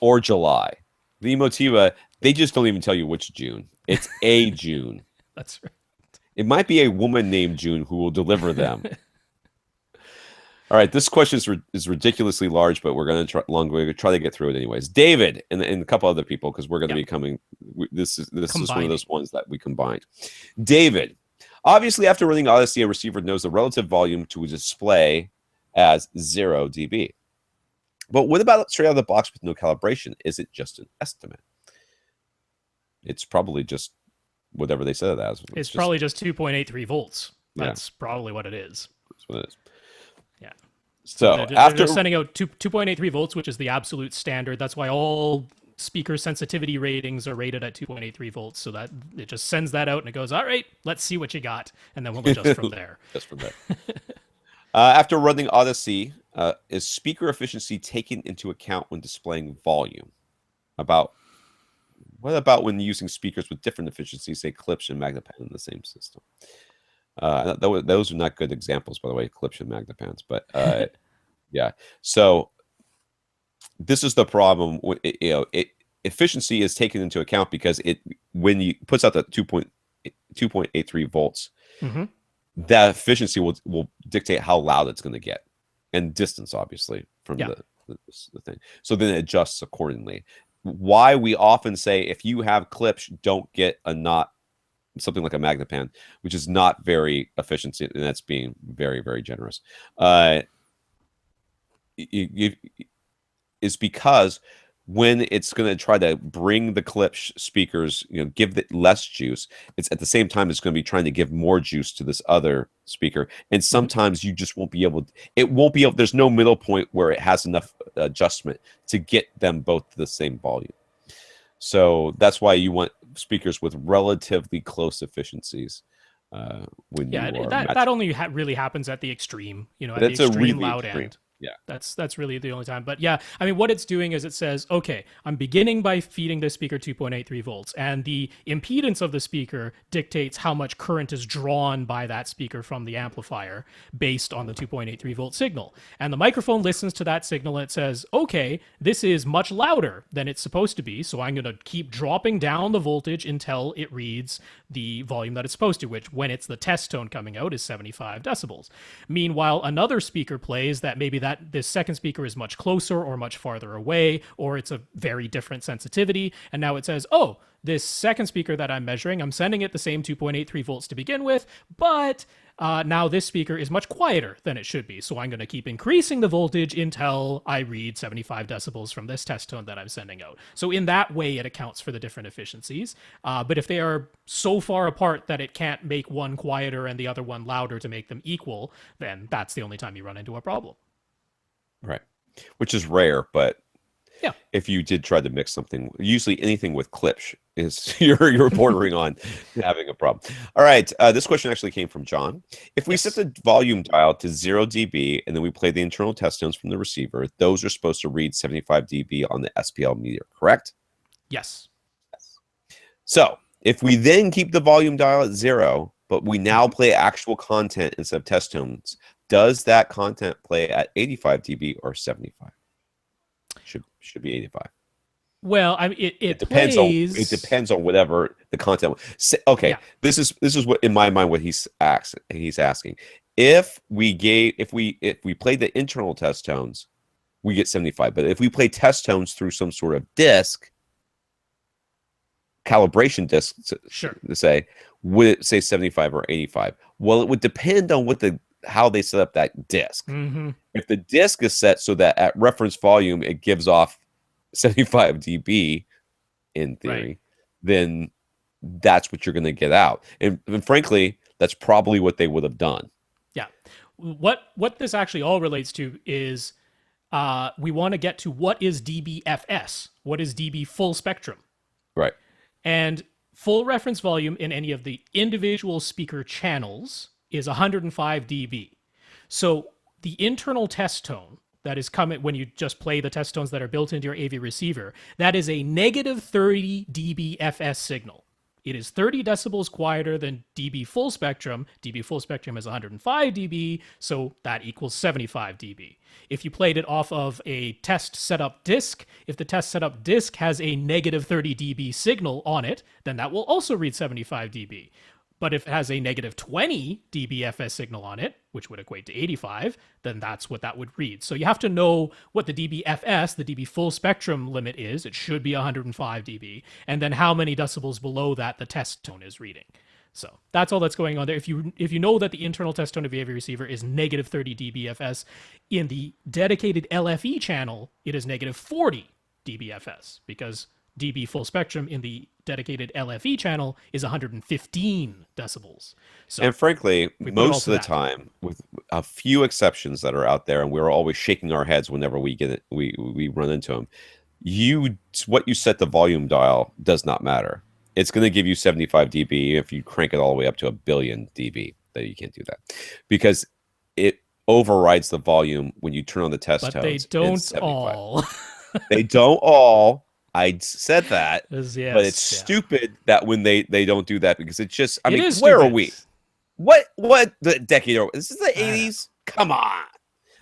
or July. The Emotiva, they just don't even tell you which June. It's a June. that's right. It might be a woman named June who will deliver them. All right, this question is ridiculously large, but we're going to try to get through it anyways. David and a couple other people, because we're going to Yeah. be coming. This is one of Combining. those ones that we combined. David, obviously, after running Odyssey, a receiver knows the relative volume to a display as 0 dB. But what about straight out of the box with no calibration? Is it just an estimate? It's probably just whatever they said it as. It's probably just 2.83 volts. Yeah. That's probably what it is. That's what it is. Yeah. So They're after just sending out 2.83 volts, which is the absolute standard. That's why all speaker sensitivity ratings are rated at 2.83 volts, so that it just sends that out and it goes, all right, let's see what you got, and then we'll adjust from there. just from there. After running Odyssey, is speaker efficiency taken into account when displaying volume? What about when using speakers with different efficiencies, say Klipsch and Magnepan in the same system? Those are not good examples, by the way, Klipsch and Magnepans. But yeah, so this is the problem. Efficiency is taken into account because when you puts out the 2.83 volts, Mm-hmm. that efficiency will dictate how loud it's going to get, and distance obviously from Yeah. the thing. So then it adjusts accordingly. why we often say if you have clips, don't get a not something like a Magnepan, which is not very efficient, and that's being very, very generous. Is because when it's going to try to bring the clip speakers, give it less juice, it's at the same time it's going to be trying to give more juice to this other speaker, and sometimes you just won't be able. It won't be able. There's no middle point where it has enough adjustment to get them both to the same volume. So that's why you want speakers with relatively close efficiencies. When that only really happens at the extreme, at that's the extreme really loud extreme. end. Yeah, that's really the only time. But yeah, I mean, what it's doing is it says, okay, I'm beginning by feeding this speaker 2.83 volts, and the impedance of the speaker dictates how much current is drawn by that speaker from the amplifier based on the 2.83 volt signal. And the microphone listens to that signal and it says, okay, this is much louder than it's supposed to be, so I'm going to keep dropping down the voltage until it reads the volume that it's supposed to, which when it's the test tone coming out is 75 decibels. Meanwhile, another speaker plays that maybe this second speaker is much closer or much farther away, or it's a very different sensitivity. And now it says, oh, this second speaker that I'm measuring, I'm sending it the same 2.83 volts to begin with, but now this speaker is much quieter than it should be. So I'm going to keep increasing the voltage until I read 75 decibels from this test tone that I'm sending out. So in that way, it accounts for the different efficiencies. But if they are so far apart that it can't make one quieter and the other one louder to make them equal, then that's the only time you run into a problem. Right. Which is rare, but yeah, if you did try to mix something, usually anything with clips is you're bordering on having a problem. All right. This question actually came from John. If we set the volume dial to 0 dB and then we play the internal test tones from the receiver, those are supposed to read 75 dB on the SPL meter, correct? Yes. So if we then keep the volume dial at 0, but we now play actual content instead of test tones, does that content play at 85 dB or 75? Should be 85. Well, I mean, it depends plays... on it depends on whatever the content. Okay, yeah. This is what in my mind what he's asking. If we play the internal test tones, we get 75. But if we play test tones through some sort of disc, calibration disc, sure, to say, would it say 75 or 85? Well, it would depend on how they set up that disc. If the disc is set so that at reference volume it gives off 75 dB in theory, then that's what you're going to get out. And frankly, that's probably what they would have done. Yeah. What this actually all relates to is we want to get to what is dBFS, what is dB full spectrum. Right. And full reference volume in any of the individual speaker channels is 105 dB. So the internal test tone that is coming when you just play the test tones that are built into your AV receiver, that is a negative 30 dBFS signal. It is 30 decibels quieter than dB full spectrum. dB full spectrum is 105 dB, so that equals 75 dB. If you played it off of a test setup disc, if the test setup disc has a negative 30 dB signal on it, then that will also read 75 dB. But if it has a negative 20 dBFS signal on it, which would equate to 85, then that's what that would read. So you have to know what the dBFS, the dB full spectrum limit is. It should be 105 dB. And then how many decibels below that the test tone is reading. So that's all that's going on there. If you know that the internal test tone of your AV receiver is negative 30 dBFS, in the dedicated LFE channel, it is negative 40 dBFS because dB full spectrum in the dedicated LFE channel is 115 decibels. So and frankly, most of the time, with a few exceptions that are out there, and we're always shaking our heads whenever we get it, we run into them. What you set the volume dial does not matter. It's going to give you 75 dB if you crank it all the way up to 1 billion dB. That you can't do that because it overrides the volume when you turn on the test tones. But they don't all. They don't all. I said that, yes, but it's stupid that when they don't do that because it's just, I mean, where stupid. Are we? What the decade are we? This is the 80s? Come on.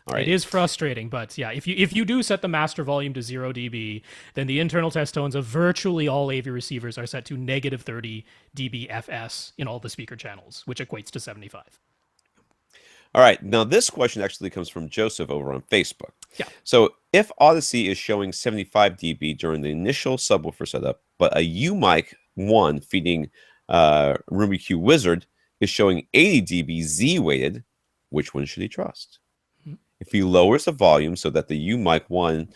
All right. It is frustrating, but yeah, if you do set the master volume to 0 dB, then the internal test tones of virtually all AV receivers are set to negative 30 dBFS in all the speaker channels, which equates to 75. All right. Now, this question actually comes from Joseph over on Facebook. Yeah. So, if Odyssey is showing 75 dB during the initial subwoofer setup, but a UMic 1 feeding Room EQ Wizard is showing 80 dB Z-weighted, which one should he trust? If he lowers the volume so that the UMic 1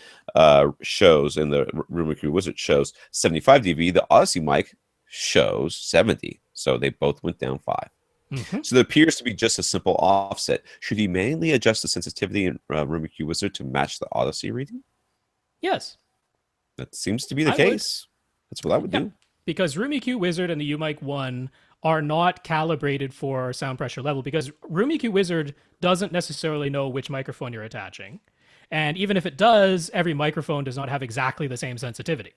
shows and the Room EQ Wizard shows 75 dB, the Odyssey mic shows 70. So they both went down 5. So there appears to be just a simple offset. Should he manually adjust the sensitivity in Room EQ Wizard to match the Odyssey reading? Yes. That seems to be the case. That's what I would do. Because Room EQ Wizard and the UMic 1 are not calibrated for sound pressure level, because Room EQ Wizard doesn't necessarily know which microphone you're attaching. And even if it does, every microphone does not have exactly the same sensitivity.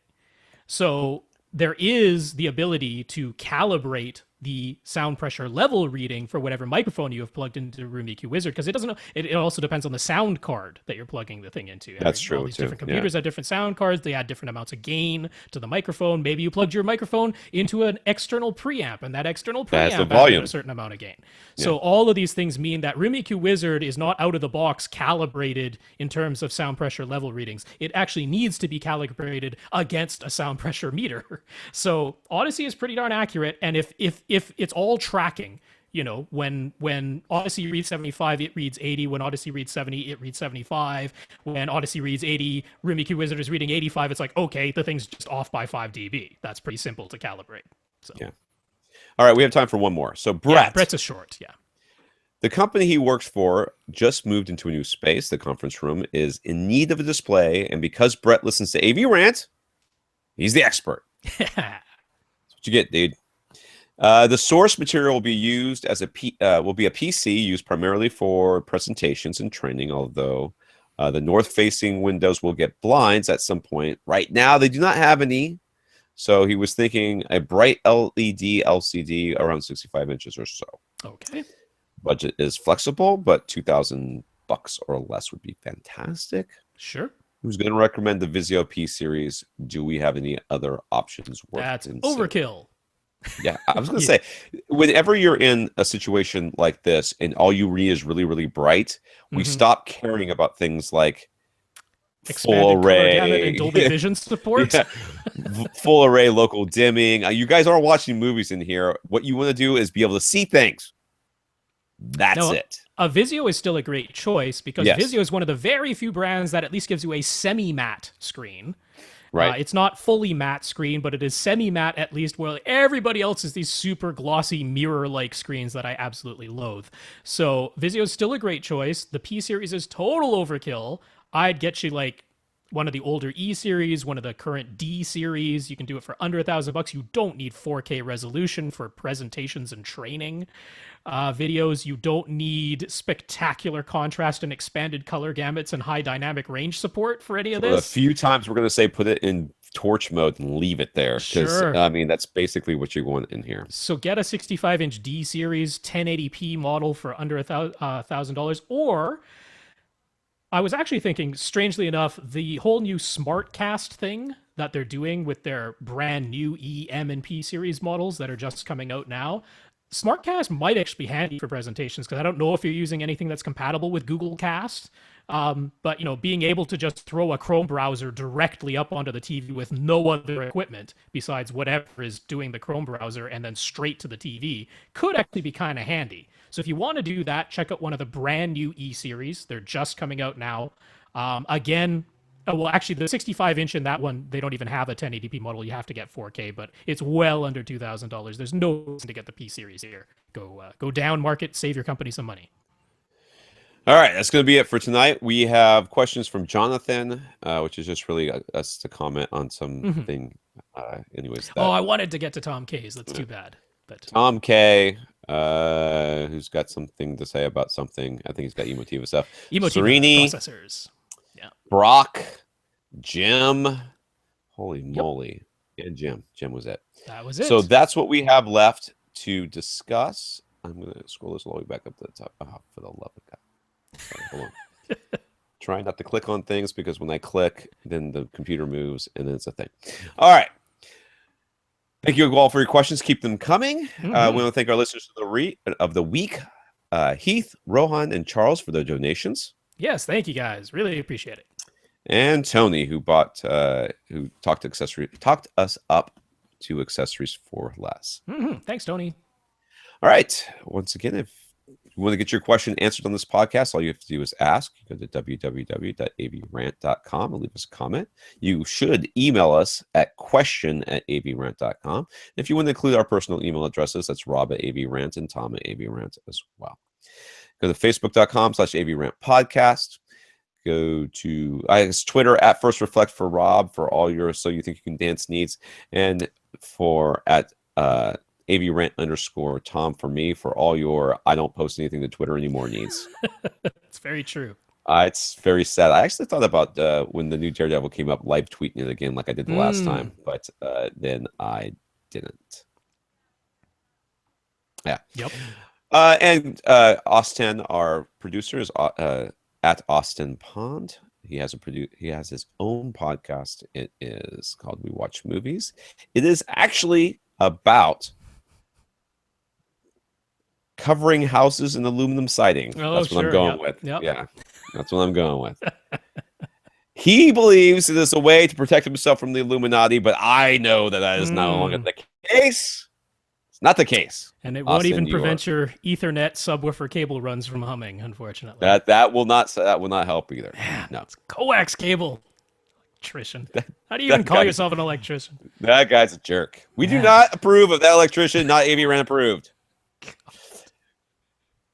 So there is the ability to calibrate the sound pressure level reading for whatever microphone you have plugged into Room EQ Wizard, because it doesn't know. It also depends on the sound card that you're plugging the thing into. That's true. All these different computers have different sound cards. They add different amounts of gain to the microphone. Maybe you plugged your microphone into an external preamp, and that external preamp has a certain amount of gain. So all of these things mean that Room EQ Wizard is not out of the box calibrated in terms of sound pressure level readings. It actually needs to be calibrated against a sound pressure meter. So Odyssey is pretty darn accurate, and if it's all tracking, you know, when Odyssey reads 75, it reads 80. When Odyssey reads 70, it reads 75. When Odyssey reads 80, Room EQ Wizard is reading 85. It's like, okay, the thing's just off by 5 dB. That's pretty simple to calibrate. So yeah. All right, we have time for one more. So Brett. Brett's a short, The company he works for just moved into a new space. The conference room is in need of a display, and because Brett listens to AV Rant, he's the expert. That's what you get, dude. The source material will be used as a PC used primarily for presentations and training, although the north-facing windows will get blinds at some point. Right now, they do not have any, so he was thinking a bright LED LCD around 65 inches or so. Okay. Budget is flexible, but $2,000 or less would be fantastic. Sure. Who's going to recommend the Vizio P series? Do we have any other options? That's overkill. Yeah, I was going to say, whenever you're in a situation like this and all you read is really, really bright, we stop caring about things like expanded full array color gamut and Dolby Vision support. Full array local dimming. You guys are watching movies in here. What you want to do is be able to see things. That's it. A Vizio is still a great choice because Vizio is one of the very few brands that at least gives you a semi-matte screen. Right. It's not fully matte screen, but it is semi-matte at least, where everybody else is these super glossy mirror-like screens that I absolutely loathe. So Vizio is still a great choice. The P series is total overkill. I'd get you like one of the older E series, one of the current D series. You can do it for under $1,000. You don't need 4K resolution for presentations and training videos. You don't need spectacular contrast and expanded color gamuts and high dynamic range support for any of this. A few times we're going to say put it in torch mode and leave it there. Because, I mean, that's basically what you want in here. So get a 65-inch D series 1080p model for under $1,000, or I was actually thinking, strangely enough, the whole new SmartCast thing that they're doing with their brand new E, M, and P series models that are just coming out now. SmartCast might actually be handy for presentations because I don't know if you're using anything that's compatible with Google Cast. But, you know, being able to just throw a Chrome browser directly up onto the TV with no other equipment besides whatever is doing the Chrome browser and then straight to the TV could actually be kind of handy. So if you want to do that, check out one of the brand new E series. They're just coming out now. Again, well, actually, the 65-inch in that one, they don't even have a 1080p model. You have to get 4K, but it's well under $2,000. There's no reason to get the P series here. Go down market, save your company some money. All right, that's going to be it for tonight. We have questions from Jonathan, which is just really us to comment on something. Anyways, I wanted to get to Tom K's. That's too bad. But Tom K, who's got something to say about something. I think he's got Emotiva stuff. Emotiva Serini, processors. Yeah. Brock, Jim. Holy moly. And Jim. Jim was it. That was it. So that's what we have left to discuss. I'm going to scroll this all the way back up to the top. Oh, for the love of God. Sorry, hold on. Trying not to click on things because when I click, then the computer moves and then it's a thing. All right. Thank you all for your questions. Keep them coming. We want to thank our listeners of the week. Heath, Rohan, and Charles for their donations. Yes, thank you guys. Really appreciate it. And Tony, who talked us up to accessories for less. Thanks, Tony. All right. Once again, if you want to get your question answered on this podcast, all you have to do is ask. You go to www.avrant.com and leave us a comment. You should email us at question@avrant.com. If you want to include our personal email addresses, that's rob@avrant and tom@avrant as well. Go to facebook.com/avrantpodcast. Go to Twitter at First Reflect for Rob for all your So You Think You Can Dance needs, and for at AVRant_Tom for me for all your I don't post anything to Twitter anymore needs. It's very true. It's very sad. I actually thought about when the new Daredevil came up, live tweeting it again like I did the last time, but then I didn't. Yeah. Yep. And Austin, our producer, is at Austin Pond. He has his own podcast. It is called We Watch Movies. It is actually about covering houses in aluminum siding. That's what I'm going with. Yep. Yeah, that's what I'm going with. He believes it is a way to protect himself from the Illuminati, but I know that is no longer the case. It's not the case. And it won't even prevent your Ethernet subwoofer cable runs from humming, unfortunately. That will not help either. No. It's coax cable. Electrician. How do you even call yourself an electrician? That guy's a jerk. We do not approve of that electrician, not AVRant approved.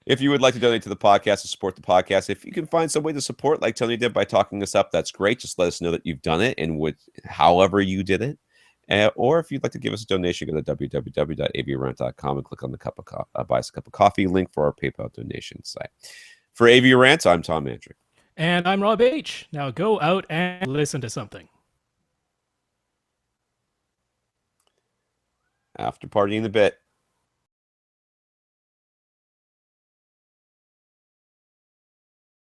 If you would like to donate to the podcast to support the podcast, if you can find some way to support like Tony did by talking us up, that's great. Just let us know that you've done it and however you did it. Or if you'd like to give us a donation, go to www.avrant.com and click on the buy us a cup of coffee link for our PayPal donation site. For AVRant, I'm Tom Andrew. And I'm Rob H. Now go out and listen to something. After party in a bit.